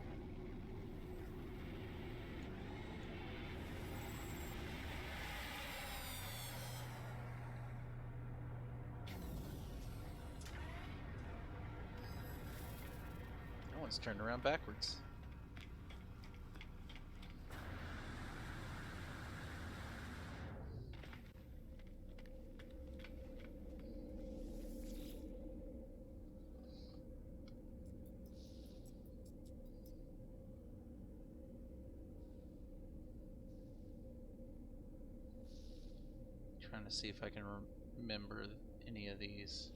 Speaker 1: That one's turned around backwards. Trying to see if I can remember any of these.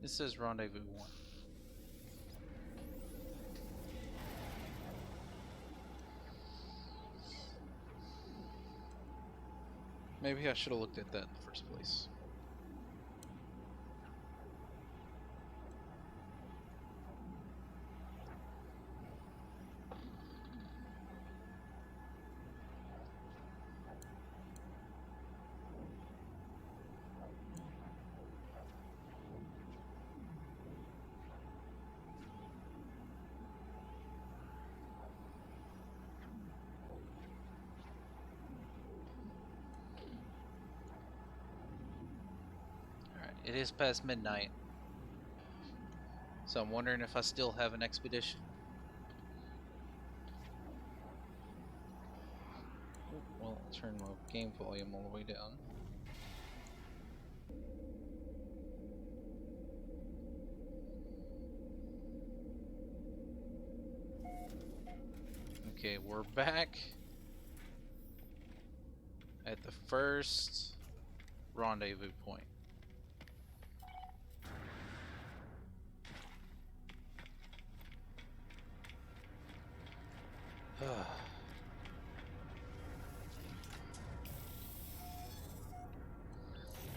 Speaker 1: This says Rendezvous 1. Maybe I should have looked at that in the first place. It is past midnight, so I'm wondering if I still have an expedition. Well, I'll turn my game volume all the way down. Okay, we're back at the first rendezvous point.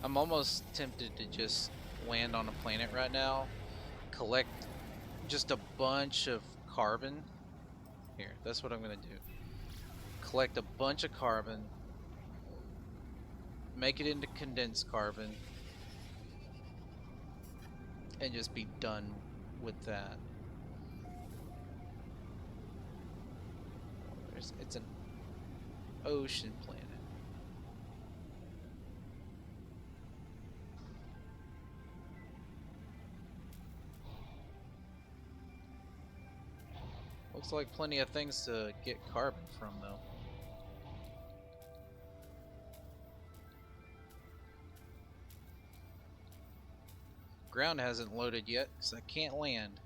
Speaker 1: I'm almost tempted to just land on a planet right now, collect just a bunch of carbon. Here, that's what I'm gonna do. Collect a bunch of carbon, make it into condensed carbon, and just be done with that. It's an ocean planet. Looks like plenty of things to get carbon from, though. Ground hasn't loaded yet, because I can't land.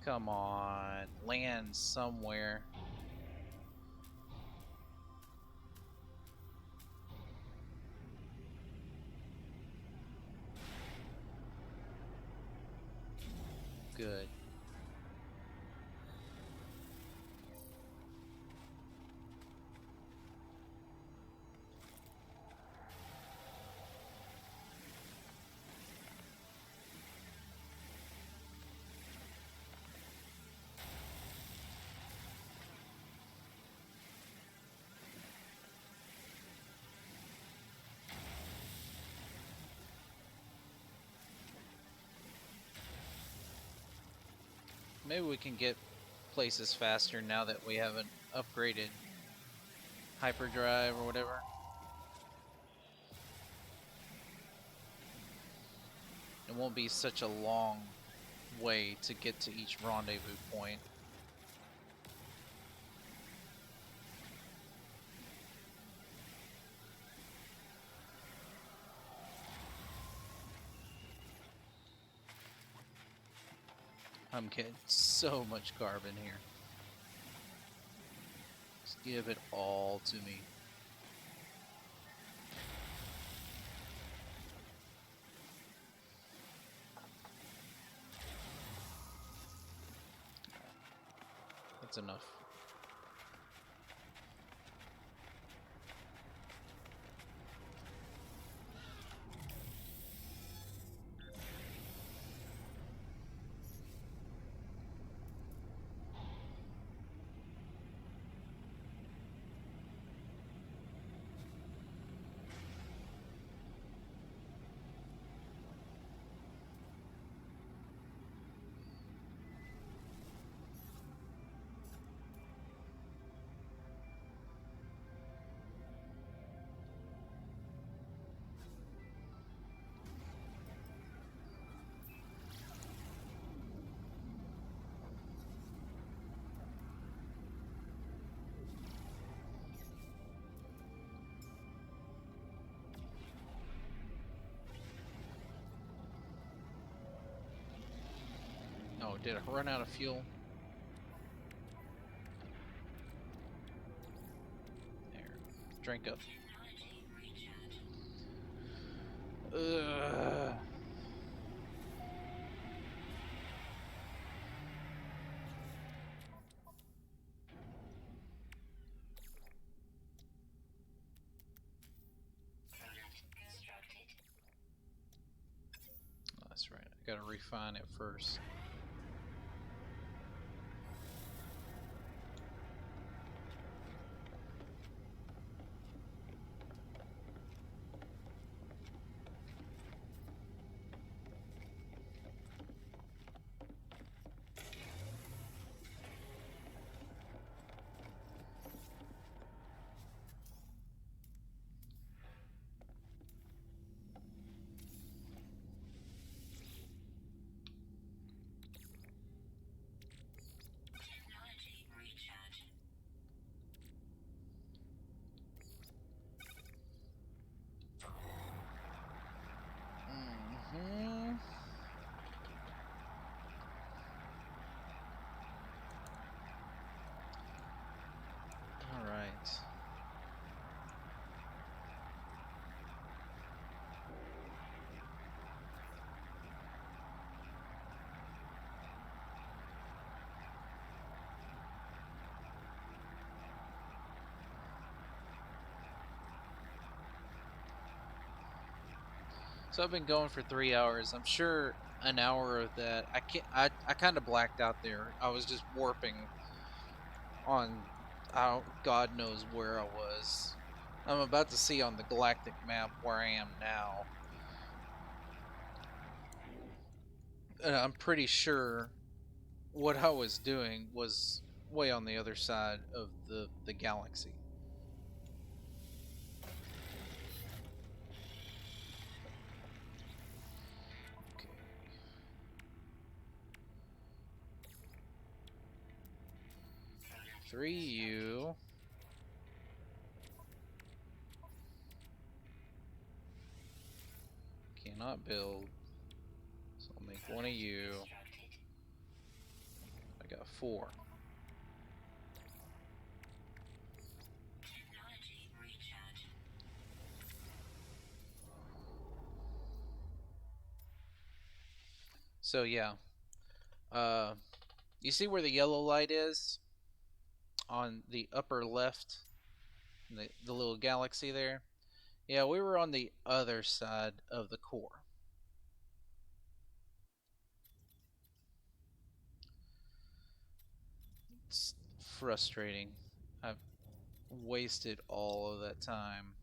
Speaker 1: Come on, land somewhere. Good. Maybe we can get places faster now that we haven't upgraded hyperdrive or whatever. It won't be such a long way to get to each rendezvous point. I'm getting so much carbon here. Just give it all to me. That's enough. Oh, did I run out of fuel? There. Drink up. Ugh. That's right. I gotta refine it first. Mm-hmm. All right. So I've been going for 3 hours. I'm sure an hour of that I can't. I kind of blacked out there. I was just warping on. God knows where I was. I'm about to see on the galactic map where I am now. And I'm pretty sure what I was doing was way on the other side of the galaxy. Okay. 3U. Cannot build. So I'll make one of you. I got 4. So yeah. Uh you see where the yellow light is? On the upper left? The little galaxy there? Yeah, we were on the other side of the core. It's frustrating. I've wasted all of that time.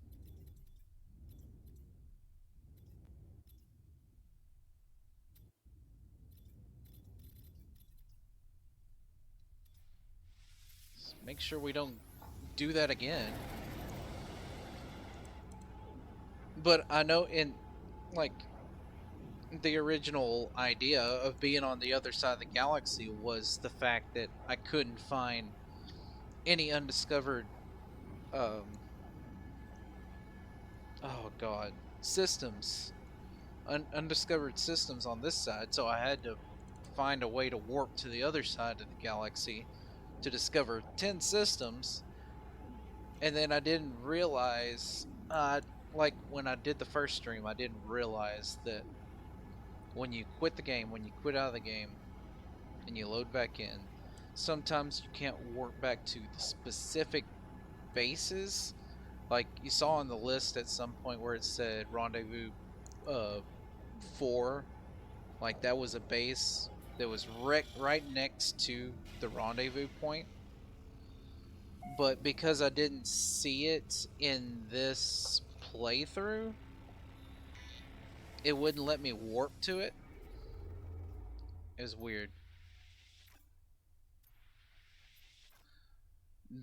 Speaker 1: Make sure we don't do that again. But I know in, like, the original idea of being on the other side of the galaxy was the fact that I couldn't find any undiscovered, um, oh god, systems, undiscovered systems on this side, so I had to find a way to warp to the other side of the galaxy to discover 10 systems. And then I didn't realize, like when I did the first stream, I didn't realize that when you quit the game, when you quit out of the game and you load back in, sometimes you can't warp back to the specific bases. Like you saw on the list at some point where it said Rendezvous uh 4, like that was a base that was right next to the rendezvous point. But because I didn't see it in this playthrough, it wouldn't let me warp to it. It was weird.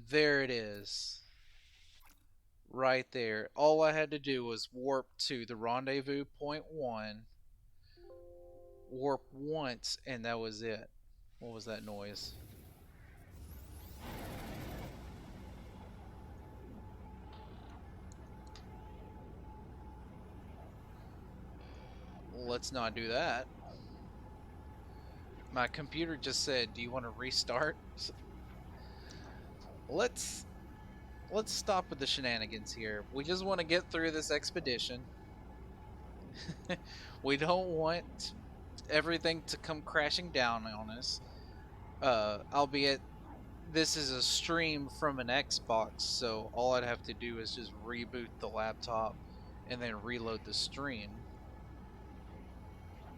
Speaker 1: There it is. Right there. All I had to do was warp to the rendezvous point 1, warp once, and that was it. What was that noise? Let's not do that. My computer just said, "Do you want to restart?" Let's stop with the shenanigans here. We just want to get through this expedition. We don't want everything to come crashing down on us. Albeit this is a stream from an Xbox, so all I'd have to do is just reboot the laptop and then reload the stream.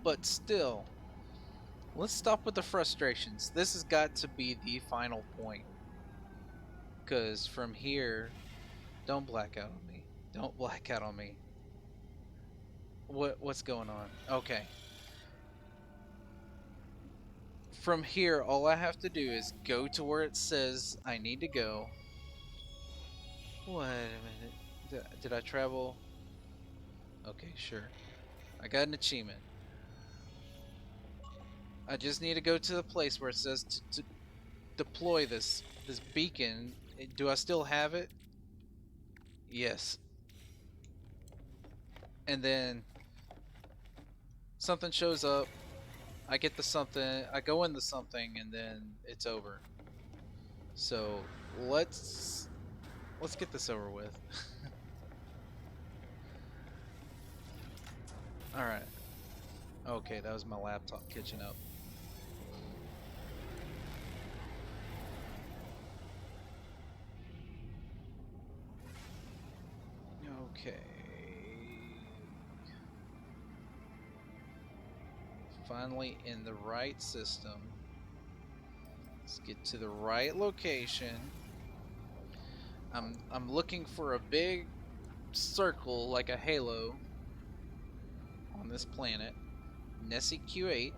Speaker 1: But still, let's stop with the frustrations. This has got to be the final point. Because from here, don't black out on me. Don't black out on me. What's going on? Okay. From here, all I have to do is go to where it says I need to go. Wait a minute. Did I travel? Okay, sure. I got an achievement. I just need to go to the place where it says to deploy this beacon. Do I still have it? Yes. And then something shows up. I get the something. I go in the something, and then it's over. So let's get this over with. All right. Okay, that was my laptop catching up. Okay. Finally in the right system. Let's get to the right location. I'm looking for a big circle like a halo on this planet. Nessie Q8.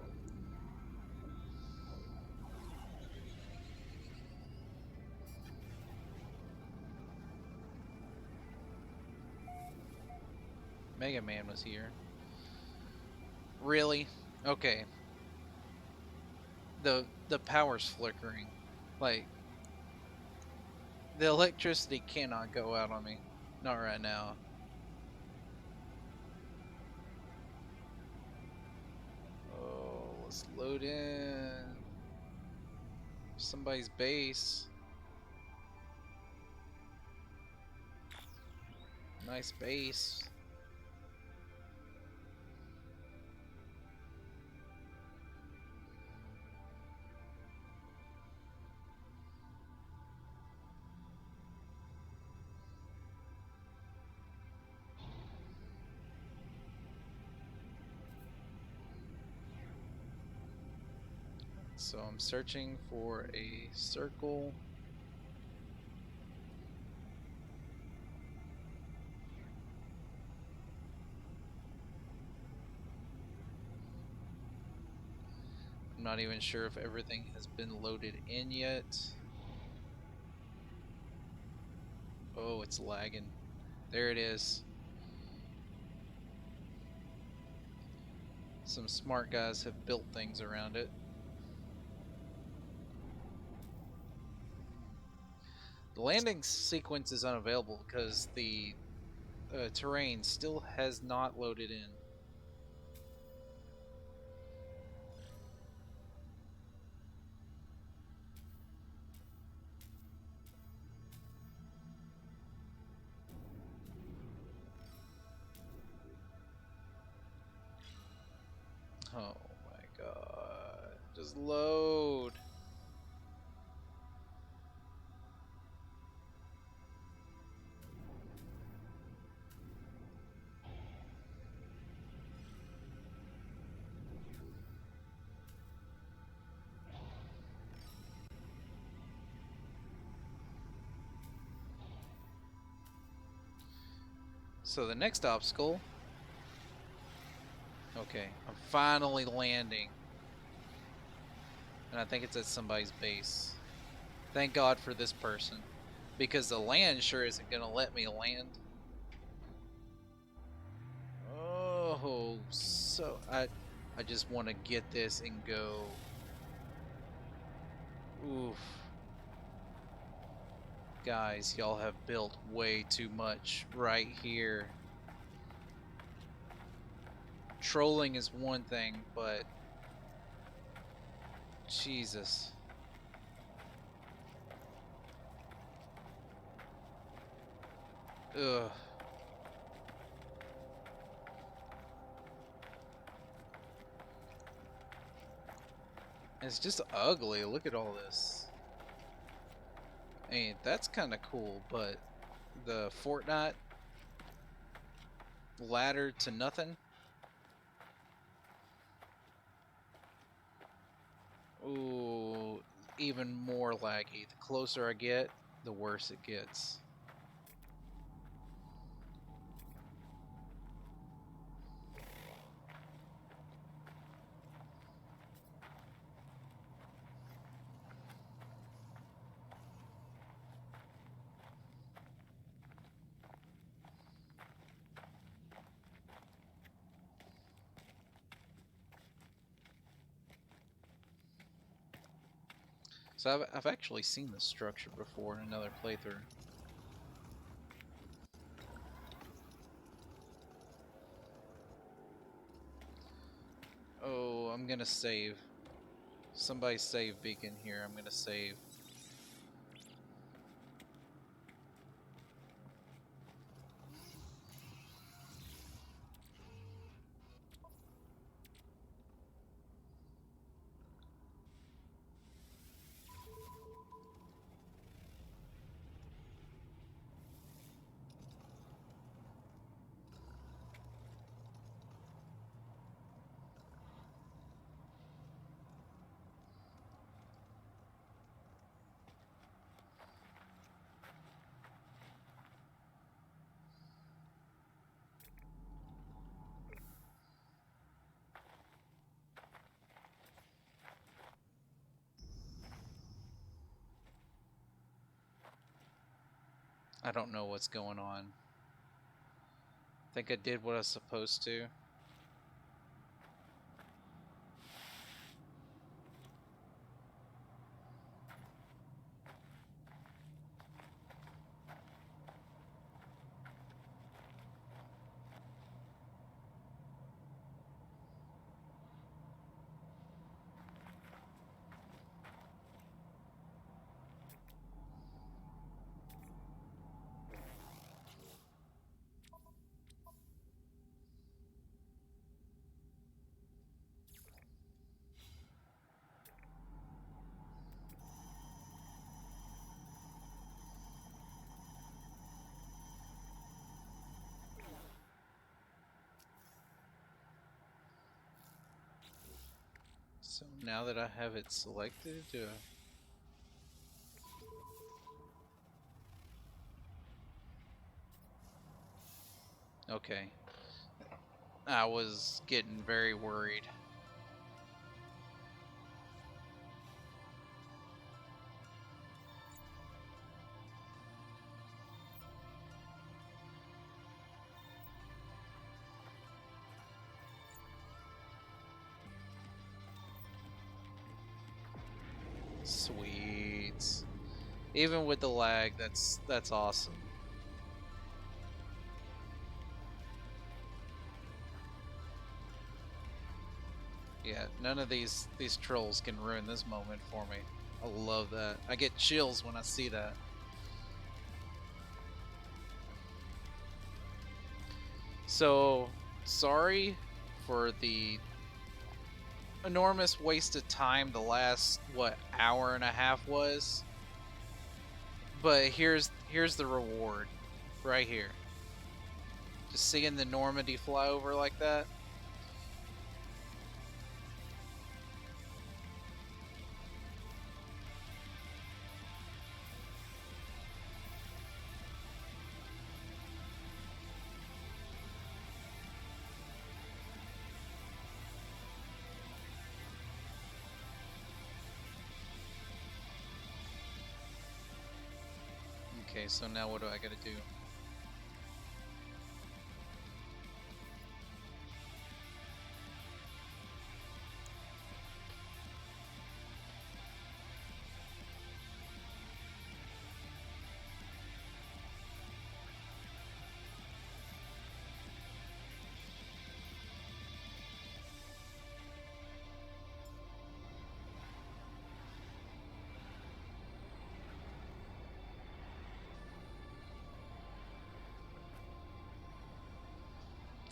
Speaker 1: Mega Man was here. Really? Okay. The power's flickering. Like the electricity cannot go out on me. Not right now. Oh, let's load in somebody's base. Nice base. So I'm searching for a circle. I'm not even sure if everything has been loaded in yet. Oh, it's lagging. There it is. Some smart guys have built things around it. The landing sequence is unavailable because the terrain still has not loaded in. Oh my god. Just load. So the next obstacle. Okay, I'm finally landing. And I think it's at somebody's base. Thank God for this person. Because the land sure isn't going to let me land. Oh, so I just want to get this and go. Oof. Guys, y'all have built way too much right here. Trolling is one thing, but Jesus. Ugh. It's just ugly. Look at all this. I mean, that's kind of cool, but the Fortnite ladder to nothing. Ooh, even more laggy. The closer I get, the worse it gets. So I've actually seen this structure before in another playthrough. Oh, I'm gonna save. Somebody save Beacon here. I'm gonna save. I don't know what's going on. I think I did what I was supposed to. So now that I have it selected, okay. I was getting very worried. Sweet. Even with the lag, that's awesome. Yeah, none of these trolls can ruin this moment for me. I love that. I get chills when I see that. So, sorry for the enormous waste of time the last hour and a half was. But here's the reward right here. Just seeing the Normandy fly over like that. Okay, so now what do I gotta do?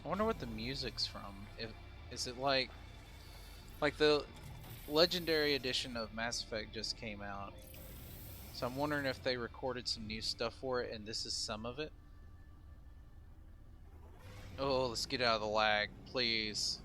Speaker 1: I wonder what the music's from. If is it like the Legendary Edition of Mass Effect just came out. So I'm wondering if they recorded some new stuff for it and this is some of it. Oh, let's get out of the lag, please.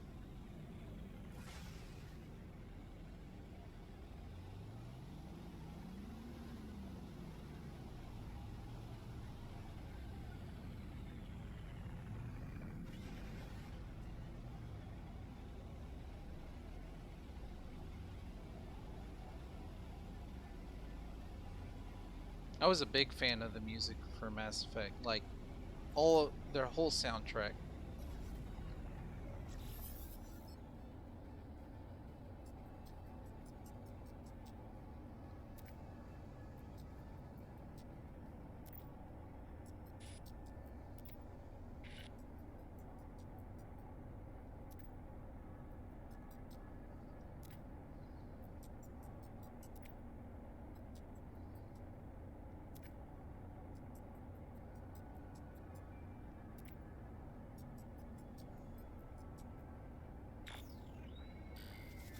Speaker 1: I was a big fan of the music for Mass Effect, like all their whole soundtrack.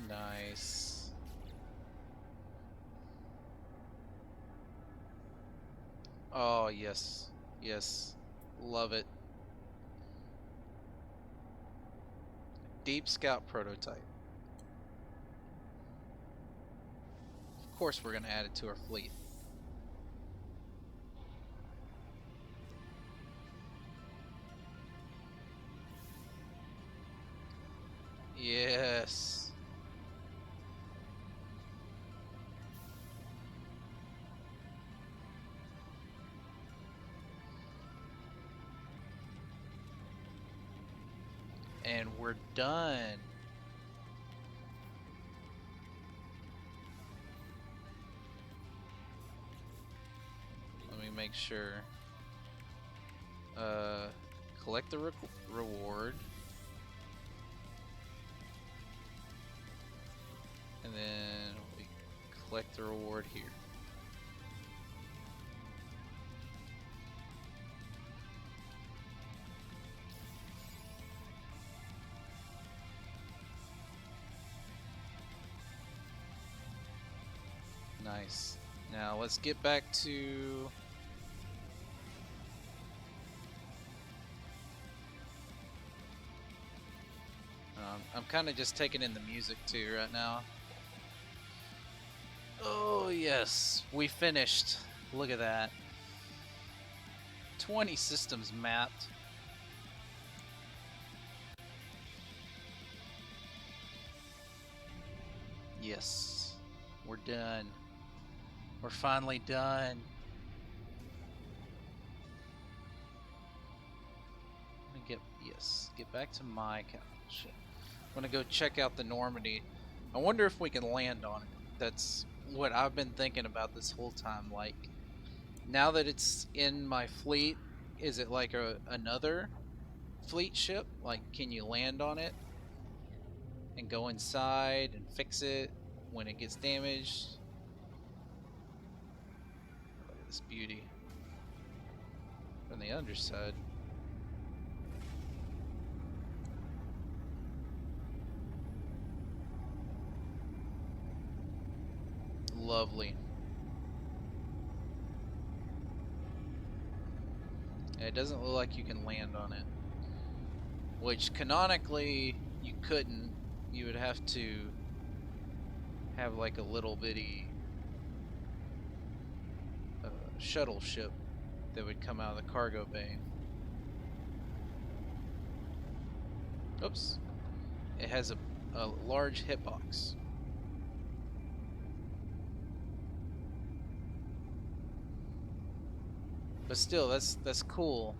Speaker 1: Nice. Oh, yes. Yes. Love it. Deep Scout prototype. Of course we're going to add it to our fleet. Yes. And we're done. Let me make sure. Collect the reward. And then we collect the reward here. Nice. Now let's get back to... I'm kind of just taking in the music too right now. Oh yes, we finished. Look at that. 20 systems mapped. Yes, we're done. We're finally done. I'm gonna get back to my couch. I'm gonna go check out the Normandy. I wonder if we can land on it. That's what I've been thinking about this whole time. Like, now that it's in my fleet, is it like another fleet ship? Like, can you land on it and go inside and fix it when it gets damaged? Look at this beauty from the underside. Lovely. And it doesn't look like you can land on it, which canonically you couldn't. You would have to have like a little bitty shuttle ship that would come out of the cargo bay. Oops. It has a large hitbox. But still, that's cool.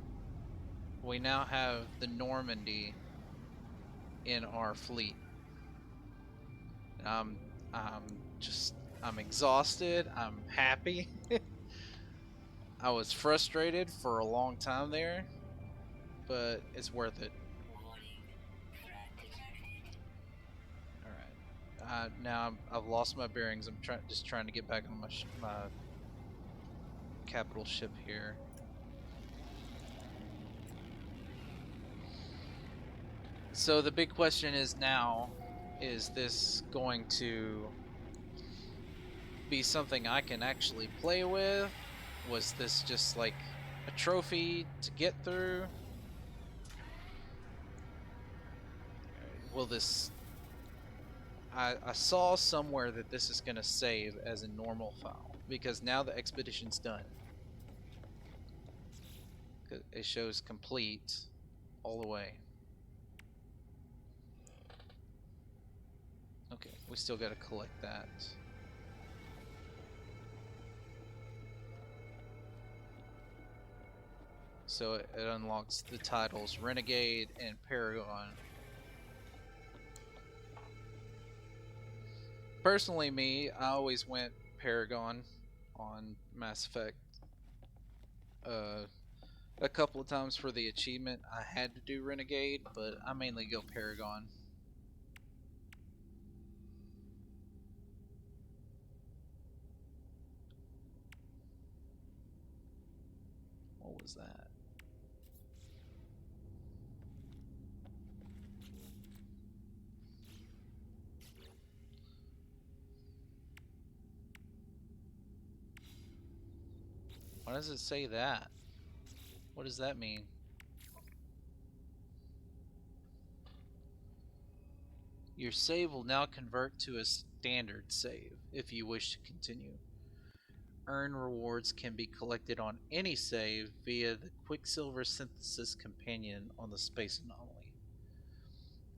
Speaker 1: We now have the Normandy in our fleet. And I'm exhausted. I'm happy. I was frustrated for a long time there, but it's worth it. All right. Now I've lost my bearings. I'm just trying to get back on my capital ship here. So the big question is now, is this going to be something I can actually play with? Was this just like a trophy to get through? Will this... I saw somewhere that this is going to save as a normal file, because now the expedition's done. It shows complete all the way. Okay, we still got to collect that. So it unlocks the titles Renegade and Paragon. Personally, I always went Paragon on Mass Effect. A couple of times for the achievement, I had to do Renegade, but I mainly go Paragon. What was that? Why does it say that? What does that mean? Your save will now convert to a standard save if you wish to continue. Earn rewards can be collected on any save via the Quicksilver Synthesis Companion on the Space Anomaly.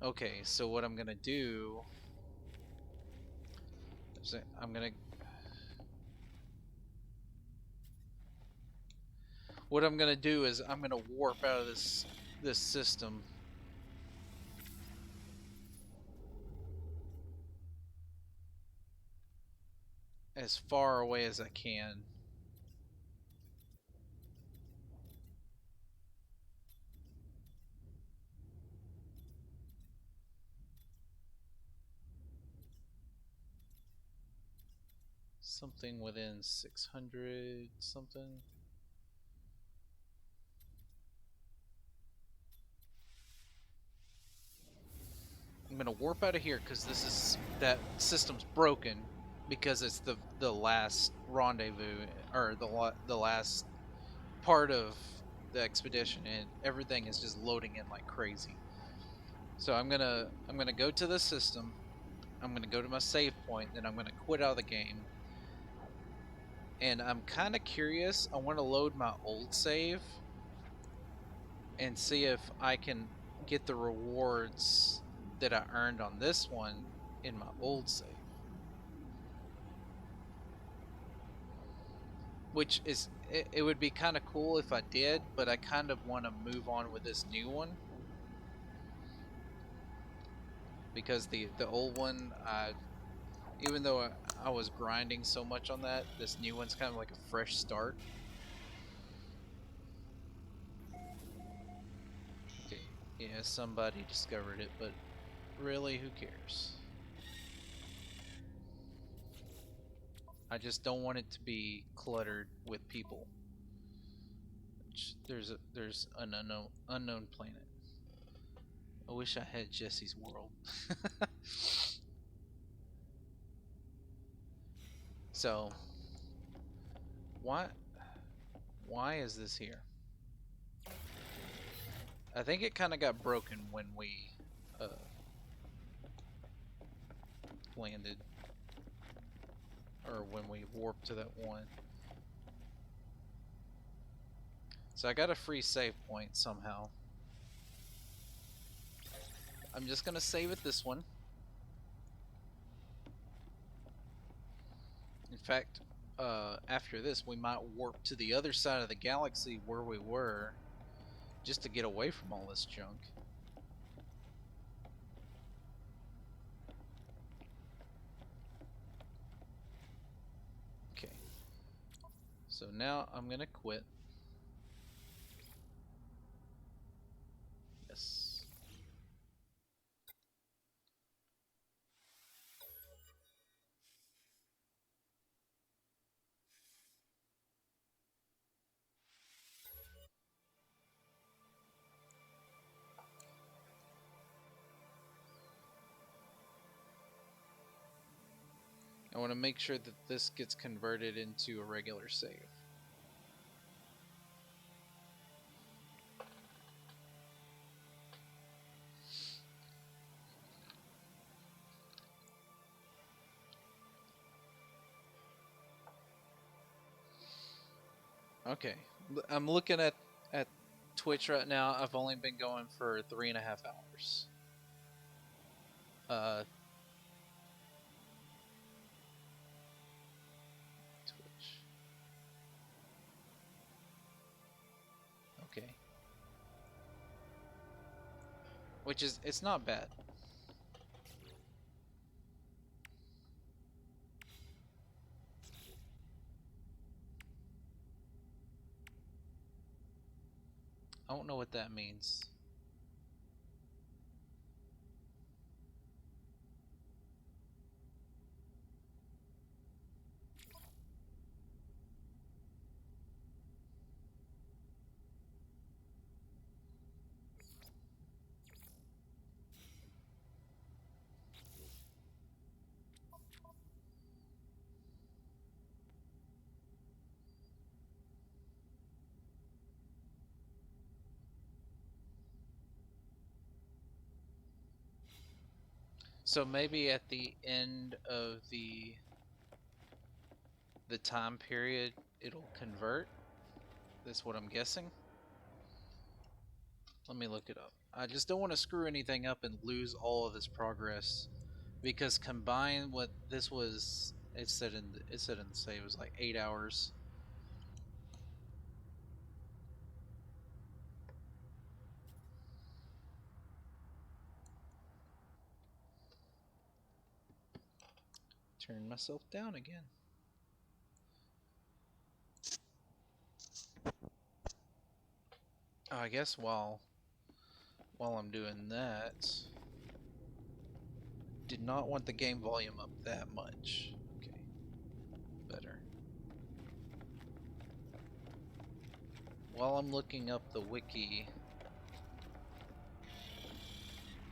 Speaker 1: Okay, so what I'm gonna do is I'm gonna warp out of this system. As far away as I can. Something within 600 something. I'm gonna warp out of here because that system's broken, because it's the last rendezvous, or the last part of the expedition, and everything is just loading in like crazy. So I'm gonna go to the system. I'm gonna go to my save point, then I'm gonna quit out of the game. And I'm kind of curious. I want to load my old save and see if I can get the rewards that I earned on this one in my old save. Which is, it would be kind of cool if I did, but I kind of want to move on with this new one. Because the old one, even though I was grinding so much on that. This new one's kind of like a fresh start. Okay, yeah, somebody discovered it, but really, who cares? I just don't want it to be cluttered with people. There's an unknown planet. I wish I had Jesse's world. So, why is this here? I think it kind of got broken when we landed, or when we warped to that one. So I got a free save point somehow. I'm just gonna save it this one. In fact, after this, we might warp to the other side of the galaxy where we were, just to get away from all this junk. Okay. So now I'm gonna quit. Yes. I want to make sure that this gets converted into a regular save. Okay, I'm looking at Twitch right now. I've only been going for 3.5 hours. Twitch. Okay. Which is, it's not bad. I don't know what that means. So maybe at the end of the time period, it'll convert. That's what I'm guessing. Let me look it up. I just don't want to screw anything up and lose all of this progress, because combined with this was, it said in the save it was like 8 hours. Turn myself down again. I guess while I'm doing that, did not want the game volume up that much. Okay, better. While I'm looking up the wiki,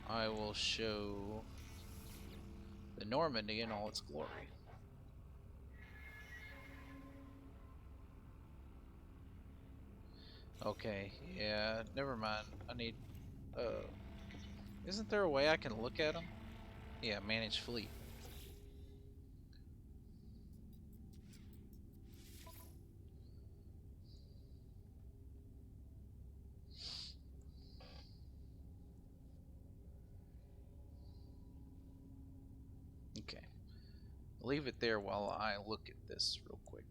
Speaker 1: I will show the Normandy in all its glory. Okay, yeah, never mind. I need, isn't there a way I can look at them? Yeah, manage fleet. Okay. Leave it there while I look at this real quick.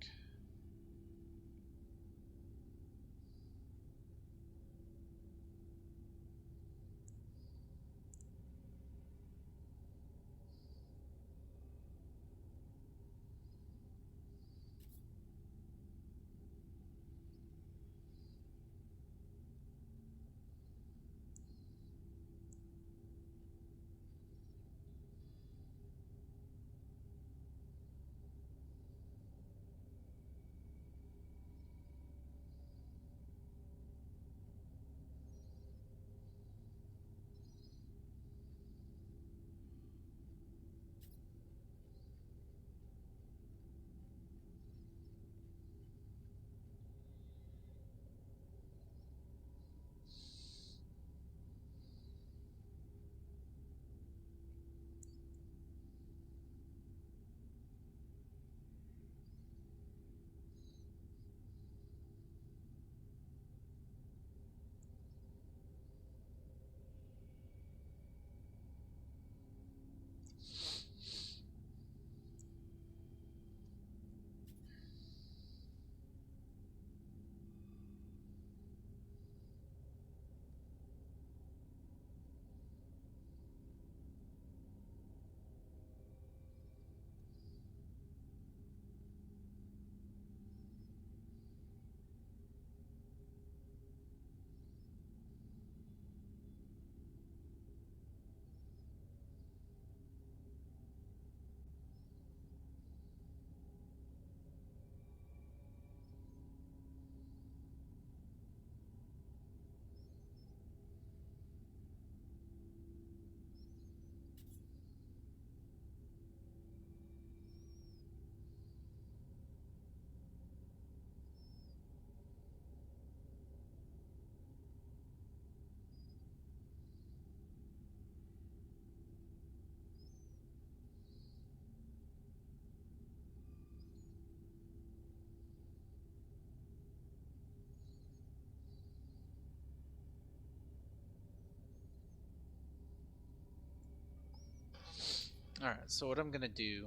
Speaker 1: so what I'm gonna do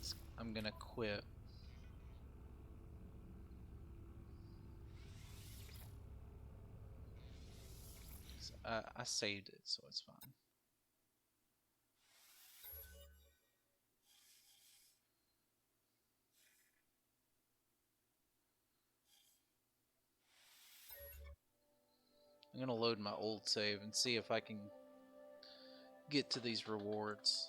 Speaker 1: is I'm gonna quit. I saved it, so it's fine. I'm gonna load my old save and see if I can get to these rewards.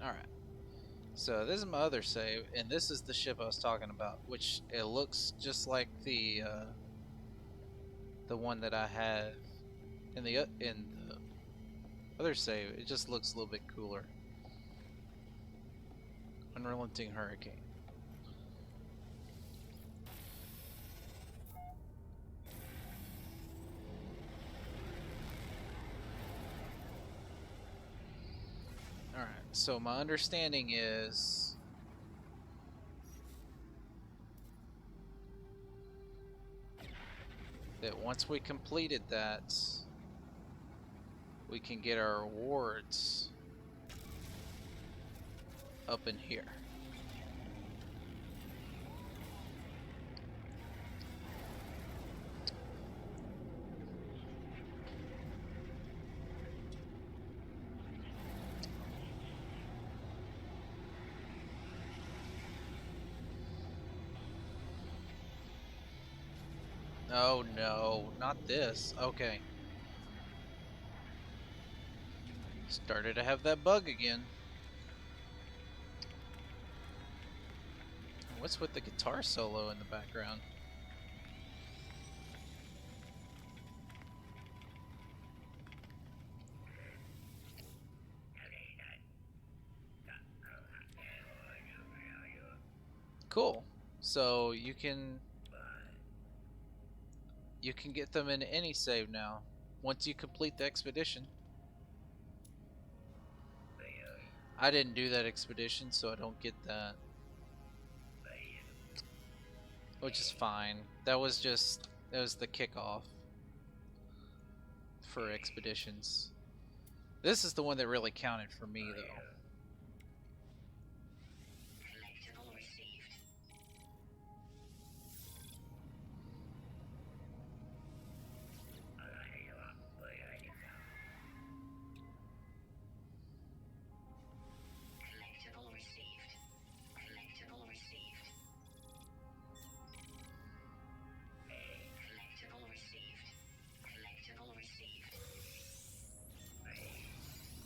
Speaker 1: Alright. So this is my other save, and this is the ship I was talking about, which it looks just like the one that I have in the other save. It just looks a little bit cooler. Unrelenting Hurricane. Alright, so my understanding is that once we completed that, we can get our rewards up in here. Oh no, not this. Okay. Started to have that bug again. What's with the guitar solo in the background? Cool. So you can get them in any save now once you complete the expedition. I didn't do that expedition, so I don't get that. Which is fine. That was the kickoff for expeditions. This is the one that really counted for me, though.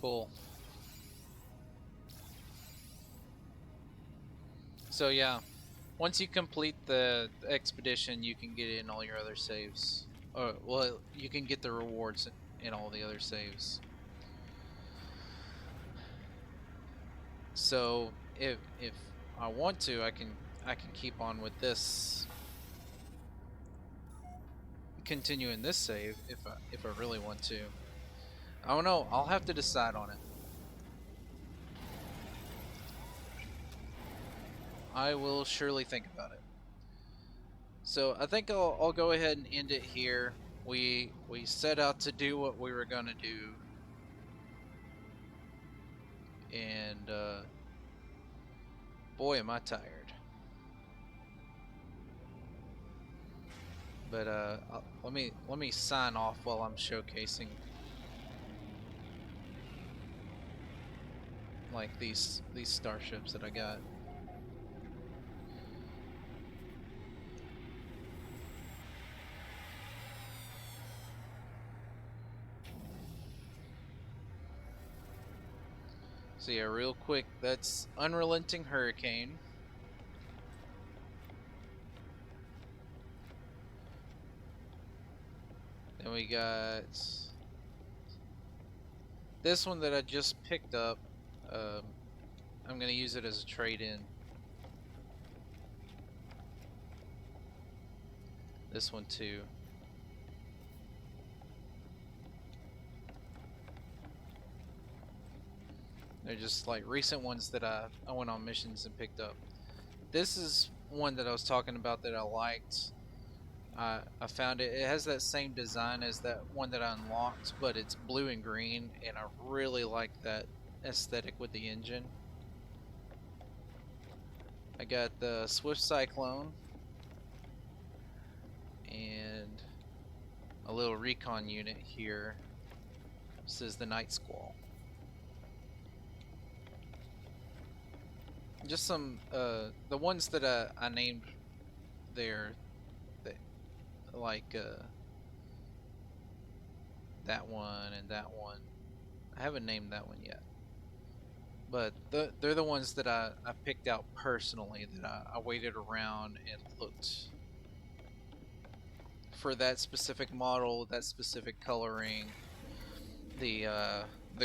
Speaker 1: Cool. So yeah, once you complete the expedition, you can get in all your other saves. Or, well, you can get the rewards in all the other saves. So if I want to, I can keep on with this, continuing this save if I really want to. I don't know. I'll have to decide on it. I will surely think about it. So I think I'll go ahead and end it here. We set out to do what we were gonna do, and boy, am I tired. But let me sign off while I'm showcasing like these starships that I got. So yeah, real quick, that's Unrelenting Hurricane. Then we got this one that I just picked up. I'm gonna use it as a trade-in. This one too. They're just like recent ones that I went on missions and picked up. This is one that I was talking about that I liked. I found it. It has that same design as that one that I unlocked, but it's blue and green, and I really like that aesthetic with the engine. I got the Swift Cyclone and a little recon unit here. This is the Night Squall. Just some the ones that I named there, that like that one and that one. I haven't named that one yet, but they're the ones that I picked out personally, that I waited around and looked for that specific model, that specific coloring, the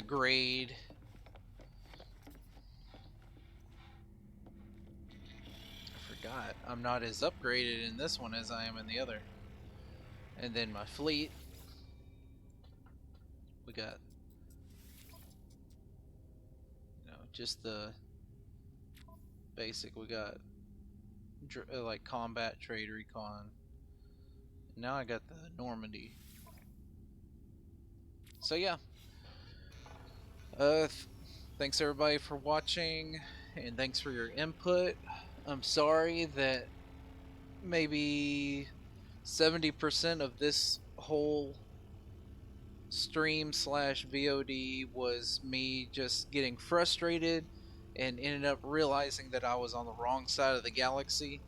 Speaker 1: grade. I forgot, I'm not as upgraded in this one as I am in the other. And then my fleet, we got, just the basic. We got like combat, trade, recon. Now I got the Normandy. So yeah, uh, thanks everybody for watching, and thanks for your input. I'm sorry that maybe 70% of this whole stream slash VOD was me just getting frustrated and ended up realizing that I was on the wrong side of the galaxy.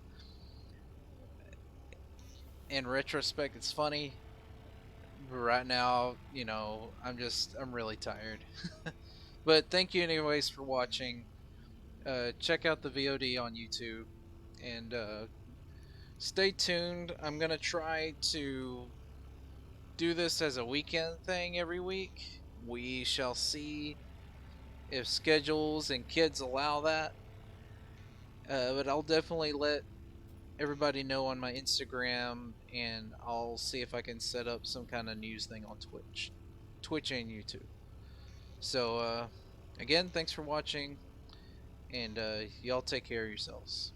Speaker 1: In retrospect, it's funny. But right now, I'm really tired. But thank you anyways for watching. Check out the VOD on YouTube, and stay tuned. I'm gonna try to do this as a weekend thing every week. We shall see if schedules and kids allow that. But I'll definitely let everybody know on my Instagram, and I'll see if I can set up some kind of news thing on Twitch and YouTube. So again, thanks for watching, and y'all take care of yourselves.